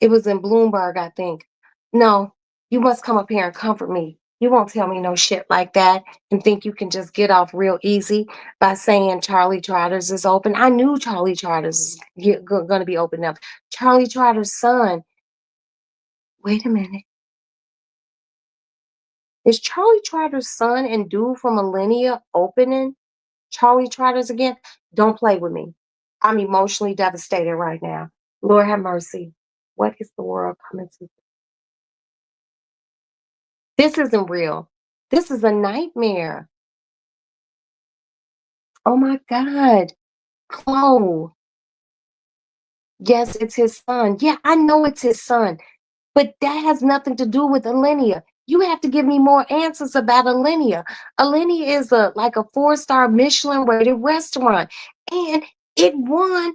It was in Bloomberg, I think. No, you must come up here and comfort me. You won't tell me no shit like that and think you can just get off real easy by saying Charlie Trotters is open. I knew Charlie Trotters is going to be open up. Charlie Trotter's son. Wait a minute. Is Charlie Trotter's son and dude from Millennia opening Charlie Trotters again? Don't play with me. I'm emotionally devastated right now. Lord have mercy. What is the world coming to? This isn't real. This is a nightmare. Oh my God. Chloe. Yes, it's his son. Yeah, I know it's his son. But that has nothing to do with Alinea. You have to give me more answers about Alinea. Alinea is like a 4-star Michelin rated restaurant. And it won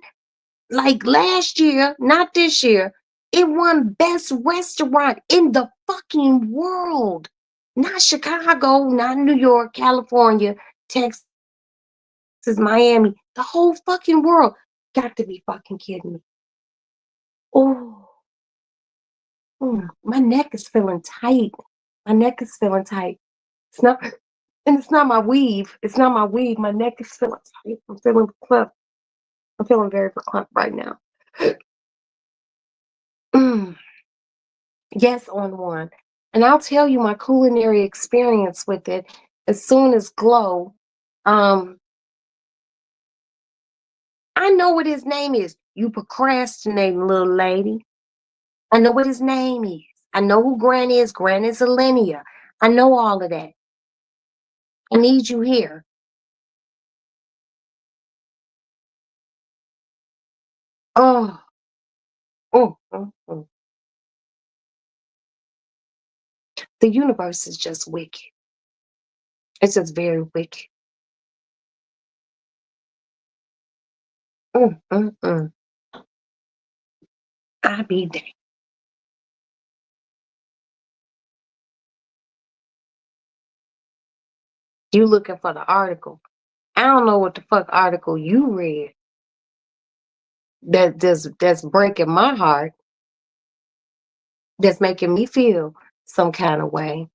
like last year, not this year. It won best restaurant in the fucking world. Not Chicago, not New York, California, Texas, Miami, the whole fucking world. Got to be fucking kidding me. Oh, my neck is feeling tight. My neck is feeling tight. It's not, and it's not my weave. It's not my weave. My neck is feeling tight. I'm feeling clumped. I'm feeling very clumped right now. Yes, on one. And I'll tell you my culinary experience with it as soon as Glow. I know what his name is. You procrastinating little lady. I know what his name is. I know who Gran is. Gran is Alinea. I know all of that. I need you here. Oh, oh. The universe is just wicked. It's just very wicked. Mm. I be damned. You looking for the article. I don't know what the fuck article you read that's breaking my heart, that's making me feel some kind of way.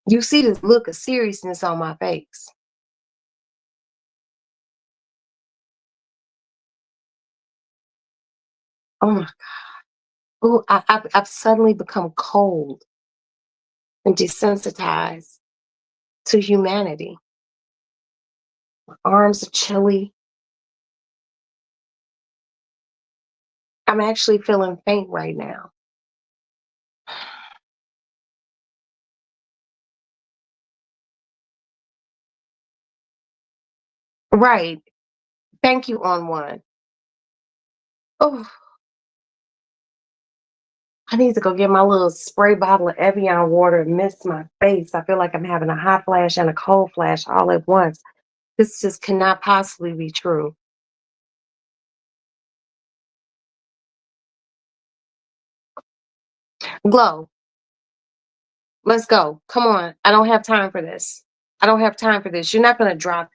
You see this look of seriousness on my face. Oh my God. Oh, I've suddenly become cold and desensitized to humanity. My arms are chilly. I'm actually feeling faint right now. Right. Thank you, on one. Oh, I need to go get my little spray bottle of Evian water and mist my face. I feel like I'm having a hot flash and a cold flash all at once. This just cannot possibly be true. Glow, let's go. Come on. I don't have time for this. I don't have time for this. You're not going to drop,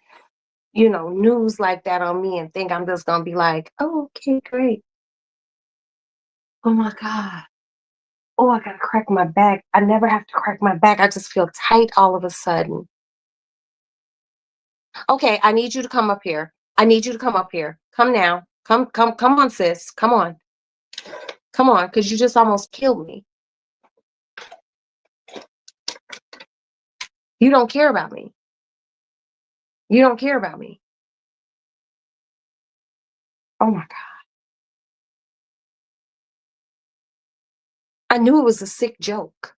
news like that on me and think I'm just going to be like, oh, okay, great. Oh my God. Oh, I got to crack my back. I never have to crack my back. I just feel tight all of a sudden. Okay, I need you to come up here. I need you to come up here. Come now. Come on, sis. Come on. Come on, because you just almost killed me. You don't care about me. You don't care about me. Oh my God. I knew it was a sick joke.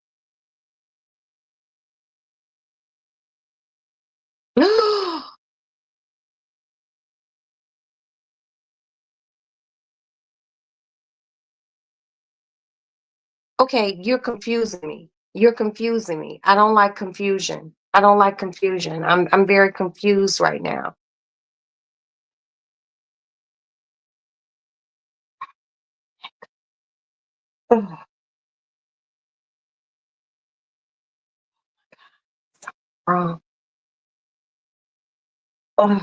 Okay, you're confusing me. You're confusing me. I don't like confusion. I don't like confusion. I'm very confused right now. Ugh. Wrong. Ugh.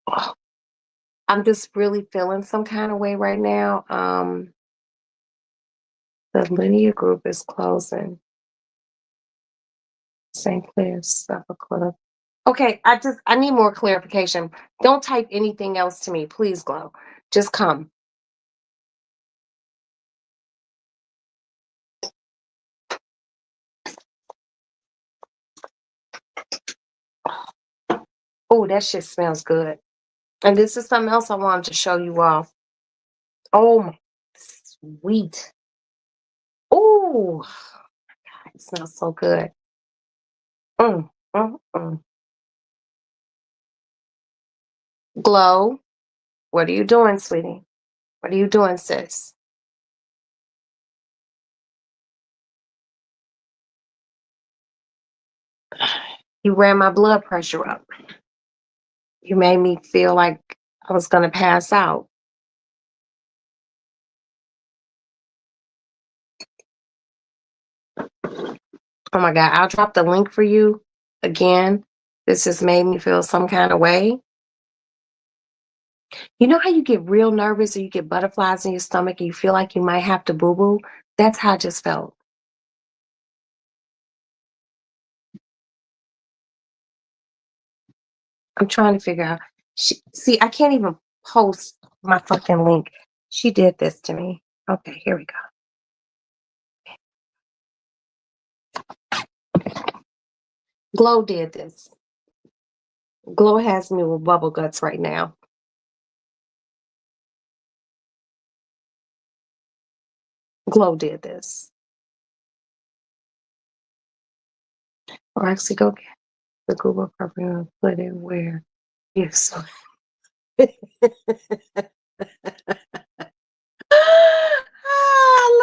Ugh. I'm just really feeling some kind of way right now. The linear group is closing. St. Clair, Suffolk Club. Okay, I need more clarification. Don't type anything else to me, please, Glow. Just come. Oh, that shit smells good. And this is something else I wanted to show you all. Oh my sweet. Oh, it smells so good. Mm, mm. Glow, what are you doing, sweetie? What are you doing, sis? You ran my blood pressure up. You made me feel like I was gonna pass out. Oh my God, I'll drop the link for you again. This just made me feel some kind of way. You know how you get real nervous or you get butterflies in your stomach and you feel like you might have to boo-boo? That's how I just felt. I'm trying to figure out. See, I can't even post my fucking link. She did this to me. Okay, here we go. Glow did this. Glow has me with bubble guts right now. Glow did this. Or actually go get the Google property and put it where you saw. I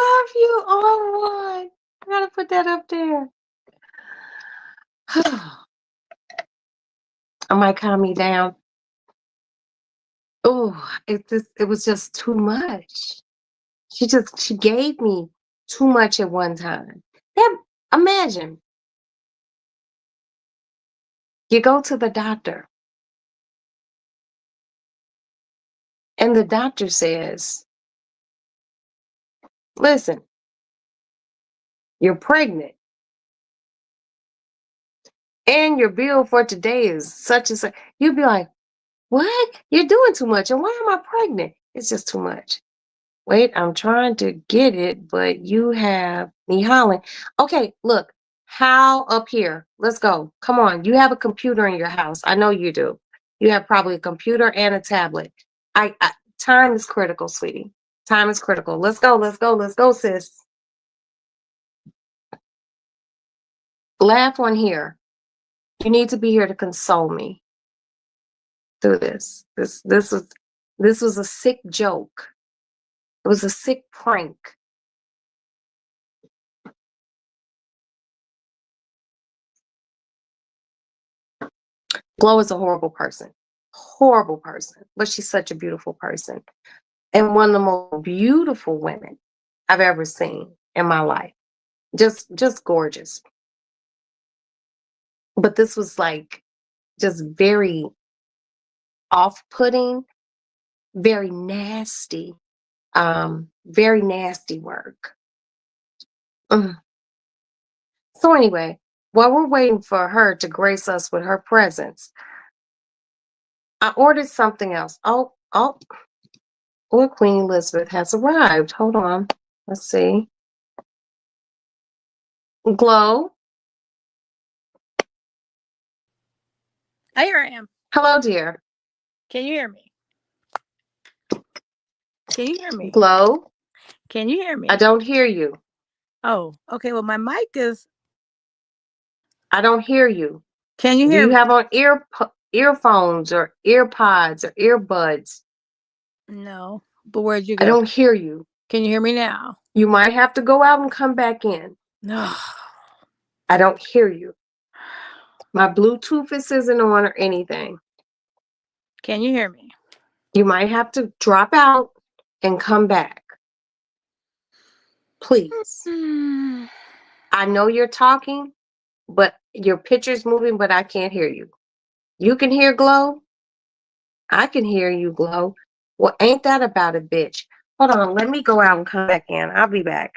love you, all one. I gotta put that up there. I might calm me down. Oh, it was just too much. She gave me too much at one time. That, imagine you go to the doctor and the doctor says, listen, you're pregnant and your bill for today is such and such. You'd be like, what? You're doing too much. And why am I pregnant? It's just too much. Wait, I'm trying to get it, but you have me hollering. Okay, look, how up here? Let's go. Come on. You have a computer in your house. I know you do. You have probably a computer and a tablet. Time is critical, sweetie. Time is critical. Let's go. Let's go. Let's go, sis. Laugh on here. You need to be here to console me through this. This was a sick joke. It was a sick prank. Glow is a horrible person. Horrible person. But she's such a beautiful person. And one of the most beautiful women I've ever seen in my life. Just gorgeous. But this was like just very off-putting, very nasty, very nasty work. Mm. So anyway, while we're waiting for her to grace us with her presence, I ordered something else. Oh, Queen Elizabeth has arrived. Hold on. Let's see. Glow. Here I am. Hello, dear. Can you hear me? Can you hear me? Glow. Can you hear me? I don't hear you. Oh, okay. Well, my mic is. I don't hear you. Can you Do hear you me? have on earphones or earpods or earbuds? No. But where'd you go? I don't hear you. Can you hear me now? You might have to go out and come back in. No. I don't hear you. My Bluetooth isn't on or anything. Can you hear me? You might have to drop out and come back. Please. I know you're talking, but your picture's moving, but I can't hear you. You can hear Glow? I can hear you, Glow. Well, ain't that about a bitch? Hold on, let me go out and come back in. I'll be back.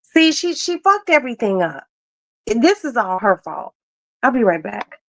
See, she fucked everything up. This is all her fault. I'll be right back.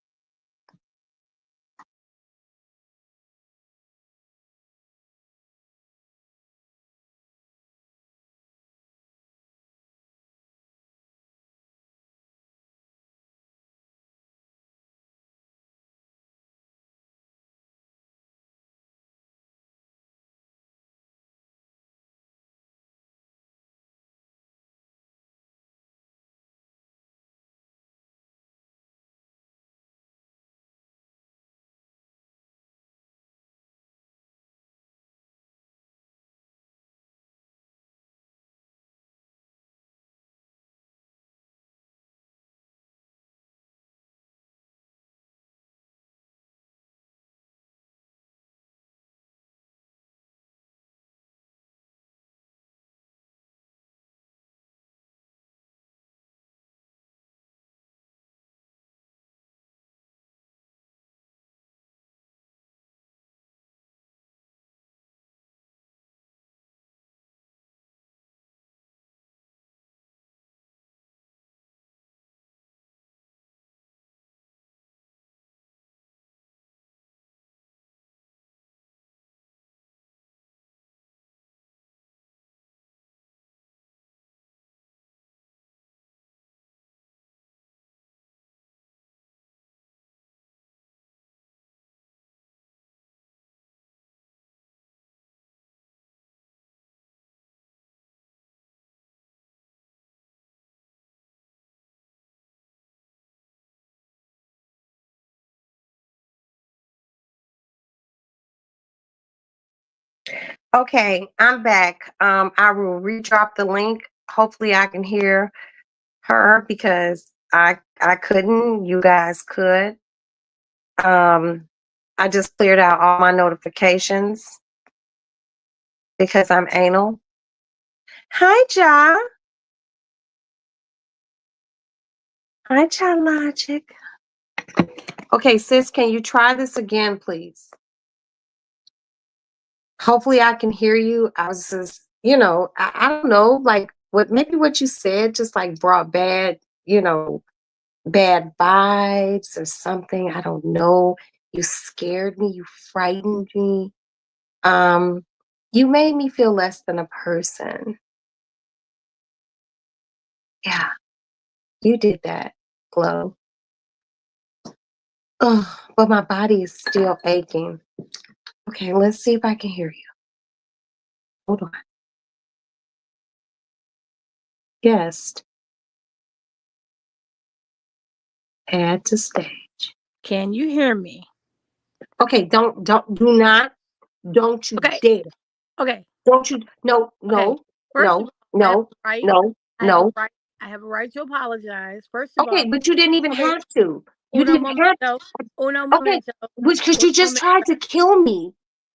Okay, I'm back. I will redrop the link. Hopefully I can hear her because I couldn't. You guys could. I just cleared out all my notifications because I'm anal. Hi, Ja. Hi, Ja Logic. Okay, sis, can you try this again, please? Hopefully I can hear you. I was just, I don't know, like maybe what you said just like brought bad vibes or something. I don't know. You scared me, you frightened me. Um, you made me feel less than a person. Yeah, you did that, Glow. Oh, but my body is still aching. Okay, let's see if I can hear you. Hold on. Guest, add to stage. Can you hear me? Okay, don't you Okay. dare. Okay. Don't you, no, Okay. First of no, all, I have a right. no, I have a no. right. I have a right to apologize. First of all, Okay, but you didn't even okay. have to. You Uno didn't have momento. Uno Okay, momento. because Uno you just momento. tried to kill me.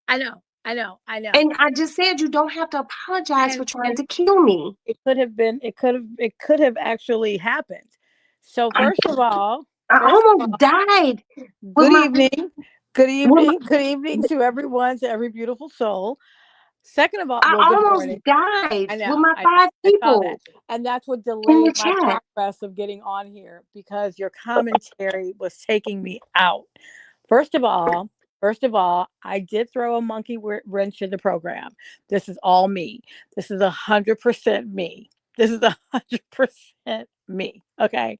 I know. I know. I know. And I just said you don't have to apologize for trying And to kill me. it could have been. It could have actually happened. So I, I first of almost all, died with good my, evening. Good with my evening. Good evening to everyone, to every beautiful soul. Second of all, I well, good almost morning. died I with know. my 5 I saw that. people And that's what in the delayed my chat. progress of getting on here because your commentary was taking me out. First of all, I did throw a monkey wrench in the program. This is all me. This is 100% me. This is 100% me. Okay.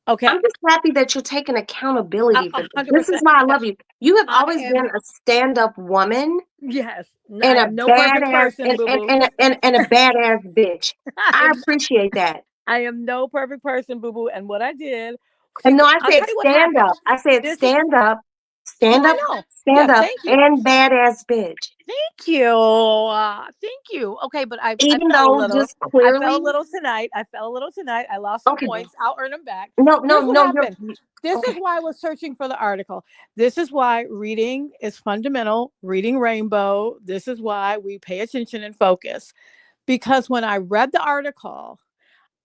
Okay. I'm just happy that you're taking accountability for this. This is 100%. why I love you. You have I always been am, a stand-up woman yes. I and a am no perfect badass person, boo boo. and a badass bitch. I I am appreciate that. I am no perfect person, boo boo. And what I did, And see, no, I I'll said tell you what stand happened. up. I said This is, stand I up, know. stand Yes, up, thank you. and badass bitch. Thank you. Thank you. Okay, but I Even fell a though little. just clearly, I fell a little tonight. I lost some okay, points. I'll earn them back. no, Here's what you're happened. This is okay. why I was searching for the article. This is why reading is fundamental, reading Rainbow. This is why we pay attention and focus. Because when I read the article,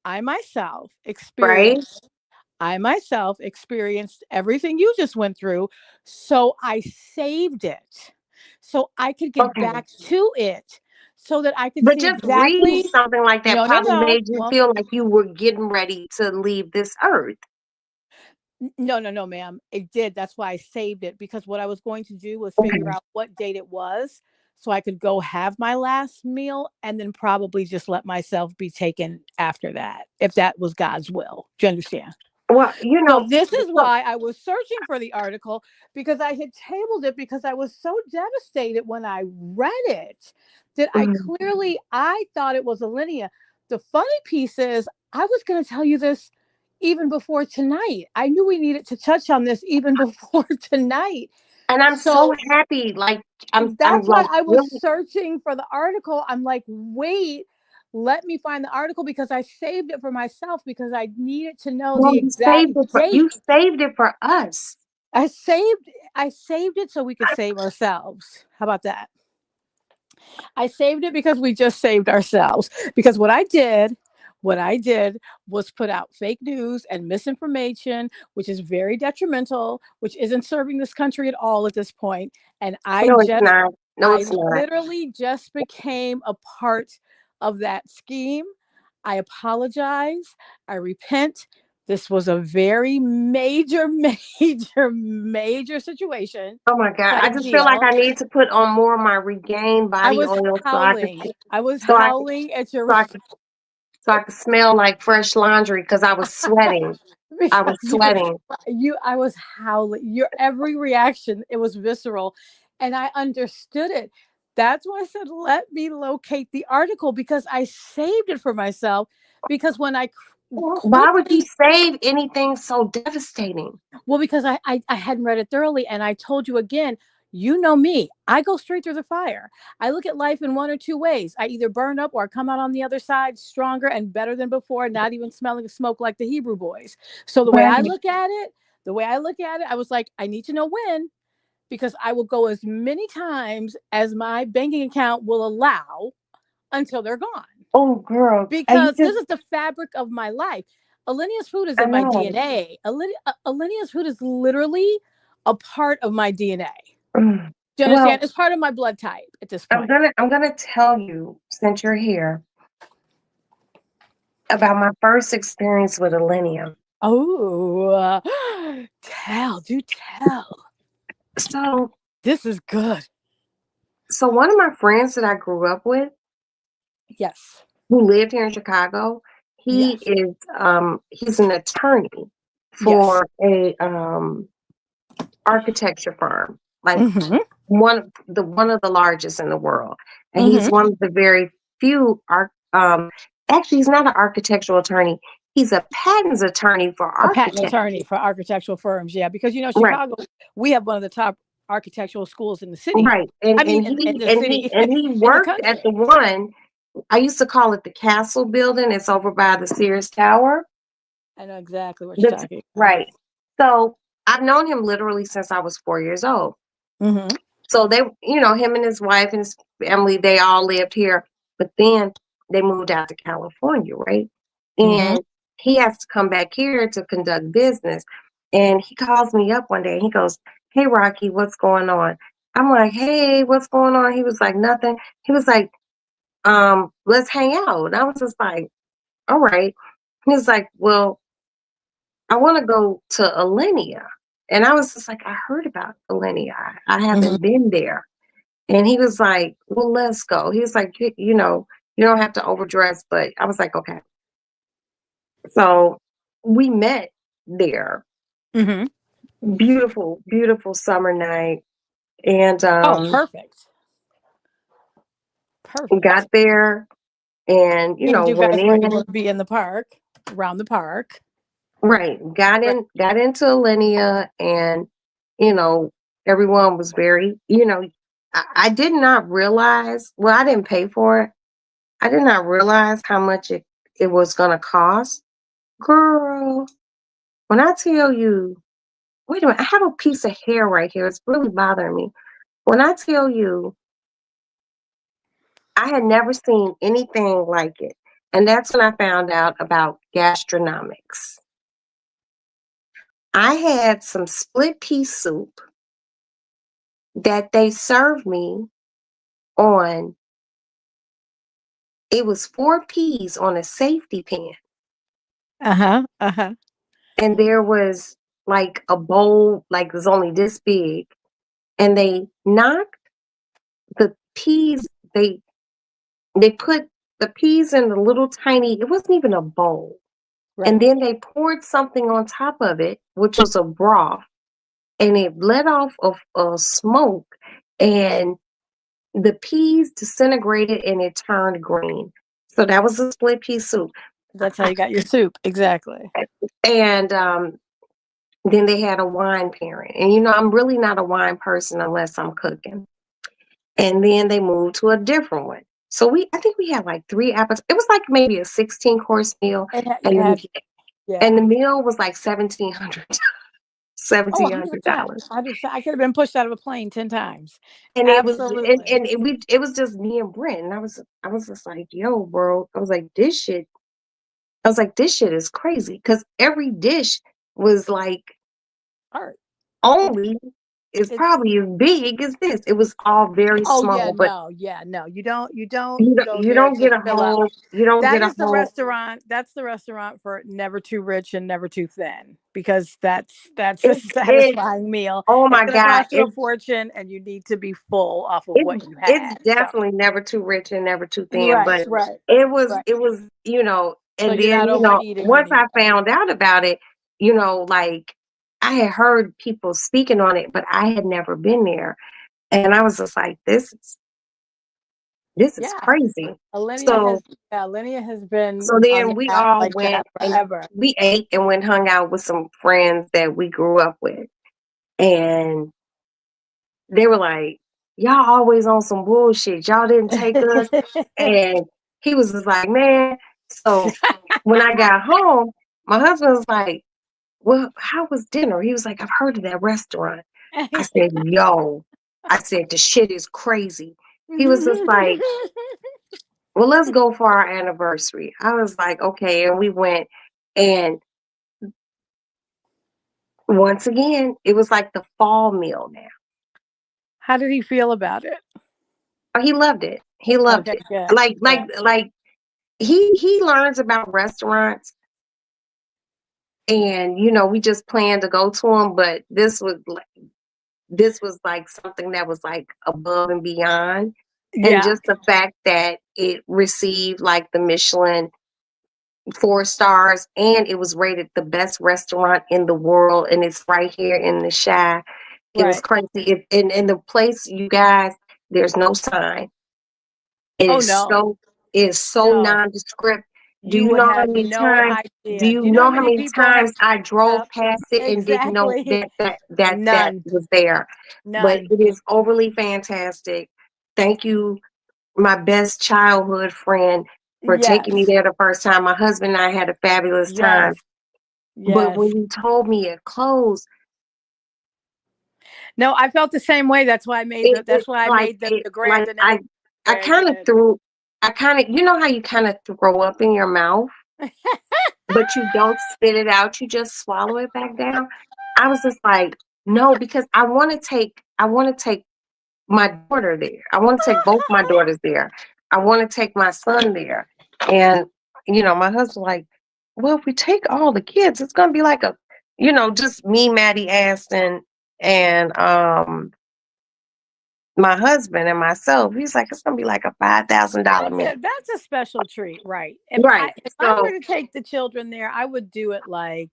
I myself Right? experienced everything you just went through. So I saved it so I could get Okay. back to it so that I could But see just reading exactly. something like that No, no, probably no. made you Well, feel like you were getting ready to leave this earth. no, no, no, ma'am. It did. That's why I saved it because what I was going to do was Okay. figure out what date it was so I could go have my last meal and then probably just let myself be taken after that, if that was God's will. Do you understand? Well, So this is so, why I was searching for the article because I had tabled it because I was so devastated when I read it that I thought it was Alinea. The funny piece is I was going to tell you this even before tonight. I knew we needed to touch on this even before tonight. and I'm so So happy. Like I'm that's why like I was really searching for the article. I'm like, wait, let me find the article because I saved it for myself because I needed to know well. the exact date. You saved it for us. I saved I saved it so we could save ourselves. How about that? I saved it because we just saved ourselves. Because what I did was put out fake news and misinformation, which is very detrimental, which isn't serving this country at all at this point. And No, it's not. No, I it's not. literally just became a part of that scheme. I apologize. I repent. This was a very major, major situation Oh my God. I type just feel like deal. I need to put on more of my regained I body was oil howling. I was so I howling at your so I could so I could smell like fresh laundry because I was sweating. I was because sweating. I was howling. Your every reaction, it was visceral. And I understood it. That's why I said, let me locate the article because I saved it for myself. Because when I Why would you quickly, save anything so devastating? well, because I hadn't read it thoroughly. And I told you again, You know me. I go straight through the fire. I look at life in one or two ways. I either burn up or I come out on the other side stronger and better than before, not even smelling smoke like the Hebrew boys. So the way I Right. look at it, I was like, I need to know when, because I will go as many times as my banking account will allow until they're gone. Oh, girl. And you Because this just, is the fabric of my life. Alenia's food is I in my know. DNA. Alenia's food is literally a part of my DNA. Mm. Do you Well, understand? It's part of my blood type at this I'm point. gonna tell you, since you're here, about my first experience with Alenia. Oh, do tell. So, This is good. so one of my friends that I grew up with, Yes. who lived here in Chicago, he Yes. is he's an attorney Yes. for a architecture firm, like Mm-hmm. one of the largest in the world, and he's Mm-hmm. one of the very few actually he's not an architectural attorney, he's a patents attorney for A patent architects. attorney for architectural firms. Yeah, because Right, Chicago, we have one of the top architectural schools in the city. right, and I mean, and in he the and he city, and he in the worked at the country. one. I used to call it the Castle Building. It's over by the Sears Tower. I know exactly what you're That's talking about. right. So I've known him literally since I was 4 years old. Mm-hmm. So they, him and his wife and his family, they all lived here, but then they moved out to California, right? Mm-hmm. And he has to come back here to conduct business. And he calls me up one day and he goes, "Hey, Rocky, what's going on?" I'm like, "Hey, what's going on?" He was like, "Nothing." He was like, "Let's hang out." And I was just like, "All right." He was like, "Well, I want to go to Alenia." And I was just like, "I heard about Alenia. I Mm-hmm. haven't been there." And he was like, "Well, let's go." He was like, you don't have to overdress." But I was like, "Okay." So we met there. Mm-hmm. Beautiful, beautiful summer night. And Oh, perfect. Perfect. got there and, And you went guys were able in. to be in the park, around the park. Right. Right. Got into Alinea and, you know, everyone was very, I did not realize, well, I didn't pay for it. I did not realize how much it was gonna cost. Girl, when I tell you, wait a minute, I have a piece of hair right here. It's really bothering me. When I tell you, I had never seen anything like it. And that's when I found out about gastronomics. I had some split pea soup that they served me on. It was 4 peas on a safety pan. Uh-huh. Uh-huh. And there was like a bowl, like it was only this big. And they knocked the peas, they put the peas in the little tiny, it wasn't even a bowl. Right. And then they poured something on top of it, which was a broth, and it let off of smoke, and the peas disintegrated and it turned green. So that was a split pea soup. That's how you got your soup. Exactly. And then they had a wine pairing. And I'm really not a wine person unless I'm cooking. And then they moved to a different one. So I think we had like 3 apples. It was like maybe a 16-course meal. You And had, and yeah. the meal was like $1,700. Oh, 100%. $1,700. 100%. I could have been pushed out of a plane 10 times. And Absolutely. it was just me and Brent. And I was just like, "Yo, bro." I was like, this shit is crazy. Cause every dish was like Art. only is It's probably as big as this. It was all very Oh yeah, small, but no. You don't go you there don't to get a fill up. whole, you don't get That a is the whole, restaurant. That's the restaurant for never too rich and never too thin, because that's a it, satisfying meal. oh It's my going to God. cost you a fortune, and you need to be full off of what you It's had. So definitely never too rich and never too thin, right, but right, right. it was, So and you're then, not overeating once I anyway. found out about it, like I had heard people speaking on it, but I had never been there. And I was just like, this is Yeah, crazy. Alinea So, has Alinea has been so on then the we map all like went that and forever. we ate and went, hung out with some friends that we grew up with. And, they were like, y'all always on some bullshit. Y'all didn't take us. And he was just like, man. So when I got home, my husband was like, well, how was dinner? He was like, I've heard of that restaurant. I said, yo, I said, the shit is crazy. He was just like, well, let's go for our anniversary. I was like, okay. And we went. And once again, it was like the fall meal now. How did he feel about it? Oh, he loved it. He loved Okay, it. good. Like he learns about restaurants, and we just planned to go to them, but this was like something that was like above and beyond. And Yeah, just the fact that it received like the Michelin 4 stars, and it was rated the best restaurant in the world, and it's right here in the Chi. It was right. crazy. In the place, you guys, there's no sign. It Oh is no, so no. nondescript. Do You you would know how have many no times? Do idea. you Do you know how know how many many people have times I drove up? past it and didn't know Exactly. that None. was there? But None. it is overly fantastic. Thank you, my best childhood friend, for taking me Yes. there the first time. My husband and I had a fabulous Yes. time. But Yes. when you told me it closed, No, I felt the same way. That's why I made the. That's it why I like made it the grand like announcement. I I kind of did. threw. I kind of, how you kind of throw up in your mouth, but you don't spit it out. You just swallow it back down. I was just like, no, because I want to take my daughter there. I want to take both my daughters there. I want to take my son there. And, my husband like, well, if we take all the kids, it's going to be like just me, Maddie Aston, and my husband and myself. He's like, it's going to be like a $5,000 meal. That's a special treat, right? If Right. I were So to take the children there, I would do it like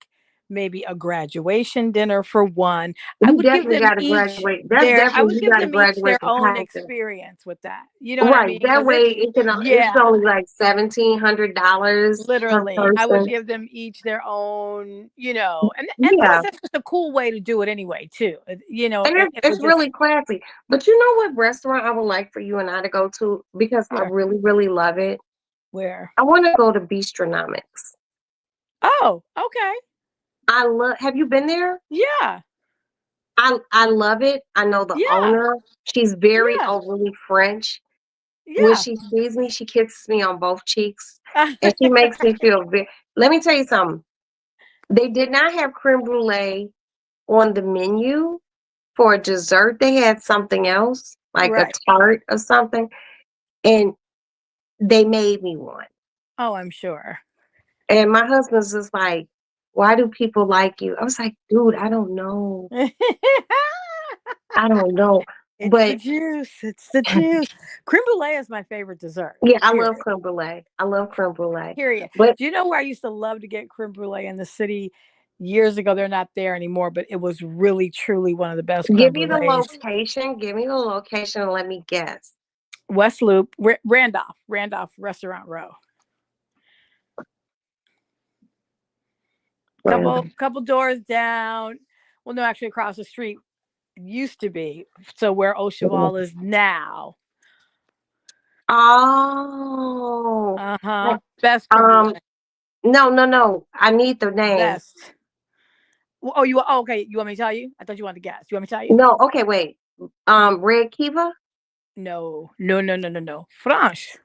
maybe a graduation dinner for one. I you would give definitely them got to each graduate. That's definitely, you got to their graduate from own Compton. experience with that. You know what I Right. mean? That Because way it's it's yeah, only like $1,700 per literally. I would person. give them each their own, and plus Yeah. that's just a cool way to do it anyway, too. And It it's would just really classy. But you know what restaurant I would like for you and I to go to, because I where really, really love it? where. I want to go to Bistronomics. Oh, okay. Have you been there? Yeah. I love it. I know the Yeah. owner. She's very Yeah. overly French. When Yeah. she sees me, she kisses me on both cheeks, and she makes me feel very. Let me tell you something. They did not have creme brulee on the menu for dessert. They had something else, like a Right. tart or something, and they made me one. Oh, I'm sure. And my husband's just like, "Why do people like you?" I was like, "Dude, I don't know. I don't know." It's the But juice. It's the juice. Creme brulee is my favorite dessert. yeah, I love Period. creme brulee. I love creme brulee. Period. But Do you know where I used to love to get creme brulee in the city years ago? They're not there anymore, but it was really, truly one of the best creme give me the brulees. location. Give me the location and let me guess. West Loop, Randolph Restaurant Row. Couple doors down. Well, no, actually across the street. It used to be. So where Au Cheval is now. Oh, Uh-huh. like, Best creme brulee. no. I need the name. Best. Okay. You want me to tell you? I thought you wanted to guess. You want me to tell you? No, okay, wait. Red Kiva? No. Franche.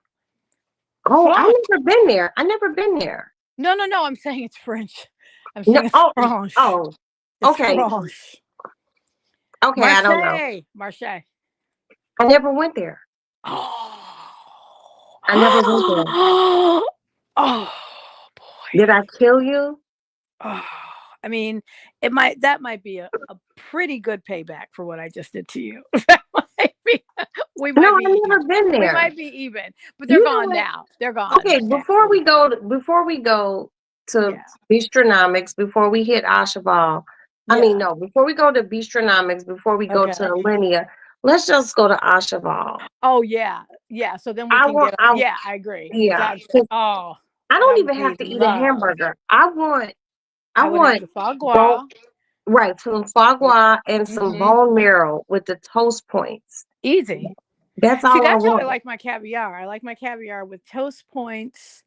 Oh, I Franche. never been there. I never been there. No. I'm saying it's French. I'm No, saying it's Franche. oh, It's okay. Franche. Okay, I don't know. Marseille. I never went there. Oh. I never went there. Oh boy. Did I kill you? Oh, I mean, that might be a pretty good payback for what I just did to you. We No, might I've be even. never been We there. might be even, but they're You know gone what? now. They're gone. Okay, They're before we sadly. go to Yeah. Bistronomics, before we hit Ashaval, Yeah. before we go to Bistronomics, before we go to Okay. Alinea, let's just go to Ashaval. Oh yeah. So then we can get. Yeah, I agree. Yeah. That's 'Cause I don't that would even be have to eat a love. hamburger. I I would have want the foie both. gras. Right, some foie gras and some Mhm. bone marrow with the toast points. Easy. That's See, all I that's how I want. like my caviar. I like my caviar with toast points,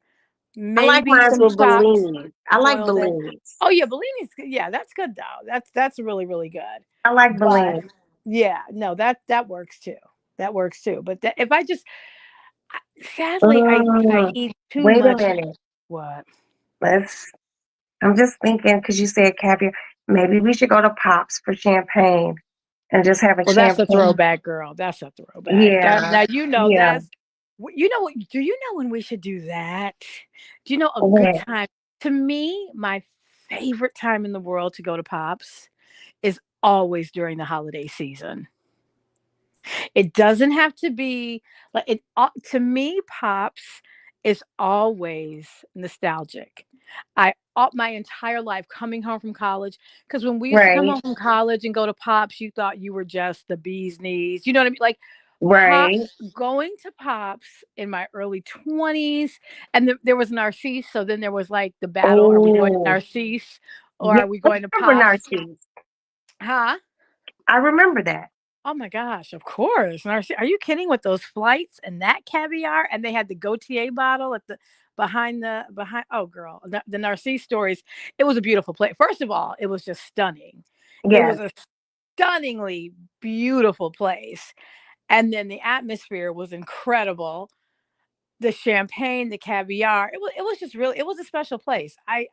I like maybe mine some with chopped bellinis. I like boiled egg. bellinis. Oh yeah, Bellini's good. Yeah, that's good though. That's really really good. I like But bellinis. yeah, no, that works too. That works too. But that, if I just sadly I Mm, eat too wait a much. minute. What? Let's. I'm just thinking because you said caviar. Maybe we should go to Pops for champagne and just have a Well, that's a champagne. throwback, girl. That's a throwback. That Yeah, now you know yeah. that's you know what do you know when we should do that? Do you know a good When? time? To me, my favorite time in the world to go to Pops is always during the holiday season. It doesn't have to be like it to me, Pops is always nostalgic. I all my entire life coming home from college, because when we used to come Right, home from college and go to Pops, you thought you were just the bee's knees. You know what I mean? Like Pops, right. going to Pops in my early 20s, and there was Narcisse. So then there was like the battle: are we going to Oh, Narcisse or yeah. are we I going to remember Pops? Narcisse. Huh? I remember that. Oh my gosh, of course. Are you kidding with those flights and that caviar? And they had the Gautier bottle at the behind oh girl, the Narcisse stories. It was a beautiful place. First of all, it was just stunning. It Yes. was a stunningly beautiful place. And then the atmosphere was incredible. The champagne, the caviar, it was just really it was a special place. I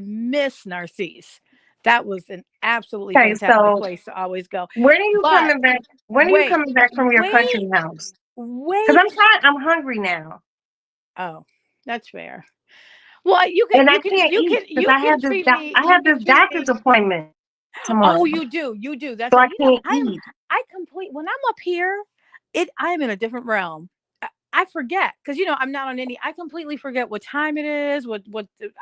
miss Narcisse. That was an absolutely Okay, fantastic so place to always go. when are you But coming back? When are you wait, coming back from your wait, country house? Because wait. I'm hungry now, Oh, that's fair. Well, and I can't eat because I you have can this treat doctor's me. appointment tomorrow, Oh, you do. That's so right. I You know, can't eat. I complete when I'm up here, I'm in a different realm. I forget because I'm not on any. I completely forget what time it is.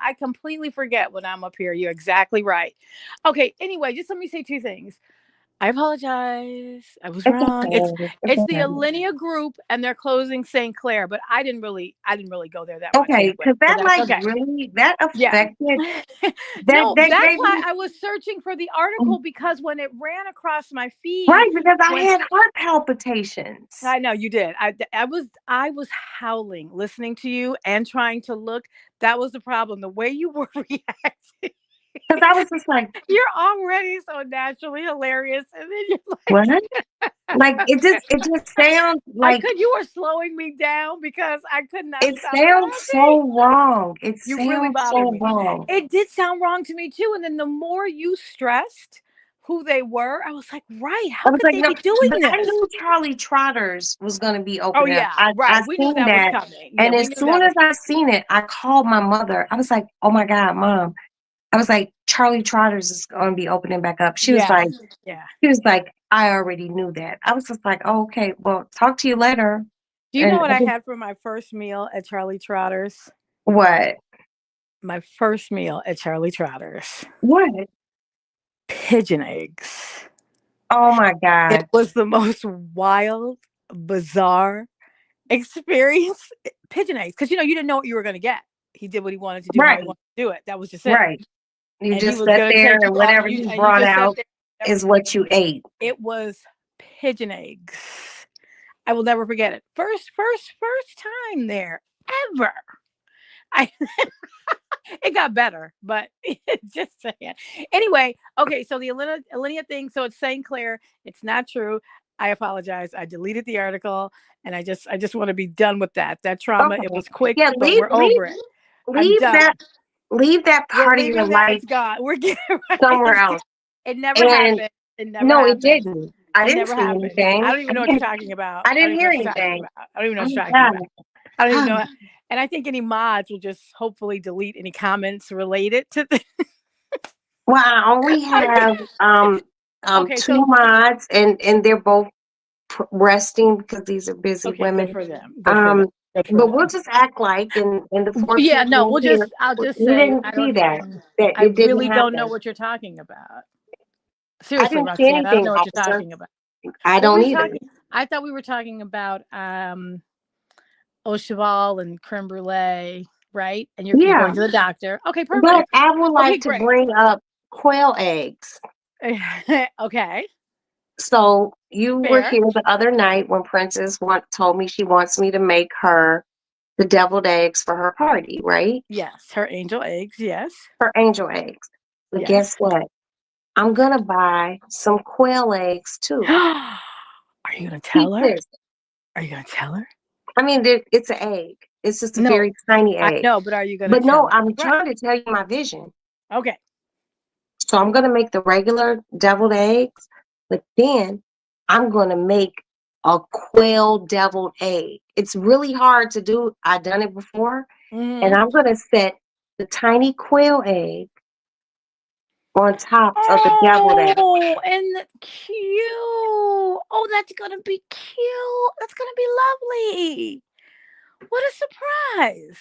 I completely forget when I'm up here. You're exactly right. Okay. Anyway, just let me say two things. I apologize. I was It's wrong. It's okay. It's it's the okay. Alinea group and they're closing St. Clair, but I didn't really go there that much Okay, anyway. because So that that's like okay. really that Yeah. affected No, that that's gave why me I was searching for the article because when it ran across my feed, right because I when had heart palpitations. I know you did. I was howling listening to you and trying to look. That was the problem. The way you were reacting. Because I was just like, You're already so naturally hilarious. And then you're what? Like like it just sounds like you were slowing me down because I could not it stop sounds laughing. so wrong. It You really sounds bothered so me. wrong. It did sound wrong to me too. And then the more you stressed who they were, I was like, right, I how was could like, they no, be doing but I this? knew Charlie Trotters was gonna be Oh opening up. yeah, I right. We knew seen that was that, coming. Yeah, and we as knew soon that as was I seen it, I called my mother. I was like, oh my God, Mom. I was like, Charlie Trotters is gonna be opening back up. yes. Yeah. She was like, I already knew that. I was just like, oh, okay, well, talk to you later. Do you know And what I I think, had for my first meal at Charlie Trotter's? what? My first meal at Charlie Trotter's. What? Pigeon eggs. Oh my It God. was the most wild, bizarre experience. Pigeon eggs, because you didn't know what you were going to get. He did what he wanted to do, how he Right, wanted to do it. That was just it. right. You And he just was sat going to there take you and all, whatever he and you brought just sat out there. is what you ate. It was pigeon eggs. I will never forget it. First time there ever. I It got better, but just saying. Anyway, okay, so the Alinea thing, so it's St. Clair. It's not true. I apologize. I deleted the article and I just want to be done with that. That trauma, it Okay. was quick, Yeah, but we're over it. I'm leave done. that leave that We're part of your leaving that. life It's gone. We're getting right. somewhere else. It never And happened. It never no, it happened. didn't. I It didn't never see happened. I anything. don't even know what you're talking about. I I don't didn't even know hear what you're talking anything. about. I don't even know what Oh you're my talking about. God. I don't even know. And I think any mods will just hopefully delete any comments related to this. Well, I only have Okay, two so mods and they're both resting because these are busy okay, good women. for them. Good for them. Good for But we'll them. just act like and the four Yeah, no, people here, I'll just we say didn't see that. That I it didn't really don't know happen. what you're talking about. I Seriously, didn't see Roxanne, I don't anything, know what you're officer. talking about. I What were don't you either. talking? I thought we were talking about Au Cheval and creme brulee, right? And you're Yeah. going to the doctor. Okay, But perfect. I would Okay, like to great. bring up quail eggs. Okay. So you were Fair. here the other night when Princess told me she wants me to make her the deviled eggs for her party, right? Yes. Her angel eggs. Yes. Her angel eggs. But Yes. guess what? I'm gonna buy some quail eggs too. Are you gonna Keep tell her? this. Are you gonna tell her? I mean, it's an egg. It's just a No, very tiny I egg. know, but are you gonna But no, tell her? I'm Right. trying to tell you my vision. Okay. So I'm gonna make the regular deviled eggs, but then I'm gonna make a quail deviled egg. It's really hard to do. I've done it before, and Mhm. I'm gonna set the tiny quail egg on top of the deviled egg. Oh, and cute. Oh, that's gonna be cute. That's gonna be lovely. What a surprise.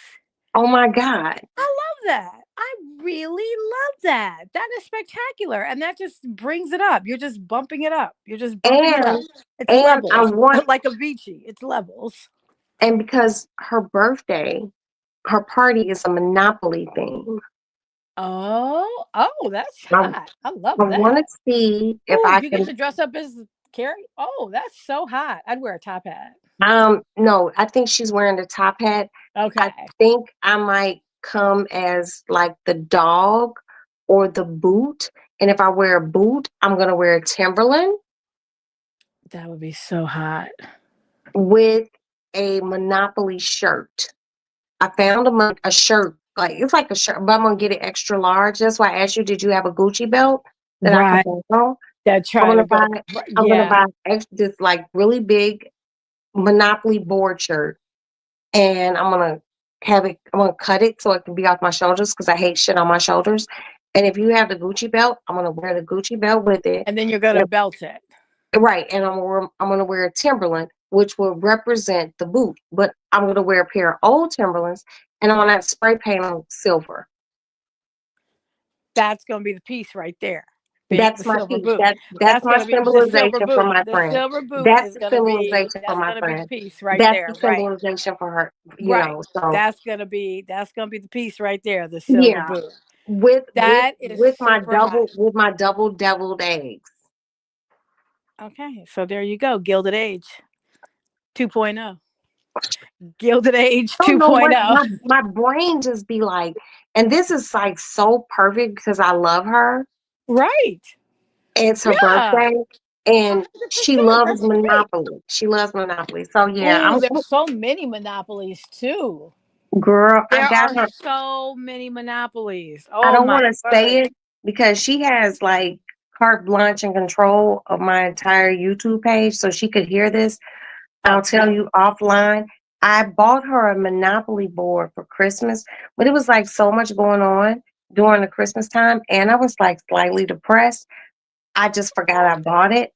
Oh my God. I love that. I really love that. That is spectacular. And that just brings it up. You're just bumping it up. You're just bumping it up. It's And I levels. want, Like Avicii. It's levels. and because her birthday, her party is a Monopoly theme. Oh, that's I, hot. I love I want that. to see if Oh, I you get can. to dress up as Carrie? Oh, that's so hot. I'd wear a top hat. No, I think she's wearing the top hat. Okay. I think I might come as like the dog or the boot. And if I wear a boot, I'm gonna wear a Timberland That would be so hot. with a Monopoly shirt. I found a shirt, like it's like a shirt, but I'm gonna get it extra large. That's why I asked you, did you have a Gucci belt that I Right. could borrow? That I'm trying gonna to go. buy I'm gonna Yeah. buy this like really big Monopoly board shirt, and I'm gonna cut it so it can be off my shoulders because I hate shit on my shoulders. And if you have the Gucci belt, I'm gonna wear the Gucci belt with it. And then you're gonna Yep. belt it. Right, and I'm gonna wear a Timberland, which will represent the boot. But I'm gonna wear a pair of old Timberlands, and I'm gonna spray paint them silver. That's gonna be the piece right there. The That's my silver piece. boot. That's That's my gonna be the silver symbolization for boot. my The friend. silver boot That's is the gonna be symbolization for that's my gonna be the friend. piece right That's the there. Right. symbolization for her. Right. So That's gonna be the piece right there, the silver yeah, boot. with with That is with my super hot. double deviled eggs. Okay, so there you go. Gilded Age 2.0. Gilded Age I don't know what 2.0. my brain just be like, and this is like so perfect because I love her. Right. It's her Yeah. birthday, and she 100%. loves That's great. Monopoly. She loves Monopoly. So yeah, Oh, there's so many monopolies too. girl. I There got are her. so many monopolies. I Oh don't my want to say word. it because she has like carte blanche and control of my entire YouTube page, so she could hear this. I'll tell you offline. I bought her a Monopoly board for Christmas, but it was like so much going on during the Christmas time, and I was like slightly depressed. I just forgot I bought it.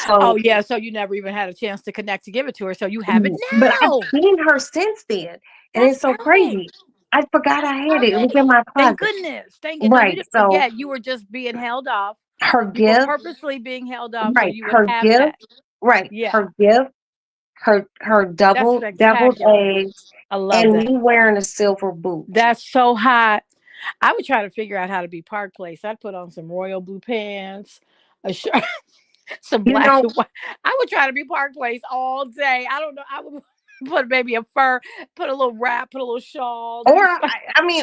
Oh So, yeah, so you never even had a chance to connect to give it to her, so you have it but I've now. seen her since then, and That's it's so perfect. crazy. I forgot That's I had it. It was perfect. in my Thank closet. goodness. Thank you. No, you Right. didn't So forget. You were just being held off. her You were gift, purposely being held off so right? you would Her have gift, that. right? Yeah, Her gift, her that's deviled spectacular. eggs, I love and that. me wearing a silver boot. That's so hot. I would try to figure out how to be Park Place. I'd put on some royal blue pants, a shirt, some You black know, and white. I would try to be Park Place all day. I don't know. I would put maybe a fur, put a little wrap, put a little shawl. or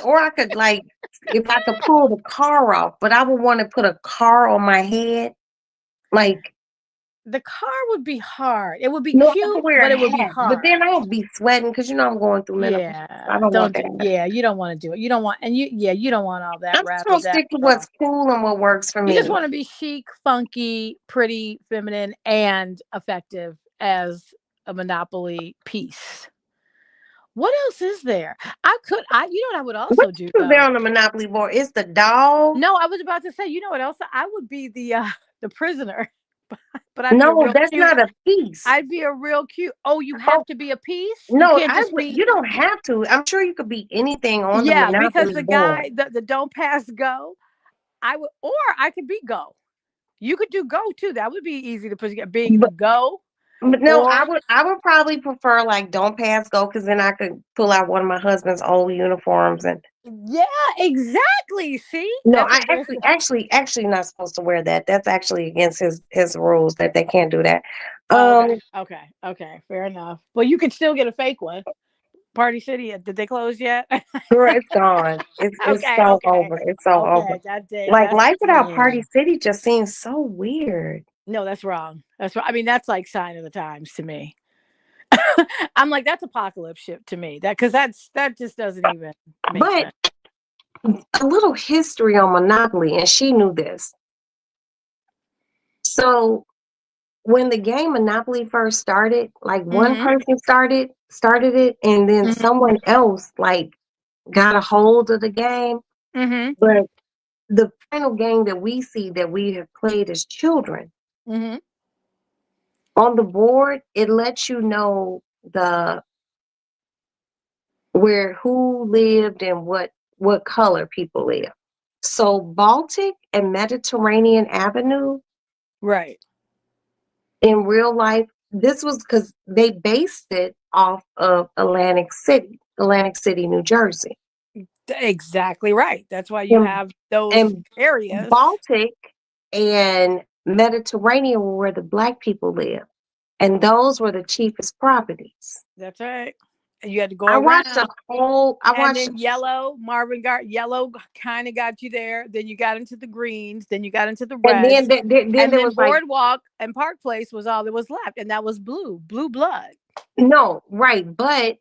or I could like if I could pull the car off, but I would want to put a car on my head. Like, The car would be hard. It would be no, I could cute, wear but a it would be hat, but hard. then I would be sweating because I'm going through menopause. I Yeah, don't want don't do. that. Yeah, you don't want to do it. You don't want, and you don't want all that I'm just razzle gonna stick to dazzle. what's cool and what works for You just me. want to be chic, funky, pretty, feminine, and effective as a Monopoly piece. What else is there? You know what I would also What do is there though? on the Monopoly board? It's the dog. No, I was about to say, you know what else? I would be the prisoner, but I'd be a No, real that's cute. not a piece. I'd be a real cute. Oh, you Oh, have to be a piece. You no, can't I just would. be. You don't have to. I'm sure you could be anything on the Yeah, because Monopoly the board. guy, the don't pass go, I would, or I could be go. You could do go too. That would be easy to put together. Being the But go. But no, Or I would probably prefer like don't pass go because then I could pull out one of my husband's old uniforms and yeah, exactly. See, no, that's I what they're actually not supposed to wear that. That's actually against his rules that they can't do that. okay, okay, fair enough. Well, you can still get a fake one. Party City, did they close yet? Girl, it's gone. It's Okay, so okay, over. It's so over. okay. That day, Like that's life without yeah. Party City just seems so weird. No, that's wrong. That's wrong. I mean, that's like sign of the times to me. I'm like, that's apocalypse shit to me. That because that just doesn't even make But sense. a little history on Monopoly, and she knew this. So when the game Monopoly first started, like one Mm-hmm. person started it, and then Mm-hmm. someone else like got a hold of the game. Mm-hmm. But the final game that we see that we have played as children Mm-hmm. on the board, it lets you know the where who lived and what color people live. So Baltic and Mediterranean Avenue Right. in real life, this was because they based it off of Atlantic City, New Jersey. Exactly right. That's why you And, have those and areas. Baltic and Mediterranean were where the black people lived. And those were the cheapest properties. That's right. And you had to go I around. watched a whole I And watched then yellow, Marvin Gart, yellow kind of got you there. Then you got into the greens. Then you got into the and reds. then And there then was like Boardwalk and Park Place was all that was left. And that was blue blood. no, right, but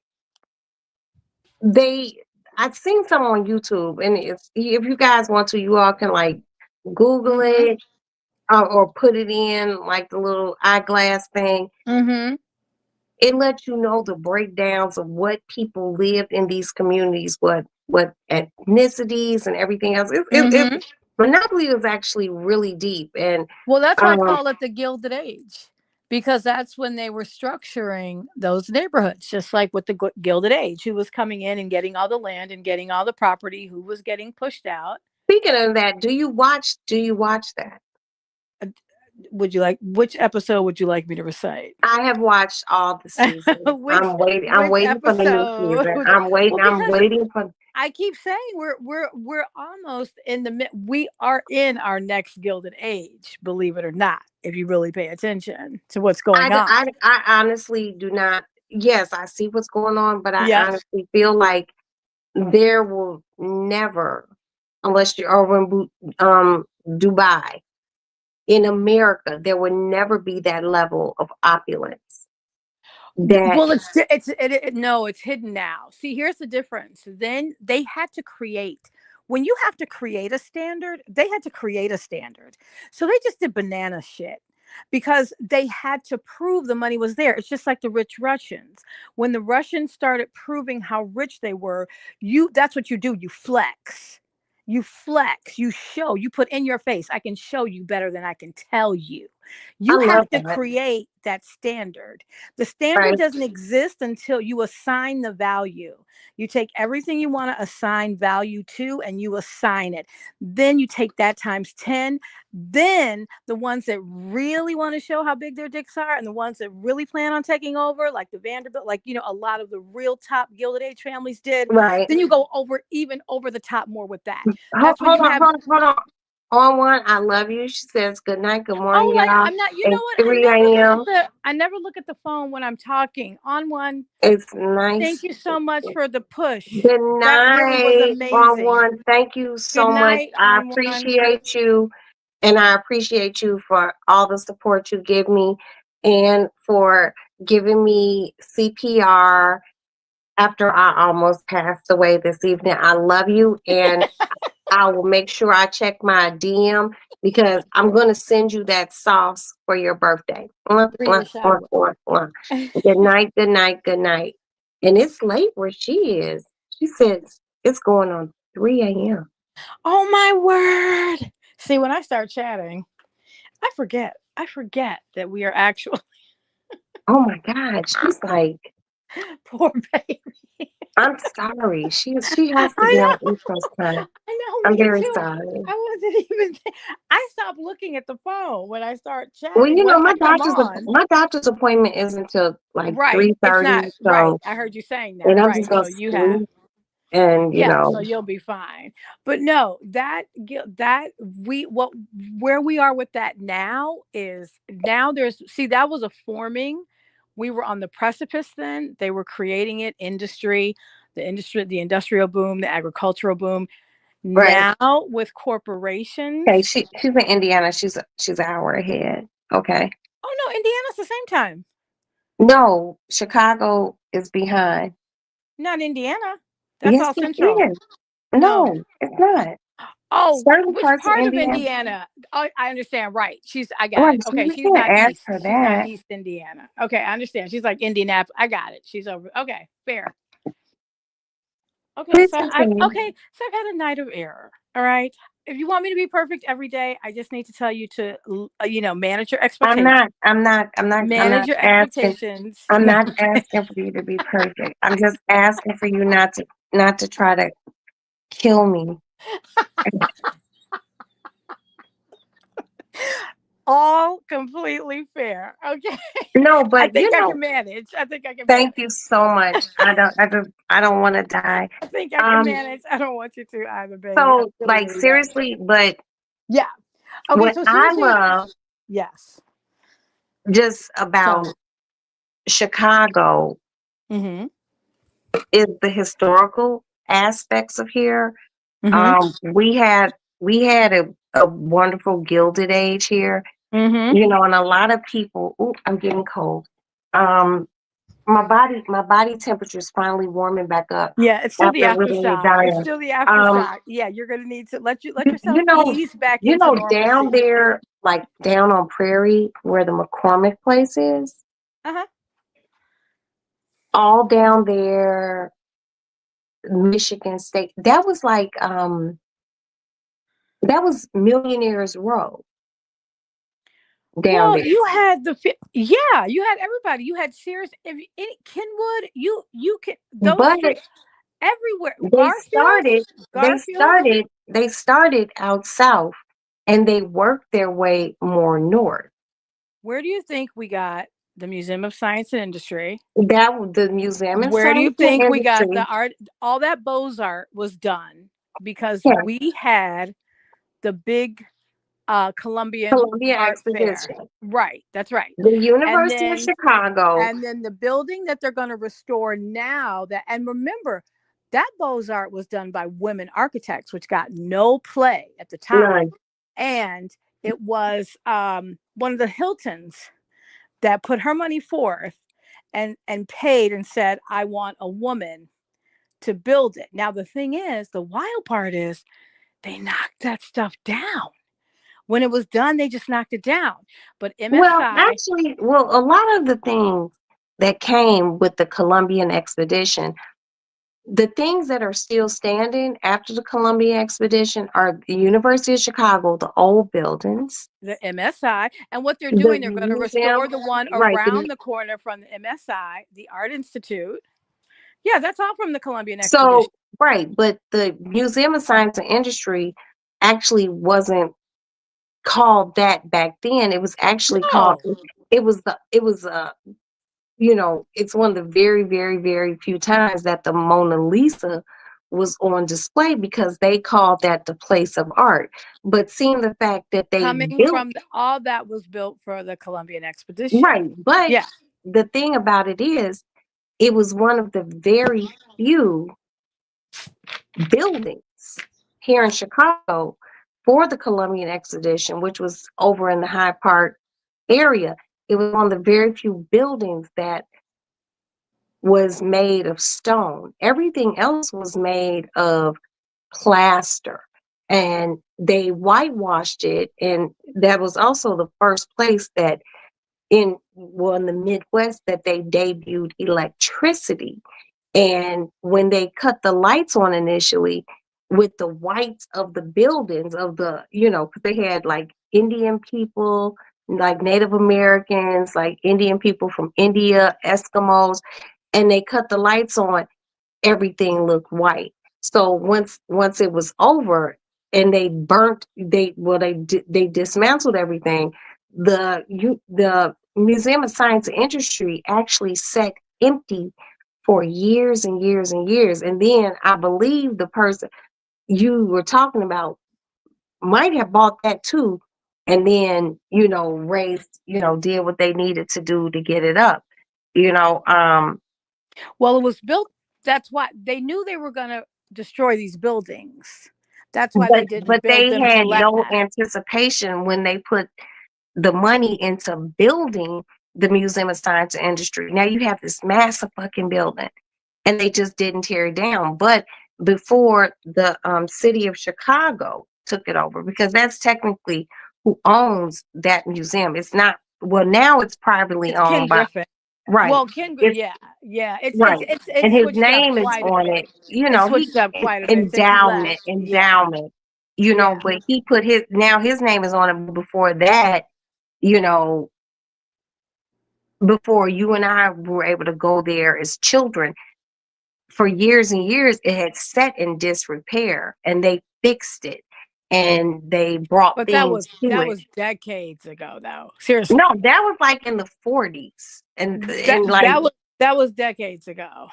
they I've seen some on YouTube, and it's if you guys want to, you all can like Google Mm-hmm. it or put it in like the little eyeglass thing. Mm-hmm. It lets you know the breakdowns of what people lived in these communities, what ethnicities and everything else. Mm-hmm. Monopoly was actually really deep, and Well, that's why I um, call it the Gilded Age, because that's when they were structuring those neighborhoods, just like with the Gilded Age, who was coming in and getting all the land and getting all the property, who was getting pushed out. speaking of that, do you watch that? Uh, Would you like, which episode would you like me to recite? I have watched all the seasons. which I'm which waiting for the new episode? season. Well, I'm because waiting for I keep saying we're almost in the we are in our next Gilded Age, believe it or not, if you really pay attention to what's going on. I honestly do not. Yes, I see what's going on, but I Yep. honestly feel like there will never, unless you're over in Dubai, in America, there will never be that level of opulence. That Well, no, it's hidden now. See, here's the difference. Then they had to create. When you have to create a standard, they had to create a standard. So they just did banana shit because they had to prove the money was there. It's just like the rich Russians. When the Russians started proving how rich they were, that's what you do. You flex. You flex, you show, you put in your face. I can show you better than I can tell you. I You love have to that. create that standard. The standard Right, doesn't exist until you assign the value. You take everything you want to assign value to and you assign it. Then you take that times 10. Then the ones that really want to show how big their dicks are and the ones that really plan on taking over, like the Vanderbilt, like, a lot of the real top Gilded Age families did, right. then you go even over the top more with that. That's when Hold you on, have, hold on. On one, I love you. She says good night, good morning, oh, y'all. I'm not, you know It's what? 3 a.m. I never look at the phone when I'm talking. On one, It's thank nice. you so much for the push. Good That really was night, on amazing. one. Thank you Good so much. night, I on one. appreciate you, and I appreciate you for all the support you give me and for giving me CPR after I almost passed away this evening. I love you, and I will make sure I check my DM because I'm going to send you that sauce for your birthday. Appreciate I Good night, good night, good night. And it's late where she is. She says it's going on 3 a.m. Oh my word. See, when I start chatting, I forget. I forget that we are actually Oh my God. She's like, Poor baby. I'm sorry. She has to be I on know. East Coast time. I know, I'm me very too. sorry. I wasn't even. I stopped looking at the phone when I start Well, chatting. Once I come on, my doctor's appointment is until like right? It's 3:30. not right. So, I heard you saying that. and I'm just Right. gonna So you have. sleep, and Yeah, so you'll be fine. But no, that we what where we are with that now is now there's see that was a forming. We were on the precipice then. They were creating it, the industrial boom, the agricultural boom. right. Now with Okay, corporations. she's in Indiana. She's an hour ahead. Okay. Oh no, Indiana's the same time. No, Chicago is behind. Not Indiana. That's Yes, all it central. is. No. No, it's not. Oh, Certain which parts of part of Indiana. Indiana? Oh, I understand. Right. I got Right, it. so Okay. you She's can't not ask east. her She's not that. East Indiana. Okay. I understand. She's like Indianapolis. I got it. She's over. Okay. Fair. Okay. Please So continue. So I've had a night of error. All right. If you want me to be perfect every day, I just need to tell you to, manage your expectations. I'm Manage not your asking. expectations. I'm No. not asking for you to be perfect. I'm just asking for you not to try to kill me. All completely fair. Okay. No, I but think I can manage. I think I can thank manage. you so much. I don't want to die. I think I can Um, manage. I don't want you to either, baby. I so really, like really don't. seriously, but Yeah. Okay. what So I seriously, love yes. just Tell me. about Chicago Mm-hmm. is the historical aspects of here. Mm-hmm. We had a wonderful Gilded Age here, Mm-hmm. and a lot of people. Ooh, I'm getting cold. Um, my body temperature is finally warming back up Yeah, it's still the after literally aftershock. It's dying. still the Um, aftershock. Yeah, you're gonna need to let you, yourself you know, ease back into down normalcy. there, like down on Prairie, where the McCormick place is, Uh-huh. all down there, Michigan State. That was Millionaires Row down Well, there. you had you had everybody. You had Sears, any Kenwood. You can those But streets everywhere. they started Garfield. they started out south and they worked their way more north. Where do you think we got the Museum of Science and Industry? The Museum and Where do you Science and think we got Industry. the art? All that Beaux-Art was done because Yeah, we had the big Columbian Columbia Art Fair. Exposition. Right, that's right. The And University of then Chicago. the building that they're going to restore now and remember that Beaux-Art was done by women architects, which got no play at the time. None. And it was one of the Hiltons that put her money forth and paid and said, I want a woman to build it. Now, the thing is, the wild part is they knocked that stuff down. When it was done, they just knocked it down. But Well, MSI, actually, a lot of the things that came with the Columbian expedition, the things that are still standing after the Columbia expedition are the University of Chicago, the old buildings, the MSI, and what they're the doing, they're going to museum, restore the one right? around the corner from the MSI, the Art Institute. Yeah, that's all from the Columbian expedition. So, right, but the Museum of Science and Industry actually wasn't called that back then. It was actually called. No, It's one of the very, very, very few times that the Mona Lisa was on display because they called that the place of art. But seeing the fact that they coming built, from all that was built for the Columbian expedition. right, but Yeah. the thing about it is, it was one of the very few buildings here in Chicago for the Columbian expedition, which was over in the Hyde Park area. It was one of the very few buildings that was made of stone. Everything else was made of plaster. And they whitewashed it. And that was also the first place that in the Midwest that they debuted electricity. And when they cut the lights on initially with the whites of the buildings of because they had like Indian people, like Native Americans, like Indian people from India, Eskimos, and they cut the lights on, everything looked white. So once it was over and they dismantled everything, the Museum of Science and Industry actually sat empty for years and years and years. And then I believe the person you were talking about might have bought that too, and then raised, did what they needed to do to get it up. You know, Well, it was built. That's why they knew they were going to destroy these buildings. That's why they didn't but build they them to had last. no anticipation when they put the money into building the Museum of Science and Industry. Now you have this massive fucking building, and they just didn't tear it down. But before the city of Chicago took it over, because that's technically who owns that museum. It's not, well, now it's privately It's Ken owned by, Griffin. right. Well, Ken, It's yeah. It's right. And it's his switched up name is quite a on bit. it. It's He switched up quite a bit since he left. endowment, Yeah. but he put his name is on it. Before that, you know, before you and I were able to go there as children, for years and years, it had sat in disrepair, and they fixed it, and they brought But things to that it. was decades ago, though. Seriously, No, that was like in the 40s, and like, that was decades ago.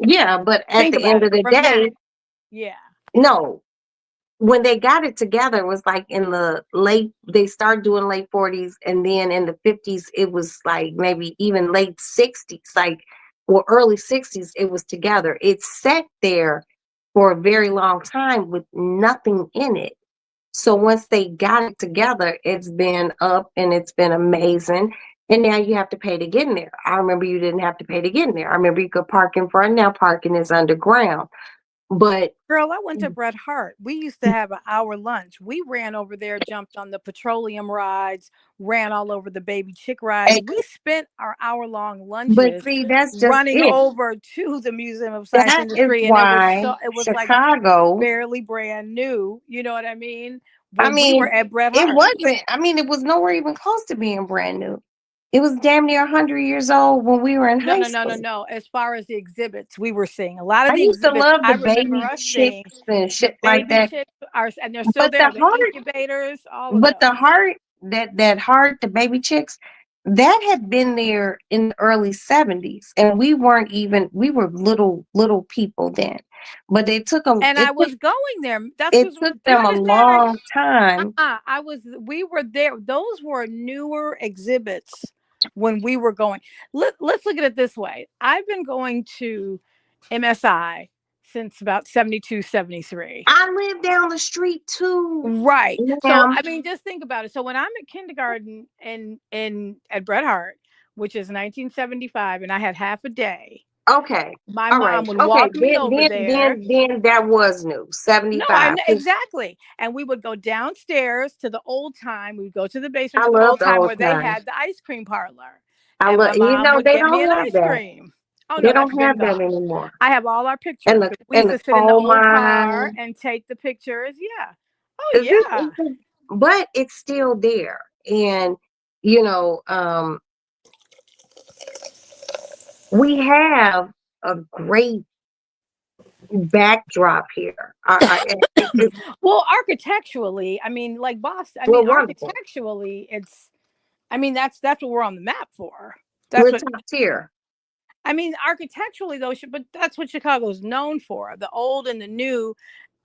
yeah, but at Think the about end it. of the From now. day, Yeah. no. When they got it together, it was like in the they started doing late 40s, and then in the 50s, it was like maybe even late 60s, or early 60s, it was together. It sat there for a very long time with nothing in it. So once they got it together, it's been up and it's been amazing. And now you have to pay to get in there. I remember you didn't have to pay to get in there. I remember you could park in front. Now parking is underground. But Girl, I went to Bret Hart. We used to have an hour lunch. We ran over there, jumped on the petroleum rides, ran all over the baby chick rides. We spent our hour-long lunches see, that's just running it. over to the Museum of Science and That is Industry, and why it was like Chicago. barely brand new. You know what I mean? I When we were mean, at Bret it Hart. wasn't. I mean, it was nowhere even close to being brand new. It was damn near 100 years old when we were in high school. No. As far as the exhibits, we were seeing a lot of I the used to exhibits. love I the remember baby us seeing chicks and the shit like baby that. chicks are, and they're still But there. the The heart, incubators, all of but the those. heart, that heart, the baby chicks, that had been there in the early 70s, and we were little people then. But they took them. And I was going there. That's It just, took do you them a understand? long time. We were there. Those were newer exhibits when we were going. Let's look at it this way. I've been going to MSI since about 72, 73. I live down the street too. Right. So, Ma'am. I mean, just think about it. So when I'm at kindergarten at Bret Hart, which is 1975, and I had half a day, Okay. my All mom right. would Okay. walk me over there. Then that was new. No, I 75. know exactly. And we would go downstairs to the old time. We'd go to the basement I to the love old the time old where they time. had the ice cream parlor. I And my love, mom would they get me an don't have ice that. cream. Oh They no, that's don't been have that gone. anymore. I have all our pictures. And We used to sit in the coal old car mine. and take the pictures. Yeah. Oh yeah. But it's still there. And you know, we have a great backdrop here. Well, architecturally, I mean, like Boston. I We're mean, wonderful. architecturally, it's. I mean, that's what we're on the map for. We're top tier. I mean, architecturally though, but that's what Chicago's known for: the old and the new,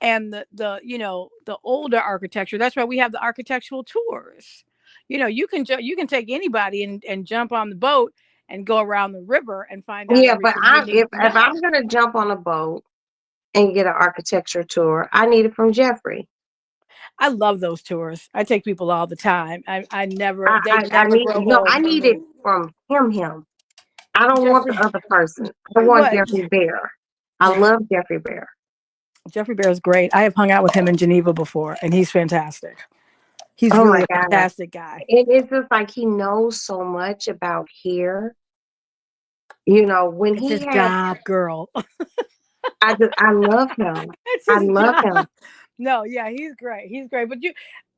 and the the older architecture. That's why we have the architectural tours. You can take anybody and jump on the boat and go around the river and find out Yeah, but everything you need if to know. I'm gonna jump on a boat and get an architecture tour, I need it from Jeffrey. I love those tours. I take people all the time. I never I need it from him. I don't want the other person. I want Jeffrey Bear. I love Jeffrey Bear. Jeffrey Bear is great. I have hung out with him in Geneva before, and he's fantastic. He's really a fantastic guy. It's just like he knows so much about here. When it's his job, girl. I love him. I love him. No, yeah, he's great. He's great. But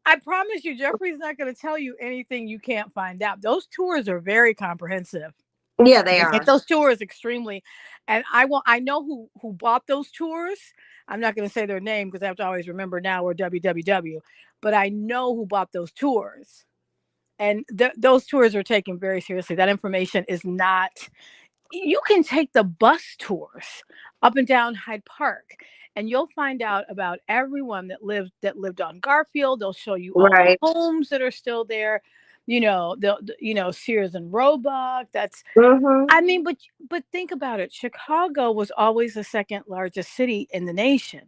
I promise you, Jeffrey's not going to tell you anything you can't find out. Those tours are very comprehensive. Yeah, they They are. make those tours extremely, and I know who bought those tours. I'm not going to say their name because I have to always remember now or www, but I know who bought those tours, and those tours are taken very seriously. That information is not. You can take the bus tours up and down Hyde Park, and you'll find out about everyone that lived on Garfield. They'll show you all the Right. homes that are still there. Sears and Roebuck. That's Mm-hmm. I mean, but think about it. Chicago was always the second largest city in the nation.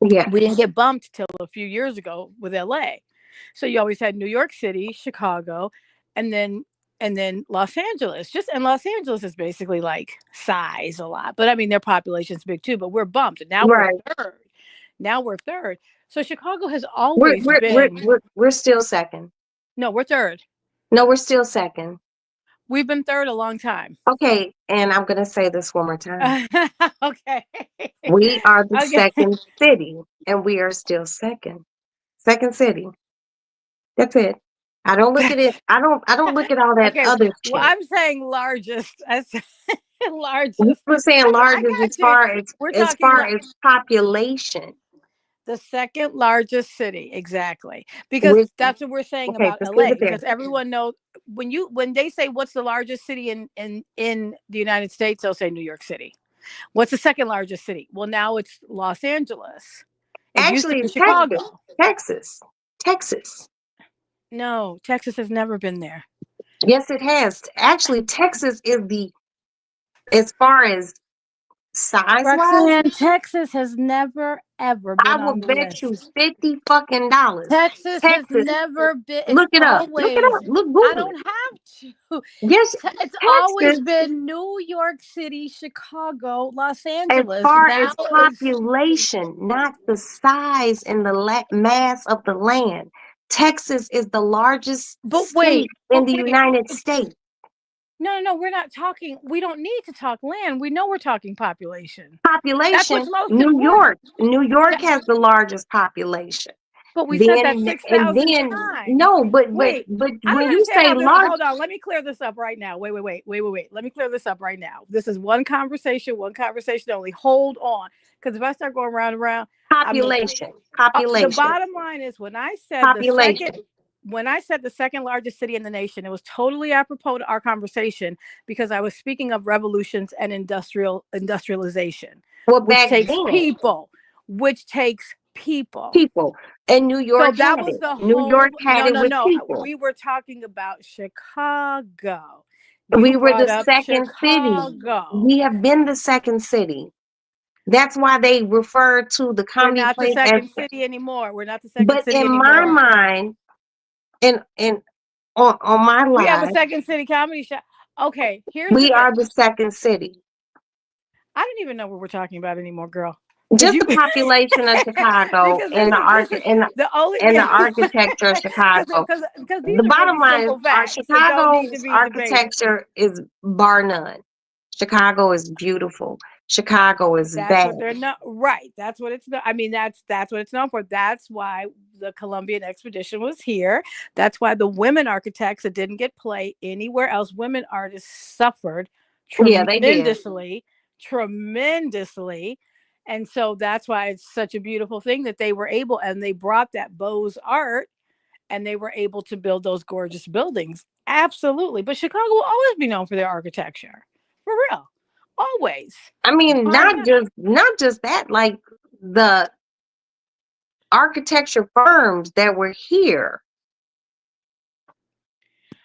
Yeah. We didn't get bumped till a few years ago with LA. So you always had New York City, Chicago, and then Los Angeles. And Los Angeles is basically like size a lot. But I mean their population's big too, but we're bumped. And now we're Right. third. Now we're third. So Chicago has We're always we're we're been we're, we're still second. no, we're third. No, we're still second. We've been third a long time. Okay, and I'm gonna say this one more time. Okay. We are the Okay. second city, and we are still second. Second city. That's it. I don't look at it. I don't look at all that Okay. other Well, shit. I'm saying largest. I said We largest. were saying I largest got as you. far as We're as talking far as population. the second largest city, exactly, because We're that's what we're saying okay. about Just leave LA. it there. Because everyone knows when they say what's the largest city in the United States, they'll say New York City. What's the second largest city? Well, now it's Los Angeles. It used to Actually, be it's Texas. Chicago. Texas. No, Texas has never been there. Yes, it has. Actually, Texas is as far as size wise. Roxanne, Texas has never ever I been will on the bet you list. $50 Texas has Texas. never been. It's Look it up. Look it always. up. Look, I Google don't it. have to. Yes, It's always Texas, been New York City, Chicago, Los as Angeles. far Now as population, not the size and the mass of the land. Texas is the largest but state in the wait. United States. No, we're not talking. We don't need to talk land. We know we're talking population. That's what's Population, most New important. York. New York That, has the largest population. but we said that Then and 6,000 then times. no, but Wait, I don't when you understand say how this. large Hold on, let me clear this up right now. Wait. Let me clear this up right now. This is one conversation only. Hold on, because if I start going round and round, I mean, population, the population, bottom line is population. when I said the second largest city in the nation, it was totally apropos to our conversation because I was speaking of revolutions and industrialization, Well, which back takes then, people, which takes people. people and New So York that had was it. the New whole. York had No, it no, with no. people. We were talking about Chicago. We You were brought the up second city. Chicago. We have been the second city. That's why they refer to the We're comedy not the place as. second city anymore. We're not the second But city in my anymore. mind, and on my We have a life, second city comedy show. Okay, here's the we thing. are the second city. I don't even know what we're talking about anymore, girl. Just You the population of Chicago because and this is the only the architecture of Chicago. because these The are bottom pretty line is simple our facts that don't need to Chicago's be debated. architecture is bar none. Chicago is beautiful. Chicago is That's vast. what they're not right. That's what it's. I mean, that's what it's known for. That's why the Columbian expedition was here. That's why the women architects that didn't get play anywhere else. Women artists suffered Yeah, they did. tremendously, and so that's why it's such a beautiful thing that they were able and they brought that Beaux art and they were able to build those gorgeous buildings. Absolutely, but Chicago will always be known for their architecture, for real, always. I mean, Bar not just that, like the architecture firms that were here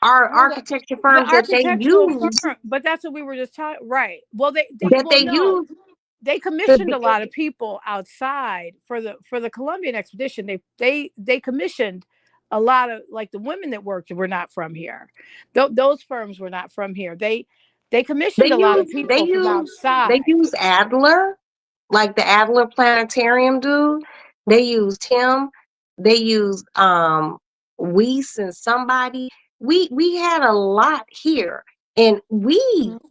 are Well, architecture the firms that they architectural use firm, but that's what we were just talking. Right. Well, that well, they no, use they to commissioned be, a lot of people outside for the Columbian expedition. They commissioned a lot of like the women that worked were not from here. Those firms were not from here. They they commissioned a lot of use they people from use they outside. use Adler, like the Adler Planetarium dude. They used him. They used Weiss and somebody. We had a lot here, and we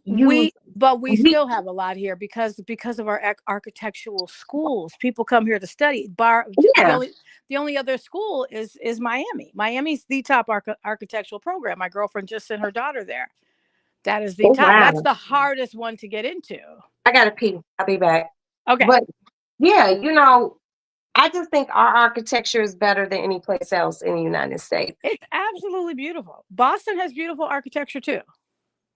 used We we still have a lot here because of our architectural schools. People come here to study. yeah. The only other school is Miami. Miami's the top architectural program. My girlfriend just sent her daughter there. That is the Oh, top. That's wow. the hardest one to get into. I gotta pee. I'll be back. Okay. But yeah, I just think our architecture is better than any place else in the United States. It's absolutely beautiful. Boston has beautiful architecture too.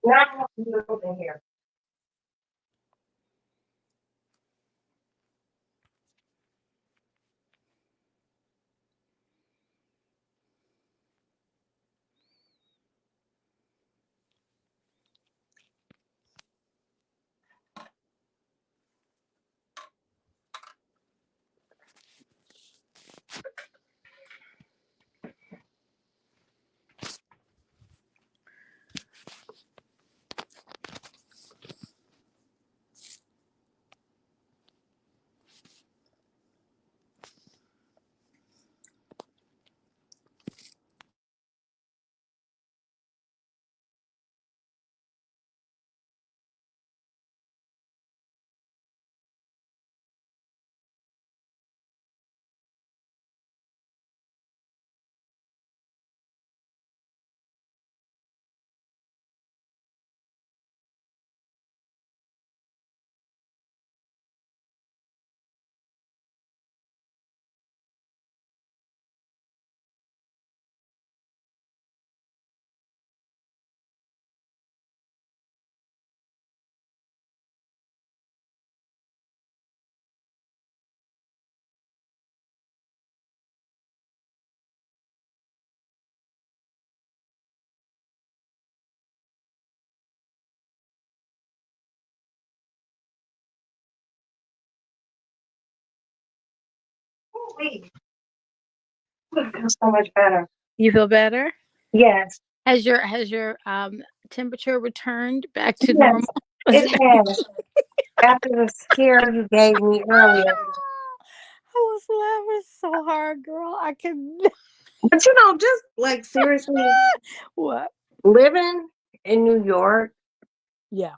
Not more beautiful than here. Ooh-wee. I feel so much better. You feel better? Yes. Has your temperature returned back to Yes. normal? It has. After the scare you gave me earlier. I was laughing so hard, girl. I can. But just like seriously, What? living in New York, Yeah.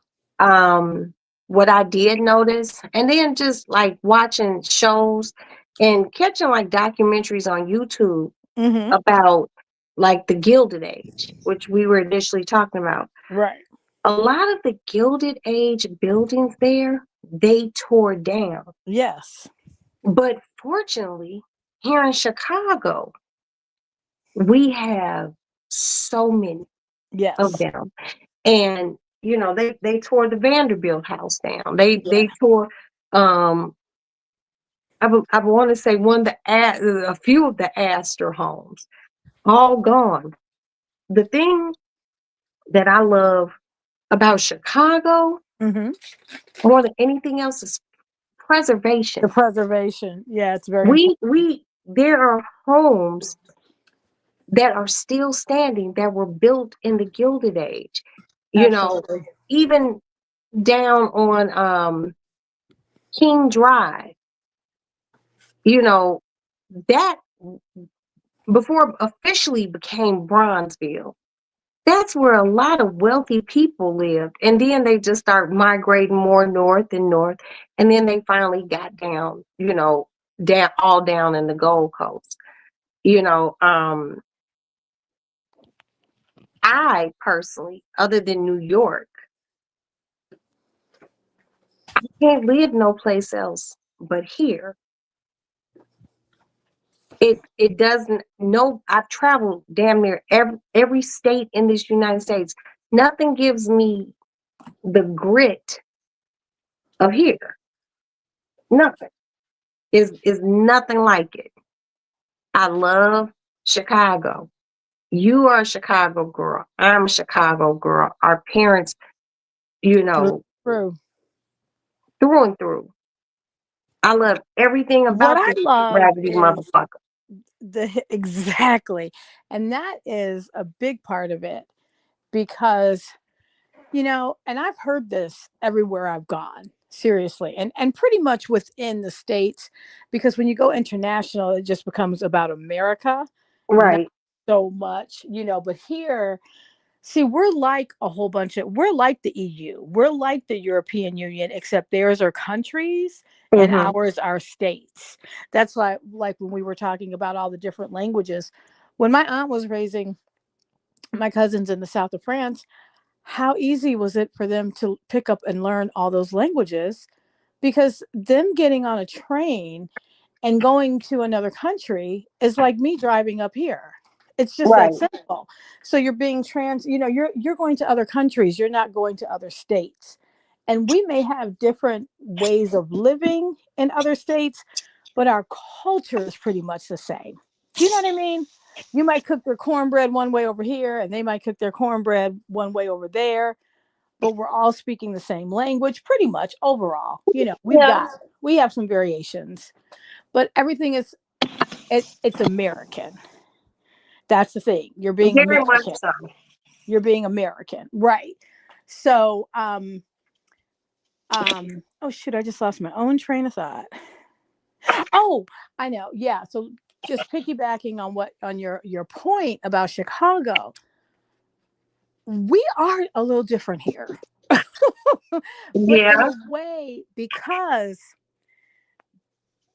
what I did notice, and then just like watching shows and catching like documentaries on YouTube Mm-hmm. about like the Gilded Age, which we were initially talking about. Right. A lot of the Gilded Age buildings there, they tore down. Yes. But fortunately, here in Chicago, we have so many of Yes. them. And they tore the Vanderbilt house down. They tore I want to say a few of the Astor homes, all gone. The thing that I love about Chicago Mm-hmm. more than anything else is The preservation. preservation. Yeah, it's very important. There are homes that are still standing that were built in the Gilded Age. Absolutely. Even down on King Drive, that before officially became Bronzeville, that's where a lot of wealthy people lived. And then they just start migrating more north and north. And then they finally got down, all down in the Gold Coast. I personally, other than New York, I can't live no place else but here. It doesn't no I've traveled damn near every state in this United States. Nothing gives me the grit of here. Nothing. Is nothing like it. I love Chicago. You are a Chicago girl. I'm a Chicago girl. Our parents, True. True. through and through. I love everything What about I this love raggedy is motherfucker. exactly, and that is a big part of it because and I've heard this everywhere I've gone, seriously, and pretty much within the states, because when you go international, it just becomes about America, not Right. so much, but here, see, we're like the EU, we're like the European Union, except theirs are countries and Hmm. ours are states. That's like when we were talking about all the different languages. When my aunt was raising my cousins in the south of France, how easy was it for them to pick up and learn all those languages? Because them getting on a train and going to another country is like me driving up here. It's just Right. that simple. So you're being you're going to other countries, you're not going to other states. And we may have different ways of living in other states, but our culture is pretty much the same. Do you know what I mean? You might cook their cornbread one way over here, and they might cook their cornbread one way over there, but we're all speaking the same language pretty much overall. Yeah. We have some variations, but everything is it's American. That's the thing. You're being Very much American. so. You're being American. Right. So oh shoot, I just lost my own train of thought. Oh, I know. Yeah. So just piggybacking on your point about Chicago, we are a little different here. But Yeah. in a way, because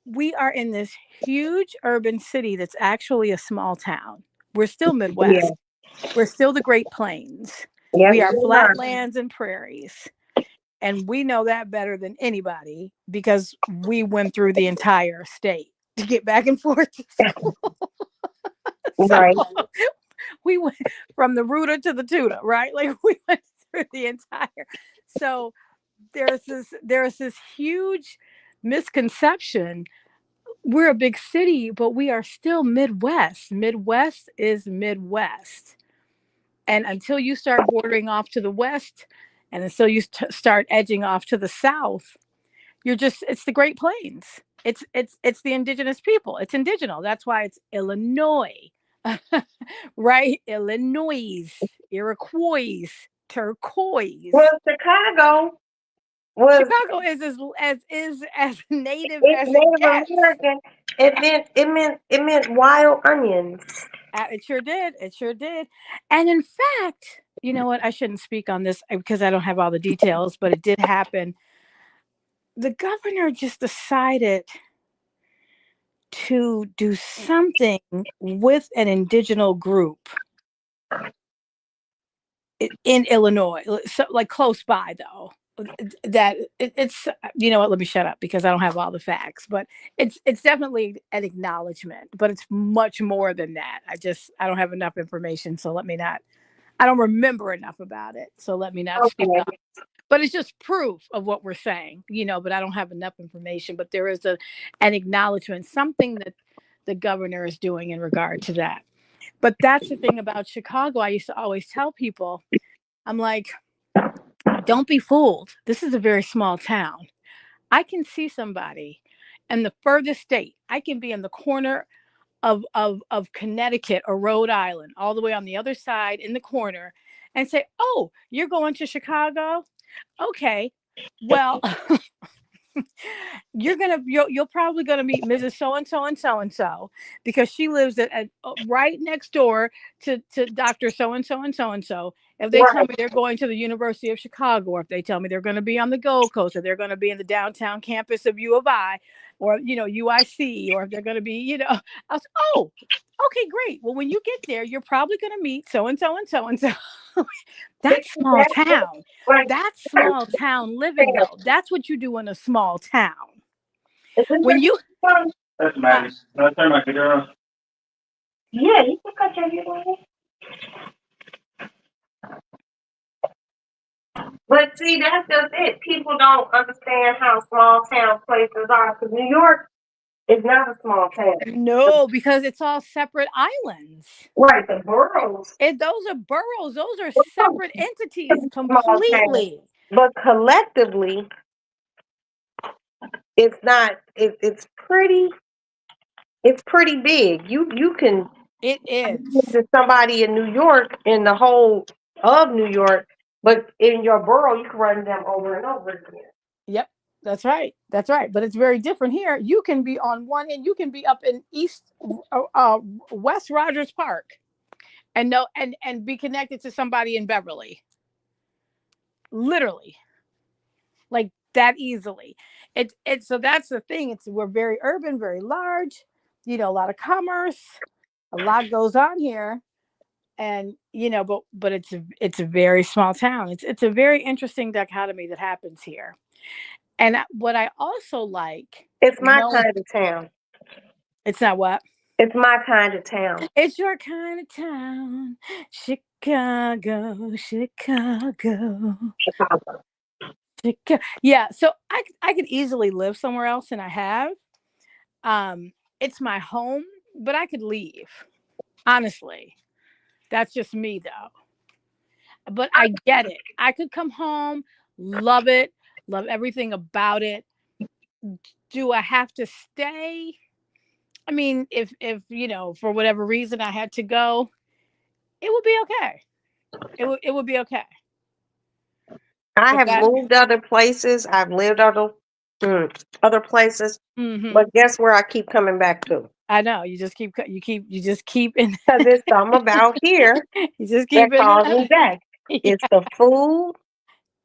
we are in this huge urban city that's actually a small town. We're still Midwest. Yeah. We're still the Great Plains. Yeah. We are we flatlands and prairies. And we know that better than anybody because we went through the entire state to get back and forth to school. Right. We went from the rooter to the tutor, right? Like we went through the entire. So there's this huge misconception. We're a big city, but we are still Midwest. Midwest is Midwest. And until you start bordering off to the west, and until you start edging off to the south, it's the Great Plains. It's the indigenous people. It's indigenous. That's why it's Illinois. Right? Illinois, Iroquois, turquoise. Well, Chicago was Chicago is as native it's as it Native gets. American. It meant wild onions. It sure did. It sure did. And in fact, you know what? I shouldn't speak on this because I don't have all the details, but it did happen. The governor just decided to do something with an indigenous group in Illinois, so like close by though. That it's you know what? Let me shut up because I don't have all the facts, but it's definitely an acknowledgement, but it's much more than that. I don't have enough information, so let me not. I don't remember enough about it, so let me not speak on it. But it's just proof of what we're saying, but I don't have enough information. But there is an acknowledgement, something that the governor is doing in regard to that. But that's the thing about Chicago. I used to always tell people, I'm like, don't be fooled. This is a very small town. I can see somebody in the furthest state. I can be in the corner of Connecticut or Rhode Island, all the way on the other side in the corner, and say, "Oh, you're going to Chicago? Okay, well, you're probably gonna meet Mrs. So and so and so and so because she lives at right next door to Dr. So and so and so and so. If they tell me they're going to the University of Chicago, or if they tell me they're going to be on the Gold Coast, or they're going to be in the downtown campus of U of I, or UIC, or if they're going to be, I was, oh, okay, great. Well, when you get there, you're probably going to meet so and so and so and so. That's small town. That's small town living, though. That's what you do in a small town. When you That's Maddie. Can I turn my computer on? Yeah, you can cut your hair on. But see, that's just it. People don't understand how small town places are. Because New York is not a small town. No, because it's all separate islands. Right, the boroughs. Those are boroughs. Those are separate entities completely. But collectively, it's not. It's pretty. It's pretty big. You can. It is. To somebody in New York, in the whole of New York, but in your borough, you can run them over and over again. Yep, that's right. That's right. But it's very different here. You can be on one end. You can be up in West Rogers Park, and be connected to somebody in Beverly. Literally, like that easily. So that's the thing. We're very urban, very large. A lot of commerce. A lot goes on here. And but it's a very small town. It's a very interesting dichotomy that happens here. And what I also like, It's my no, kind of town. it's not what? It's my kind of town. It's your kind of town, Chicago, Chicago, Chicago. Yeah, so I could easily live somewhere else, and I have. It's my home, but I could leave. Honestly, that's just me, though. But I get it. I could come home, love it, love everything about it. Do I have to stay? I mean, if for whatever reason I had to go, it would be okay. It would be okay. I But have that. moved other places. I've lived other places. Hmm. But guess where I keep coming back to? I know you just keep in. Because it's something about here You just that keep in calls me back. It's the food.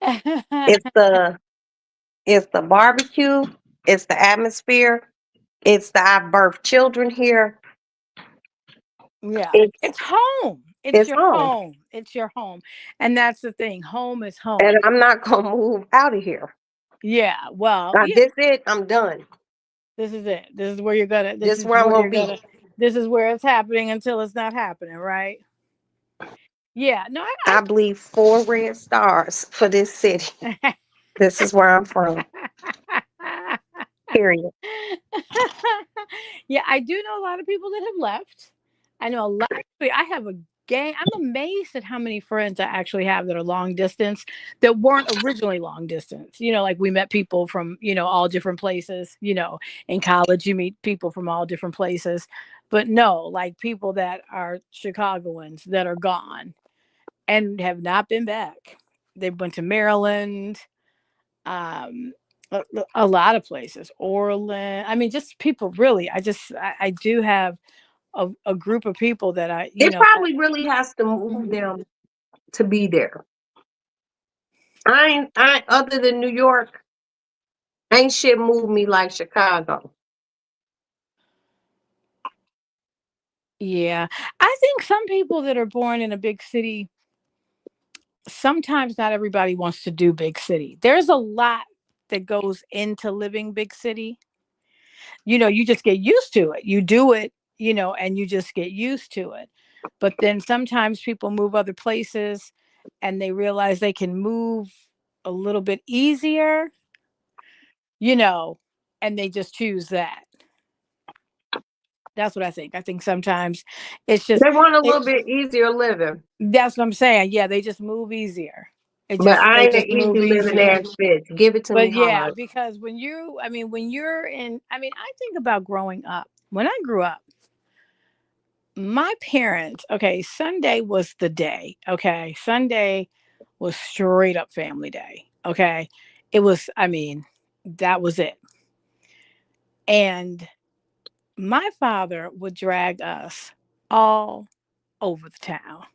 Yeah. It's the barbecue. It's the atmosphere. It's the I've birthed children here. Yeah, It's it's home. It's it's your home. home. It's your home. And that's the thing. Home is And home. I'm not gonna move out of here. Yeah. Well, yeah, This it, I'm done. this is it. This is where you're gonna This is where I'm gonna be. this is where it's happening until it's not happening, right? Yeah. No, I bleed 4 red stars for this city. This is where I'm from. Period. Yeah, I do know a lot of people that have left. I know a lot. Actually, I have a gang. I'm amazed at how many friends I actually have that are long distance that weren't originally long distance. Like we met people from, all different places. In college, you meet people from all different places. But no, like people that are Chicagoans that are gone and have not been back. They went to Maryland, um, a lot of places, Orland. I mean, just people really. I do have a group of people that It probably really has to move them to be there. I other than New York, ain't shit moved me like Chicago. Yeah. I think some people that are born in a big city, sometimes not everybody wants to do big city. There's a lot that goes into living big city. You just get used to it. You do it, and you just get used to it. But then sometimes people move other places and they realize they can move a little bit easier, you know, and they just choose that. That's what I think. I think sometimes it's just They want a it, little bit easier living. that's what I'm saying. Yeah, they just move easier. But I They ain't an just move easy living easier. ass bitch. Give it to me But yeah, hard. because when you're in, I think about growing up. When I grew up, my parents, okay, Sunday was the day. Okay. Sunday was straight up family day. Okay. It was, that was it. And my father would drag us all over the town.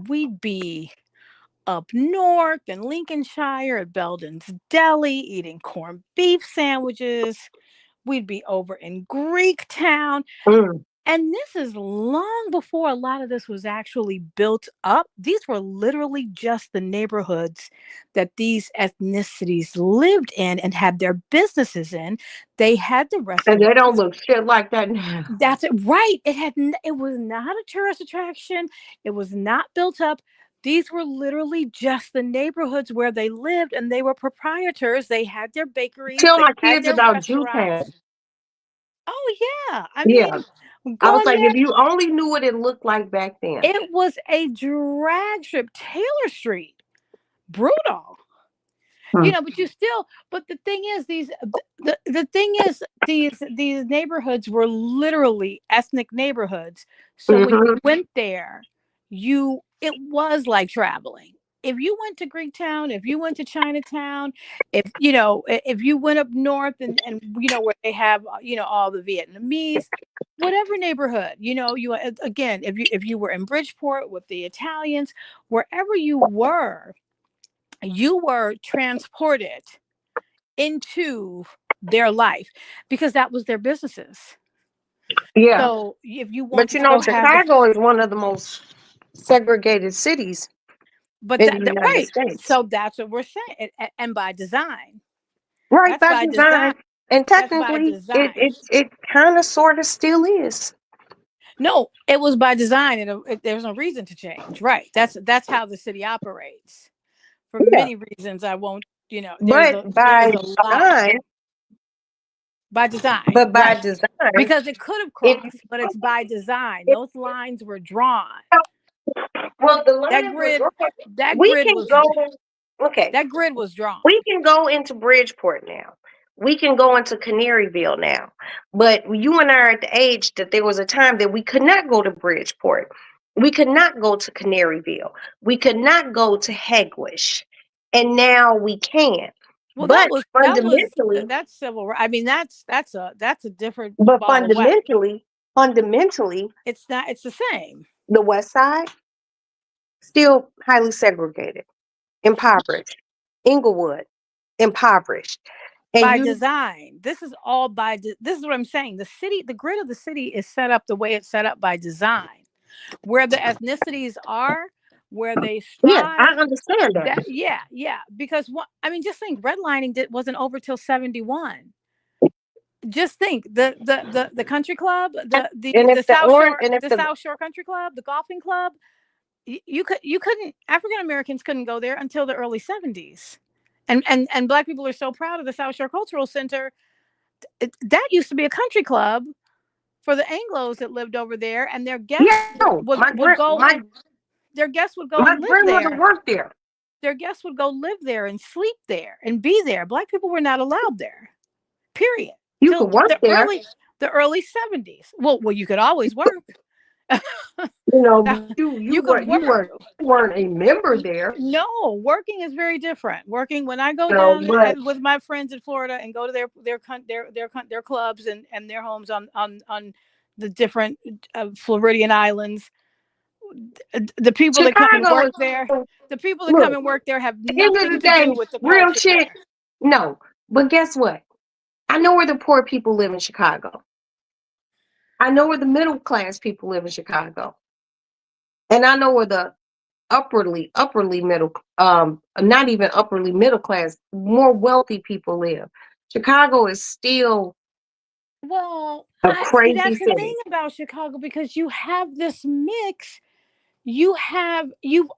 We'd be up north in Lincolnshire at Belden's Deli eating corned beef sandwiches. We'd be over in Greektown. Mm. And this is long before a lot of this was actually built up. These were literally just the neighborhoods that these ethnicities lived in and had their businesses in. They had the And they don't restaurants. look shit like that now. That's it, right. It was not a tourist attraction. It was not built up. These were literally just the neighborhoods where they lived, and they were proprietors. They had their bakeries, Tell they my had kids their about restaurants. Jewtown. Oh yeah. Yeah. I was Going like, there, if you only knew what it looked like back then. it was a drag strip. Taylor Street, brutal. Hmm. But the thing is, the thing is, these neighborhoods were literally ethnic neighborhoods. So when you Mm-hmm. went there, it was like traveling. If you went to Greektown, if you went to Chinatown, if you went up north and where they have all the Vietnamese, whatever neighborhood, again, if you were in Bridgeport with the Italians, wherever you were transported into their life because that was their businesses. Yeah. So if you want But to you know, still have the, Chicago is one of the most segregated cities but in the that United right. States. So that's what we're saying, and by design. Right, That's by by design. design. And That's by technically design. it kind of sort of still is. No, it was by design, and there's no reason to change. Right. That's how the city operates. For Yeah. many reasons, I won't. But there's a lot by design. by Right. design, Because it could have if crossed, but it's by design. if Those lines were drawn. well the That lines were grid, drawn. that We grid can was go okay. that grid was drawn. We can go into Bridgeport now. We can go into Canaryville now. But you and I are at the age that there was a time that we could not go to Bridgeport. We could not go to Canaryville. We could not go to Hegewisch. And now we can. Well, But fundamentally, that's civil. I mean, that's a different but ball of wax. fundamentally, It's not. It's the same. the West Side still highly segregated, impoverished. Inglewood, impoverished. And By you design. This is all by. This is what I'm saying. The grid of the city is set up the way it's set up by design, where the ethnicities are, where they yeah, I strive. understand that. Yeah. Because what I mean, just think, redlining wasn't over till 71. Just think the country club, And if the orange and if the the South Shore Country Club, the golfing club. You couldn't, African Americans couldn't go there until the early 70s. And Black people are so proud of the South Shore Cultural Center. That used to be a country club for the Anglos that lived over there, and their guests would go. Their guests would go my and live grandmother there. worked there. Their guests would go live there and sleep there and be there. Black people were not allowed there. Period. You Till could work there. the early 70s. Well, you could always work. You know, you weren't a member there. No, working is very different. Working when I go No, down but with my friends in Florida and go to their clubs and their homes on the different Floridian islands, the people that come and Chicago work is there, the people that come and work there have at the end of nothing the to day, do with the real culture shit. there. No, but guess what? I know where the poor people live in Chicago. I know where the middle class people live in Chicago. And I know where the upperly middle, not even upperly middle class, more wealthy people live. Chicago is still Well, a see, crazy that's the city. thing about Chicago, because you have this mix. You've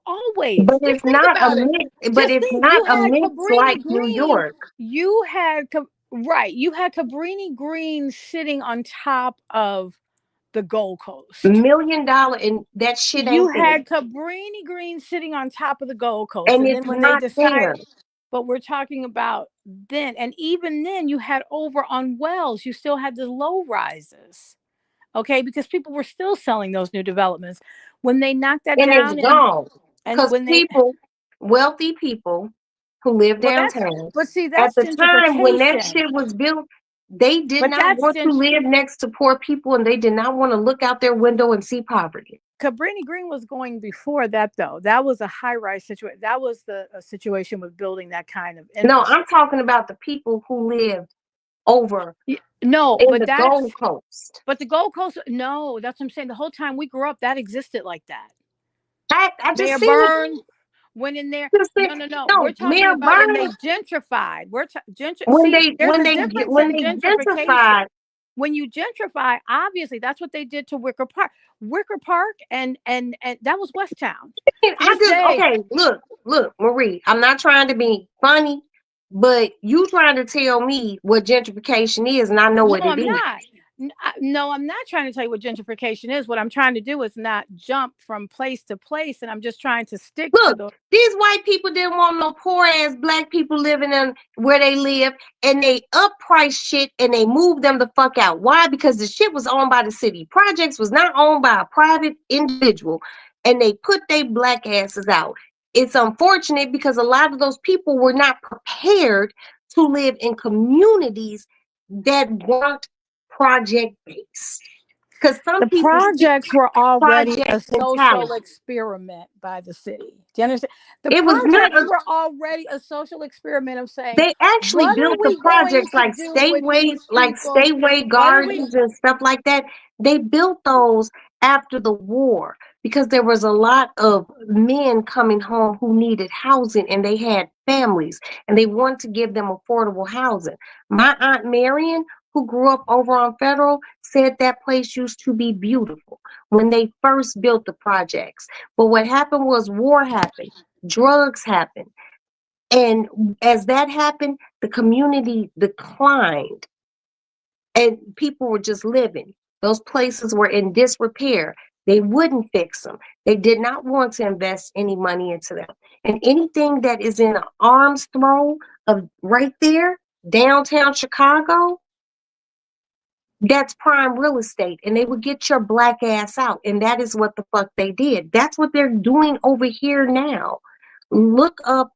always, But just it's think not a about it. mix. But Just it's think, not you a had mix like Cabrini New Green. York. You had Cabrini Green sitting on top of the Gold Coast. $1 million, and that shit ain't You there. had Cabrini Green sitting on top of the Gold Coast, And and it's then when not they decided, there. but we're talking about then, and even then, you had over on Wells, you still had the low rises. Okay, because people were still selling those new developments when they knocked that And down. it's gone. And Because when they, wealthy people who live downtown, but see, at that's the time when that gentrification. shit was built, they did But not that's want to live next to poor people, and they did not want to look out their window and see poverty. Cabrini Green was going before that, though. That was a high-rise situation. That was a situation with building that kind of No, infrastructure. I'm talking about the people who lived over No, in but the Gold Coast. But the Gold Coast, no, that's what I'm saying. The whole time we grew up, that existed like that. I just Mayor seen Byrne it. went in there. Just No. no, We're talking Mayor about when they Byrne, gentrified. when See, there's a they difference when in they gentrification. gentrified. When you gentrify, obviously that's what they did to Wicker Park. Wicker Park and that was West Town. Okay, look, Marie, I'm not trying to be funny, but you trying to tell me what gentrification is, and I know what it is. No, I'm not trying to tell you what gentrification is. What I'm trying to do is not jump from place to place, and I'm just trying to stick to the. These white people didn't want no poor ass black people living in where they live, and they uppriced shit and they moved them the fuck out. Why? Because the shit was owned by the city. Projects was not owned by a private individual, and they put their black asses out. It's unfortunate because a lot of those people were not prepared to live in communities that weren't project based. Because some The people see projects were already a project social mentality. experiment by the city. Do you understand? The It was not. projects were already a social experiment of saying, They actually what are built the we going projects to do with these like people? Stateway What are we? Gardens and stuff like that. They built those after the war because there was a lot of men coming home who needed housing and they had families and they wanted to give them affordable housing. My Aunt Marion, who grew up over on Federal, said that place used to be beautiful when they first built the projects. But what happened was war happened, drugs happened. And as that happened, the community declined and people were just living. Those places were in disrepair. They wouldn't fix them. They did not want to invest any money into them. And anything that is in an arm's throw of right there, downtown Chicago, that's prime real estate. And they would get your black ass out. And that is what the fuck they did. That's what they're doing over here now. Look up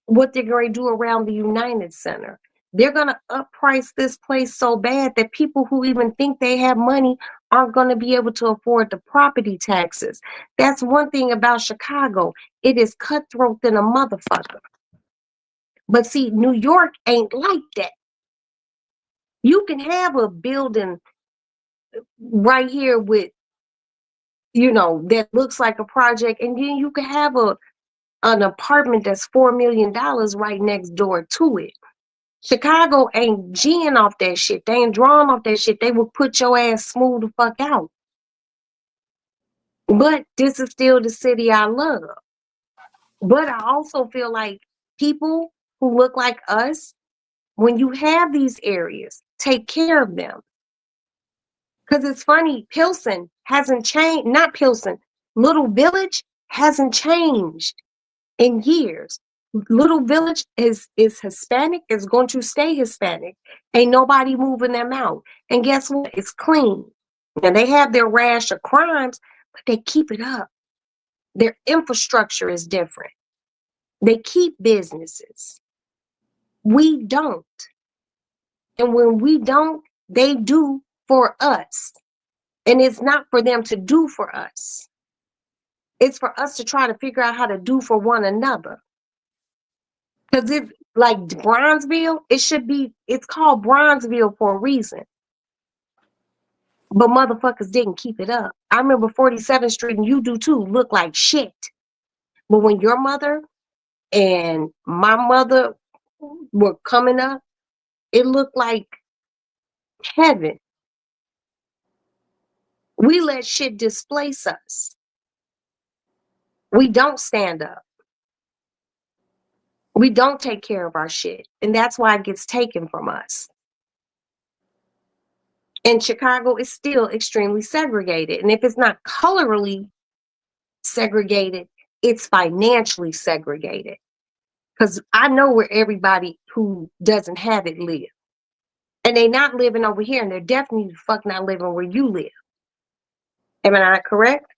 what they're going to do around the United Center. They're going to upprice this place so bad that people who even think they have money aren't going to be able to afford the property taxes. That's one thing about Chicago. It is cutthroat than a motherfucker. But see, New York ain't like that. You can have a building right here with, that looks like a project, and then you can have an apartment that's $4 million right next door to it. Chicago ain't G'ing off that shit. They ain't drawing off that shit. They will put your ass smooth the fuck out. But this is still the city I love. But I also feel like people who look like us, when you have these areas, take care of them. Because it's funny, Pilsen hasn't changed. Not Pilsen, Little Village hasn't changed in years. Little Village is Hispanic, is going to stay Hispanic. Ain't nobody moving them out. And guess what? It's clean. And they have their rash of crimes, but they keep it up. Their infrastructure is different. They keep businesses. We don't. And when we don't, they do for us. And it's not for them to do for us. It's for us to try to figure out how to do for one another. Because if like Bronzeville, it's called Bronzeville for a reason. But motherfuckers didn't keep it up. I remember 47th Street, and you do too, look like shit. But when your mother and my mother were coming up, it looked like heaven. We let shit displace us. We don't stand up. We don't take care of our shit. And that's why it gets taken from us. And Chicago is still extremely segregated. And if it's not colorally segregated, it's financially segregated. Because I know where everybody who doesn't have it live. And they're not living over here, and they're definitely the fuck not living where you live. Am I not correct?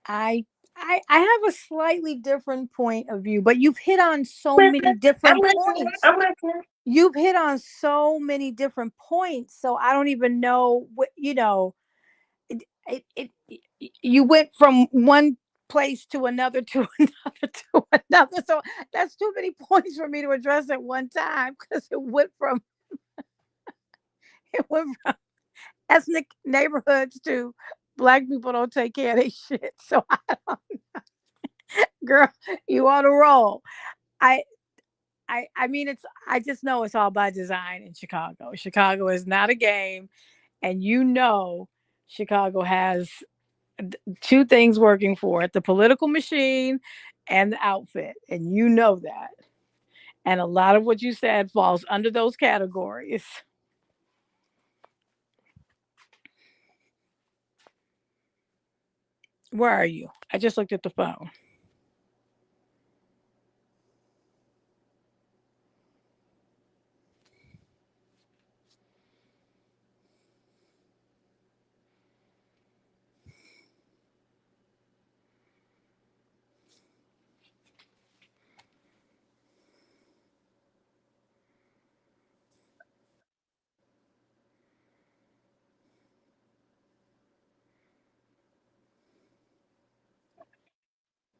I have a slightly different point of view, but you've hit on so I'm many different listening. points. I'm listening. You've hit on so many different points, so I don't even know what you went from one place to another to another to another. So that's too many points for me to address at one time because it went from ethnic neighborhoods to black people don't take care of their shit. So girl, you on a roll. I I mean I just know it's all by design in Chicago. Chicago is not a game, and Chicago has two things working for it: the political machine and the outfit, and that. And a lot of what you said falls under those categories. Where are you? I just looked at the phone.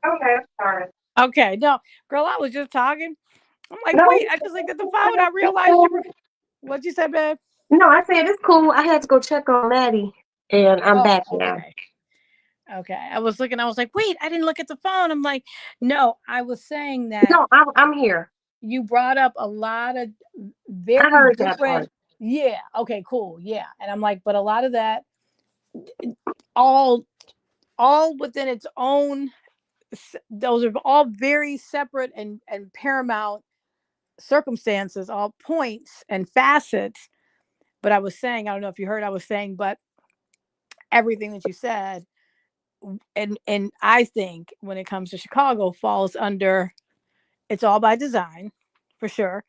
Okay, sorry. Okay, no, girl, I was just talking. I'm like, No, wait, I just looked at the phone. I realized you were. What'd you say, babe? no, I said it's cool. I had to go check on Maddie, and I'm Oh, back now. okay. Okay. I was looking, I was like, wait, I didn't look at the phone. I'm like, no, I was saying that No, I'm here. you brought up a lot of I very heard that different. part. Yeah. Okay, cool. Yeah. And I'm like, but a lot of that all within its own those are all very separate and paramount circumstances, all points and facets. But I was saying, I don't know if you heard, I was saying, but everything that you said, and I think when it comes to Chicago, falls under, it's all by design, for sure,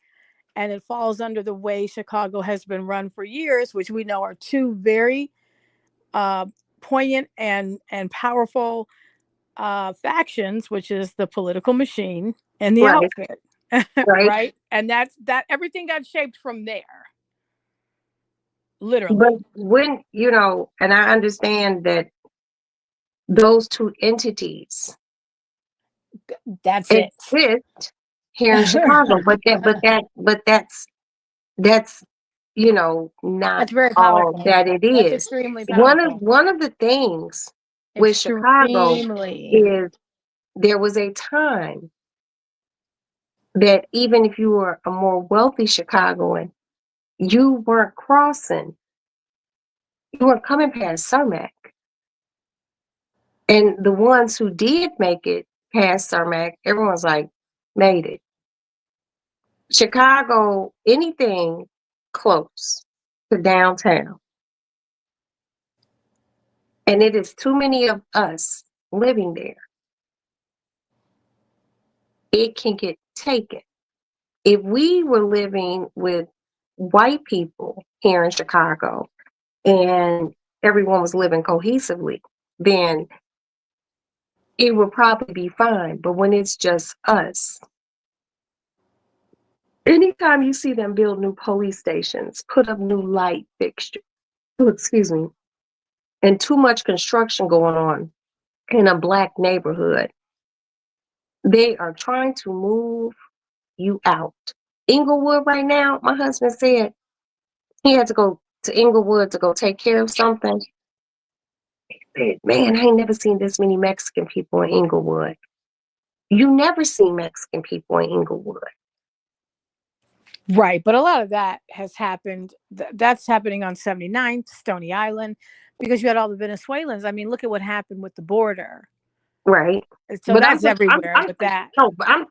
and it falls under the way Chicago has been run for years, which we know are two very uh, poignant and powerful factions, which is the political machine and the Right, outfit, right. right? And that everything got shaped from there, But literally. when, and I understand that those two entities That's it. exist here in Chicago, that's not That's very all powerful. that it That's is. extremely One of powerful. one of the things with Chicago Extremely. is there was a time that even if you were a more wealthy Chicagoan, you weren't crossing, you weren't coming past Cermak. And the ones who did make it past Cermak, everyone's like, made it. Chicago, anything close to downtown, and it is too many of us living there, it can get taken. If we were living with white people here in Chicago and everyone was living cohesively, then it would probably be fine. But when it's just us, anytime you see them build new police stations, put up new light fixtures, excuse me, and too much construction going on in a Black neighborhood, they are trying to move you out. Inglewood right now, my husband said he had to go to Inglewood to go take care of something. He said, man, I ain't never seen this many Mexican people in Inglewood. You never see Mexican people in Inglewood. Right, but a lot of that has happened. That's happening on 79th, Stony Island, because you had all the Venezuelans. I mean, look at what happened with the border. Right. So But I'm that's everywhere with that. no, but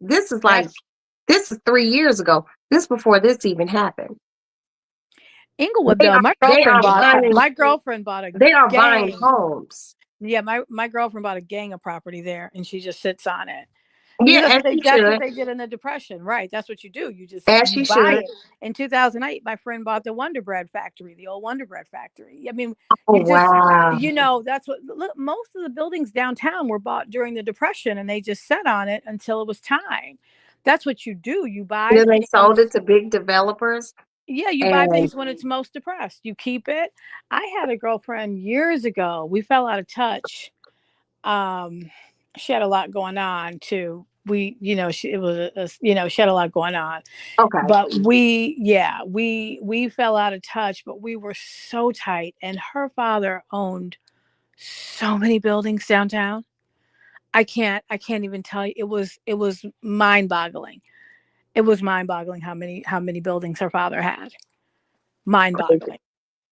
this is like, That's this is 3 years ago. This before this even happened. Inglewood, They though. are, they are buying, My girlfriend bought a they are buying gang. homes. Yeah, my girlfriend bought a gang of property there, and she just sits on it. Yeah, Because as she that's what should. they did in the Depression, right? That's what you do. As You she buy should. it. In 2008, my friend bought the Wonder Bread factory, the old Wonder Bread factory. I mean, Oh, you just, wow. that's what. Look, most of the buildings downtown were bought during the Depression, and they just sat on it until it was time. That's what you do. You buy Then they things. sold it to big developers. Yeah, you buy And things when it's most depressed. You keep it. I had a girlfriend years ago. We fell out of touch. um she had a lot going on too. She, it was she had a lot going on, okay. but we fell out of touch, but we were so tight, and her father owned so many buildings downtown. I can't even tell you. It was mind-boggling. It was mind-boggling how many buildings her father had. Mind-boggling.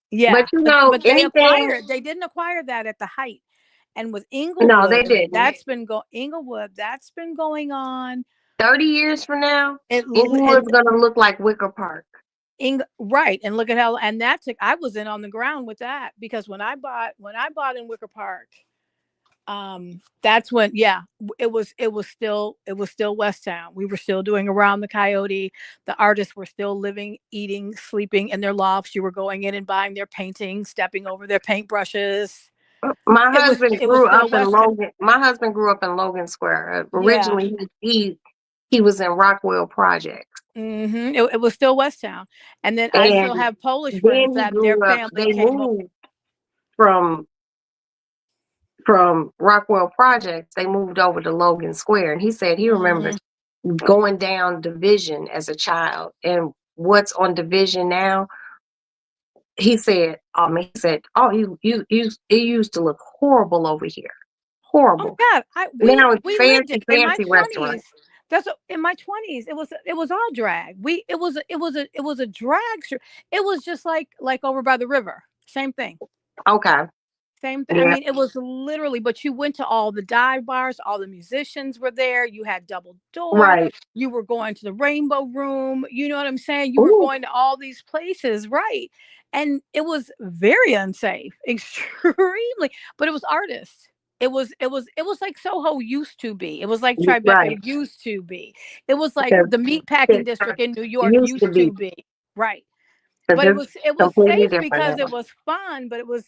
Yeah, But but anything, they didn't acquire that at the height. And with no, they Inglewood, didn't. That's been going on. 30 years from now, It Inglewood's and going to look like Wicker Park. right, and look at how, and that's I was in on the ground with that, because when I bought in Wicker Park, that's when, yeah, it was still West Town. We were still doing Around the Coyote. The artists were still living, eating, sleeping in their lofts. You were going in and buying their paintings, stepping over their paintbrushes. My It was husband it was grew up still in West Town. Logan. My husband grew up in Logan Square. Yeah. Originally, he was in Rockwell Projects. It was still West Town. And then I still And have Polish friends then he that their grew up, family they came over. moved from from Rockwell Projects, they moved over to Logan Square, and he said he remembers going down Division as a child, and what's on Division now. He said, it used to look horrible over here, Oh horrible. God, Now it's we lived fancy, it in my fancy restaurants. 20s. In my 20s. It was all drag. It was a drag show. It was just like over by the river. Same thing. Okay, Same thing. I yeah, mean, it was literally, but you went to all the dive bars, all the musicians were there. You had double door. right. You were going to the Rainbow Room. You know what I'm saying? You were Ooh, going to all these places, right? And it was very unsafe, extremely, but it was artists. It was like Soho used to be. It was like right. Tribeca used to be. It was like Because the meatpacking it district in New York used to used to be, be. Right. because But it's it was completely safe different because now. it was fun, but it was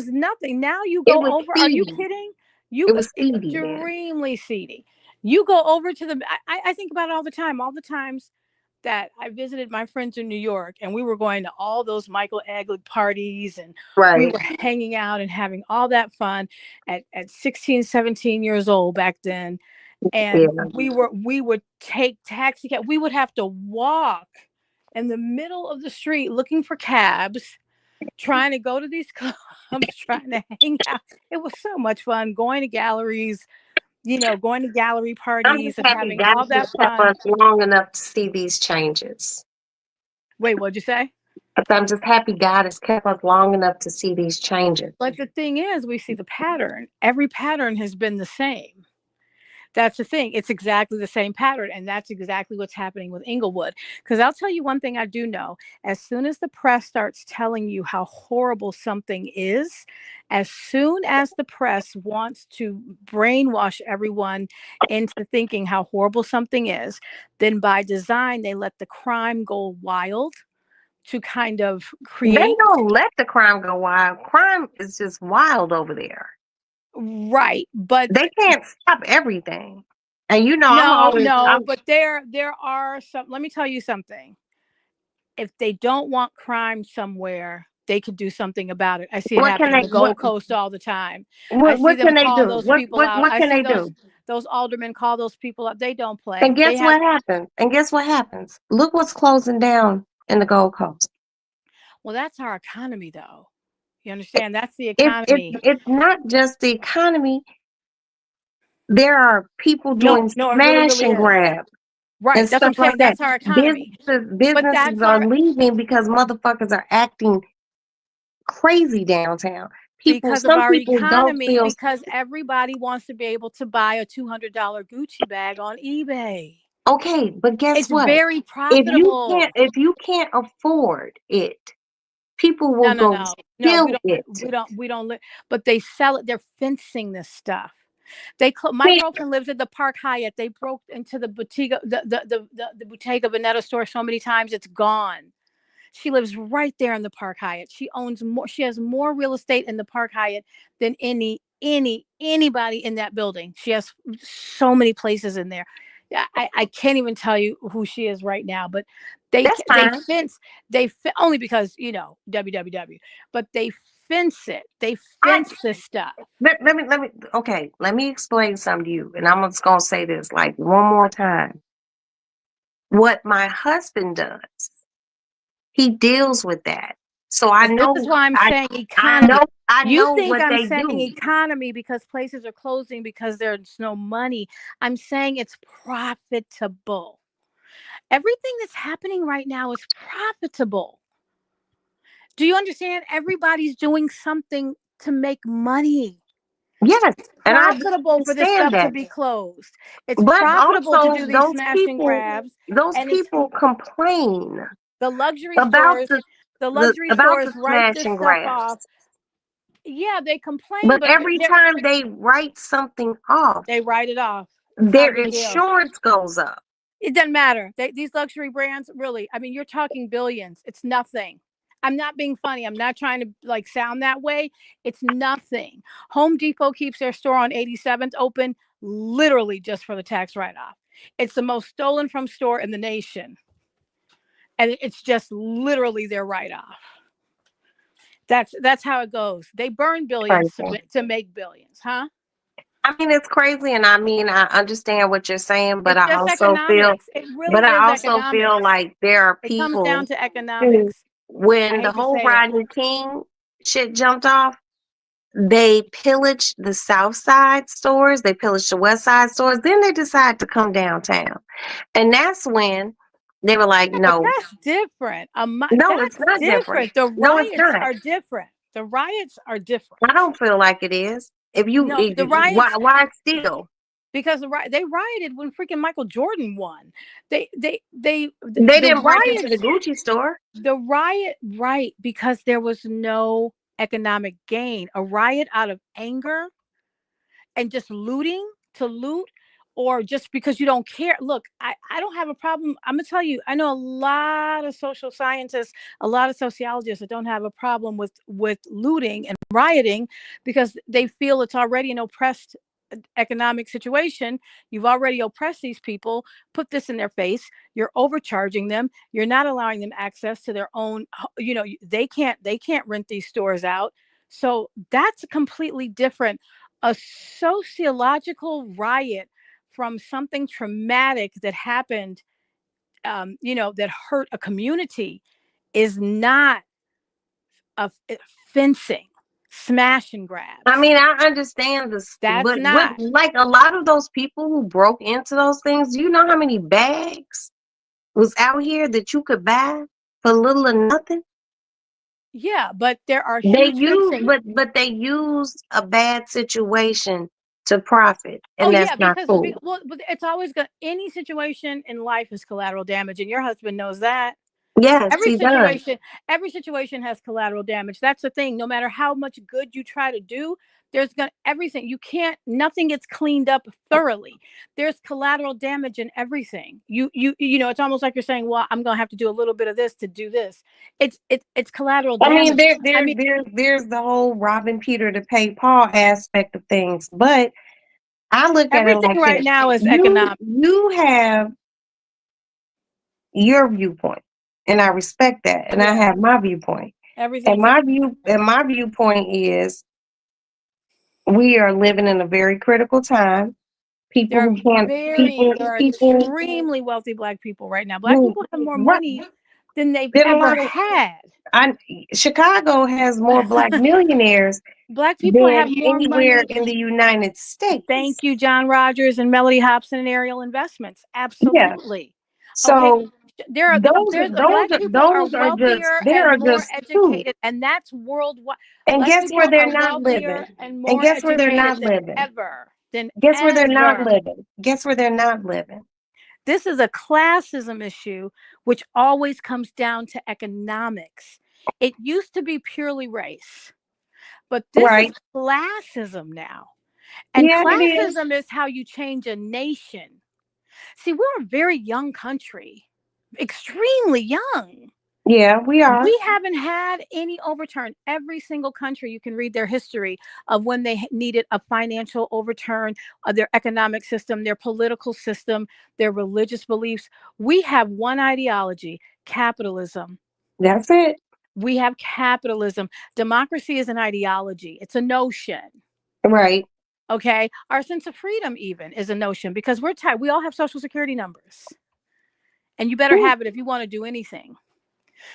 nothing. Now you It go was over, are you seedy. kidding? It You was seedy then. extremely seedy. You go over to I think about it all the time, all the times that I visited my friends in New York, and we were going to all those Michael Eglig parties, and we Right. were hanging out and having all that fun at 16, 17 years old back then. Yeah. And we would take taxi cab. We would have to walk in the middle of the street looking for cabs, trying to go to these clubs, trying to hang out. It was so much fun going to galleries, going to gallery I'm just parties and happy having God all has that kept fun. us long enough to see these changes. Wait, what'd you say? I'm just happy God has kept us long enough to see these changes. But the thing is, we see the pattern. Every pattern has been the same. That's the thing. It's exactly the same pattern. And that's exactly what's happening with Inglewood. Because I'll tell you one thing I do know. As soon as the press starts telling you how horrible something is, as soon as the press wants to brainwash everyone into thinking how horrible something is, then by design, they let the crime go wild to kind of They create. don't let the crime go wild. Crime is just wild over there. Right. But They can't stop everything. And no, but there are some, let me tell you something. If they don't want crime somewhere, they could do something about it. I see it what can happening in they the Gold Coast all the time. I see what them can they call do? those people out. What I can see they do? those aldermen call those people up. They don't play. And They guess have, what happens? And guess what happens? Look what's closing down in the Gold Coast. well, that's our economy though. You understand? That's the It, it, economy. it's not just the economy. There are people No, doing no, it really, smash really and is. grab and Right. That's what I'm stuff like saying. that. That's our economy. But Businesses that's are our, leaving because motherfuckers are acting crazy downtown. because of Some our people don't economy, feel because everybody wants to be able to buy a $200 Gucci bag on eBay. okay, but guess It's what? very profitable. If you can't afford it, people will No, no, go no, no. steal it. We don't. But they sell it. They're fencing this stuff. My Can't- girlfriend lives at the Park Hyatt. They broke into the Bottega, the Bottega Veneta store so many times it's gone. She lives right there in the Park Hyatt. She owns more. She has more real estate in the Park Hyatt than anybody in that building. She has so many places in there. Yeah, I can't even tell you who she is right now, but That's they fine. fence only because www, but they fence it. They I fence this stuff. let me okay, let me explain something to you. And I'm just gonna say this like one more time. What my husband does, he deals with that. So I But this is know why I'm saying I economy. know I You know think what I'm they saying do. economy because places are closing because there's no money. I'm saying it's profitable. Everything that's happening right now is profitable. Do you understand? Everybody's doing something to make money. Yes, It's and I profitable for this understand stuff to that. be closed. It's But profitable to also do these smash and grabs. those And it's people complain the luxury about stores. The the luxury about the stores write smash this and stuff grabs. off. Yeah, they complain, But but every time they write something off, they write it off. It's not a their big deal. insurance goes up. It doesn't matter. These luxury brands, really, I mean, you're talking billions. It's nothing. I'm not being funny. I'm not trying to sound that way. It's nothing. Home Depot keeps their store on 87th open literally just for the tax write-off. It's the most stolen from store in the nation. And it's just literally their write-off. That's how it goes. They burn billions Crazy. to make billions, huh? I mean, it's crazy, and I mean, I understand what you're saying, but It's I just also feel, economics. It really is economics. like there are It comes down people to who, economics. I when the hate to whole say it. Rodney King shit jumped off, they pillaged the South Side stores, they pillaged the West Side stores, then they decided to come downtown, and that's when they were like, Yeah, but no, that's different. no, it's That's not different. different. The No, it's riots not. are different. The riots are I different. don't feel like it is. If you, No, the riots why steal? because they rioted when freaking Michael Jordan won. They The didn't break into the riots Gucci store. the riot right because there was no economic gain. A riot out of anger and just looting to loot or just because you don't care. Look, I don't have a problem. I'm gonna tell you, I know a lot of social scientists, a lot of sociologists that don't have a problem with looting and rioting because they feel it's already an oppressed economic situation. You've already oppressed these people, put this in their face, you're overcharging them, you're not allowing them access to their own, they can't rent these stores out. So that's completely different. A sociological riot from something traumatic that happened, that hurt a community is not fencing, smash and I grabs. mean, I understand this, That's but with not. like a lot of those people who broke into those things, do you know how many bags was out here that you could buy for little or nothing? Yeah, but there are They huge use, fencing. but they use a bad situation to profit, Oh and that's yeah, not cool. well, but it's always going. Any situation in life is collateral damage, and your husband knows that. Yes, Every he does. situation, every situation has collateral damage. That's the thing. No matter how much good you try to do, there's gonna everything. You can't. Nothing gets cleaned up thoroughly. There's collateral damage in everything. It's almost like you're saying, "Well, I'm gonna have to do a little bit of this to do this." It's collateral I mean, damage. I mean, there's the whole robbing Peter to pay Paul aspect of things, but I look at it everything like right this: now is economic. you have your viewpoint, and I respect that, and I Yeah, have my viewpoint. And everything's my viewpoint is we are living in a very critical time. People There are who can't there are people extremely wealthy Black people right now. Black who people have more right money than they've there are a ever lot of had. I Chicago has more black millionaires Black people have than more anywhere money. in the United States. Thank you, John Rogers and Melody Hobson and Ariel Investments. Yeah. Absolutely. Okay. So There's Black people are those are just wealthier there and are more just two. educated, and that's worldwide. And Black guess where people they're are not wealthier living? and And more guess where they're educated not than living? ever. Than Guess where they're not ever. living? Guess where they're not living? This is a classism issue, which always comes down to economics. It used to be purely race, but this is Right. classism now. And Yeah, it is. classism is how you change a nation. See, we're a very young country, extremely young. Yeah, we are. We haven't had any overturn. Every single country, you can read their history of when they needed a financial overturn of their economic system, their political system, their religious beliefs. We have one ideology: capitalism. That's it. We have capitalism. Democracy is an ideology, it's a notion. Right. Okay. Our sense of freedom, even, is a notion because we're tied. We all have social security numbers, and you better have it if you want to do anything.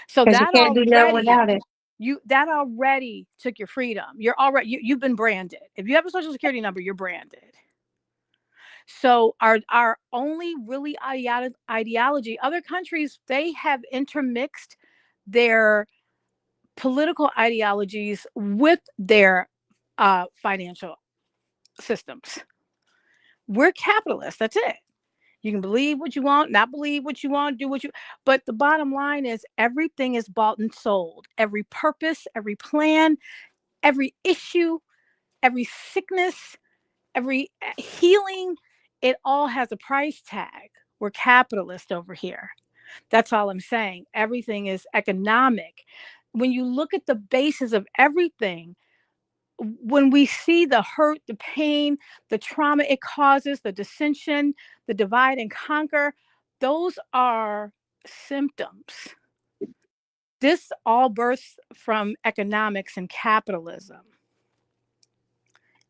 So Because you that can't do nothing without it. already took your freedom. You've been branded. If you have a social security number, you're branded. So our only really ideology, other countries, they have intermixed their political ideologies with their financial systems. We're capitalists. That's it. You can believe what you want, not believe what you want, do what you. But the bottom line is everything is bought and sold. Every purpose, every plan, every issue, every sickness, every healing, it all has a price tag. We're capitalist over here. That's all I'm saying. Everything is economic. When you look at the basis of everything, when we see the hurt, the pain, the trauma it causes, the dissension, the divide and conquer, those are symptoms. this all births from economics and capitalism,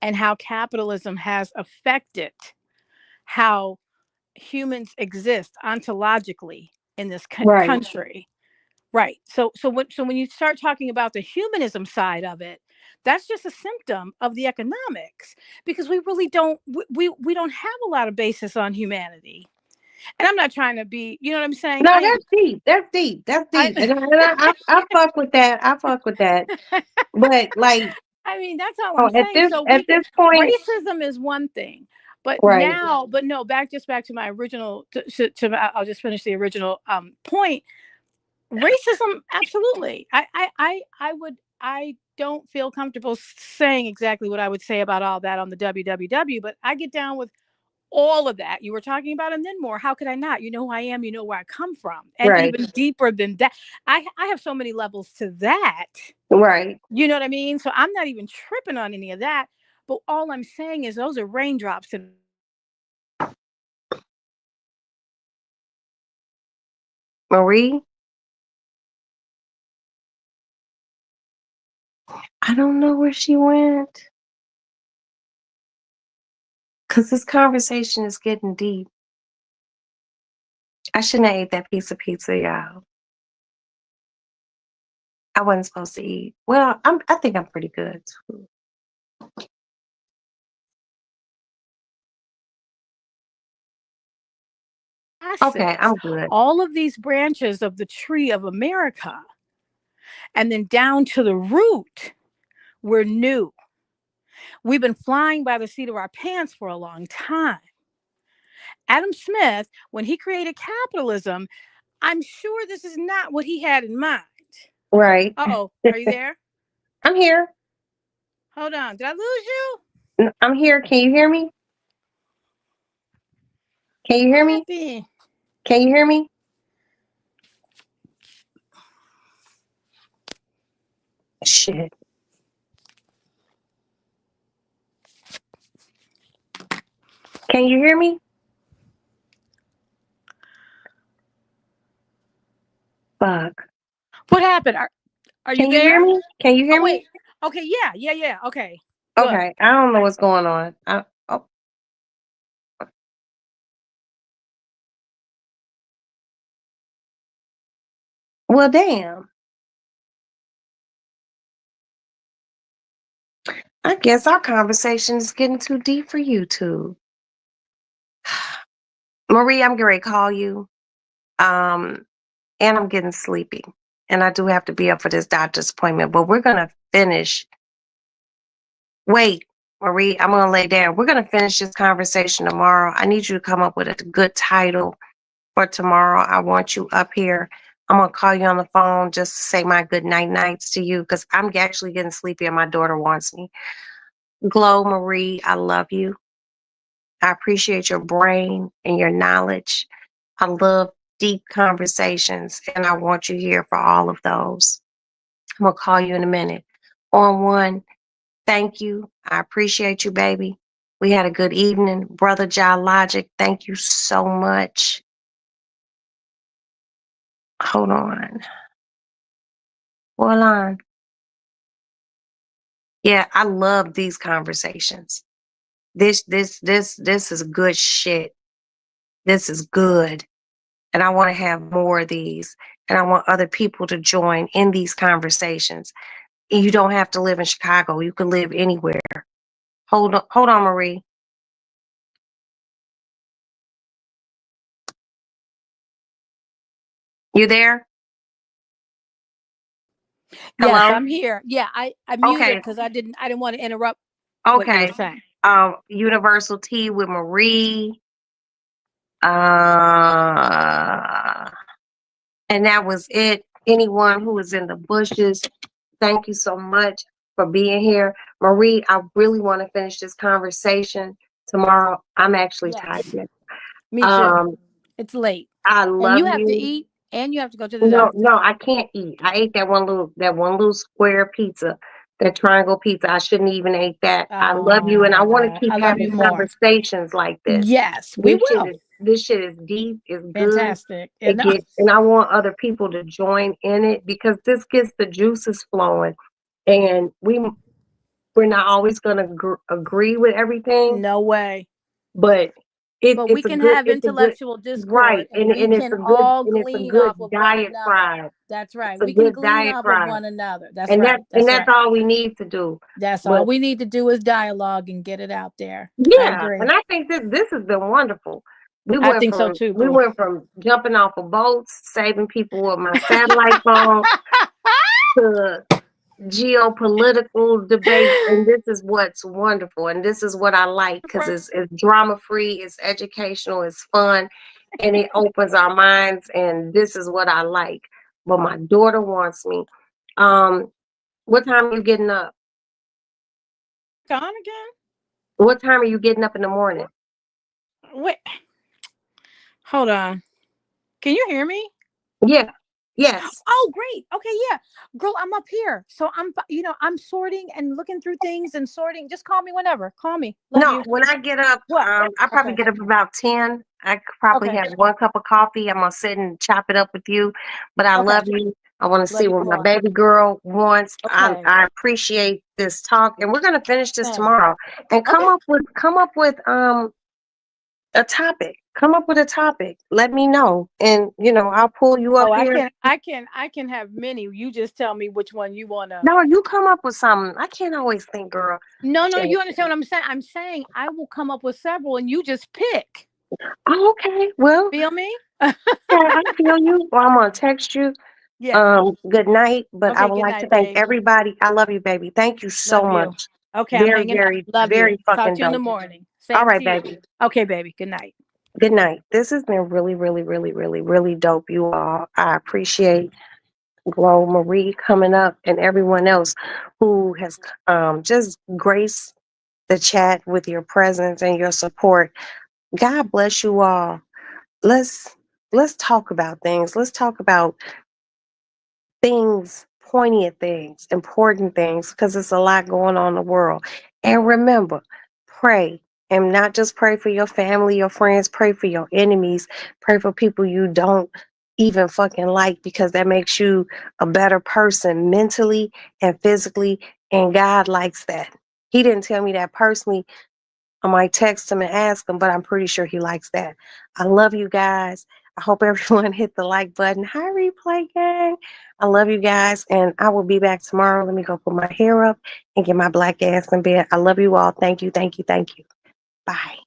and how capitalism has affected how humans exist ontologically in this Right. country. Right. So when you start talking about the humanism side of it, that's just a symptom of the economics, because we really don't we don't have a lot of basis on humanity. And I'm not trying to be, you know what I'm saying? No, I am that's deep. That's deep. That's deep. I I fuck with that. I fuck with that. But like, I mean, that's all oh, I'm saying. So at we can, this point, racism is one thing, but right, now, but no, back to my original. I'll just finish the original point. Racism, absolutely. I don't feel comfortable saying exactly what I would say about all that on the WWW, but I get down with all of that you were talking about, and then more. How could I not? You know who I am. You know where I come from, and right, even deeper than that. I have so many levels to that. right. You know what I mean? So I'm not even tripping on any of that. But all I'm saying is those are raindrops. And Marie, I don't know where she went because this conversation is getting deep. I shouldn't have ate that piece of pizza, y'all. I wasn't supposed to eat. Well, I think I'm pretty good too. Okay, assets, I'm good. all of these branches of the tree of America, and then down to the root, we're new. We've been flying by the seat of our pants for a long time. Adam Smith, when he created capitalism, I'm sure this is not what he had in mind. Right. Uh-oh, are you there? I'm here. Hold on. Did I lose you? I'm here. Can you hear me? Can you hear What me? happened? Can you hear me? Shit. Can you hear me? Fuck. What happened? Are you Can you there? hear me? Can you hear Oh, me? wait. Okay, yeah. Okay, good. Okay. I don't know what's going on. Oh, well, damn. I guess our conversation is getting too deep for you two. Marie, I'm getting ready to call you. And I'm getting sleepy. And I do have to be up for this doctor's appointment, but we're gonna finish. Wait, Marie, I'm gonna lay down. We're gonna finish this conversation tomorrow. I need you to come up with a good title for tomorrow. I want you up here. I'm gonna call you on the phone just to say my good night nights to you because I'm actually getting sleepy and my daughter wants me. Glow, Marie, I love you. I appreciate your brain and your knowledge. I love deep conversations, and I want you here for all of those. I'm going to call you in a minute. On one, thank you. I appreciate you, baby. We had a good evening. Brother Jai Logic, thank you so much. Hold on. Hold on. Yeah, I love these conversations. This is good shit. This is good. And I want to have more of these. And I want other people to join in these conversations. And you don't have to live in Chicago. You can live anywhere. Hold on, Marie. You there? Yes, Hello? I'm here. Yeah, I muted Okay. because I didn't want to interrupt what you were Okay. saying. Universal Tea with Marie. And that was it. Anyone who was in the bushes, thank you so much for being here. Marie, I really want to finish this conversation tomorrow. I'm actually Yes, tired. me too. Um, It's late, I and love you have to you. eat, and you have to go to the No, doctor. no, I can't eat. I ate that one little square pizza, that triangle pizza. I shouldn't even ate that. I love Oh you, and I my want to God, keep I love having you more. conversations like this. Yes, we This shit will. is this shit is deep, it's good. Fantastic. It And gets, and I want other people to join in it because this gets the juices flowing, and we're not always gonna agree with everything, no way. but But we can have intellectual discord, right, and we and it's can a good all and it's a glean good off of one another. diatribe. That's right. It's a We can good glean off of diatribe. one another. That's And right. that's all we need to do. That's But all we need to do is dialogue and get it out there. I yeah, agree. and I think this has been wonderful. I think so too, We boo. went from jumping off of boats, saving people with my satellite phone, to geopolitical debate, and this is what's wonderful, and this is what I like because it's drama free, it's educational, it's fun, and it opens our minds, and this is what I like. But my daughter wants me. What time are you getting up? Gone again? What time are you getting up in the morning? Wait. Hold on. Can you hear me? Yeah. Yes. Oh, great. Okay, yeah. Girl, I'm up here. So I'm sorting and looking through things and sorting. Just call me whenever. Call me. Love No, you. when I get up, What? I probably Okay. get up about 10. I could probably Okay. have 1 cup of coffee. I'm gonna sit and chop it up with you. But I Okay. love you. I want to Love see you what my more. baby girl wants. Okay. I appreciate this talk, and we're gonna finish this Thanks. tomorrow. And come up with a topic. Come up with a topic. Let me know, and I'll pull you up Oh, here. I can have many. You just tell me which one you wanna. No, you come up with something. I can't always think, girl. No, Shit. you understand what I'm saying? I'm saying I will come up with several and you just pick. Oh, okay. Well, Feel me? yeah, I feel you. Well, I'm gonna text you. Yeah. Good night. But I Okay, would good like to night, thank babe. everybody. I love you, baby. Thank you so Love you. much. Okay, I'm Very, hanging out. very, Love very you. fucking Talk to you in the dope. morning. All Same right, to you. baby. Okay, baby. Good night. Good night. This has been really, really, really, really, really dope, you all. I appreciate Glow Marie coming up and everyone else who has just graced the chat with your presence and your support. God bless you all. Let's talk about things. Let's talk about things, poignant things, important things, because there's a lot going on in the world. And remember, pray. And not just pray for your family, your friends, pray for your enemies, pray for people you don't even fucking like, because that makes you a better person mentally and physically. And God likes that. He didn't tell me that personally. I might text him and ask him, but I'm pretty sure he likes that. I love you guys. I hope everyone hit the like button. Hi, Replay Gang. I love you guys, and I will be back tomorrow. Let me go put my hair up and get my black ass in bed. I love you all. Thank you, thank you, thank you. Bye.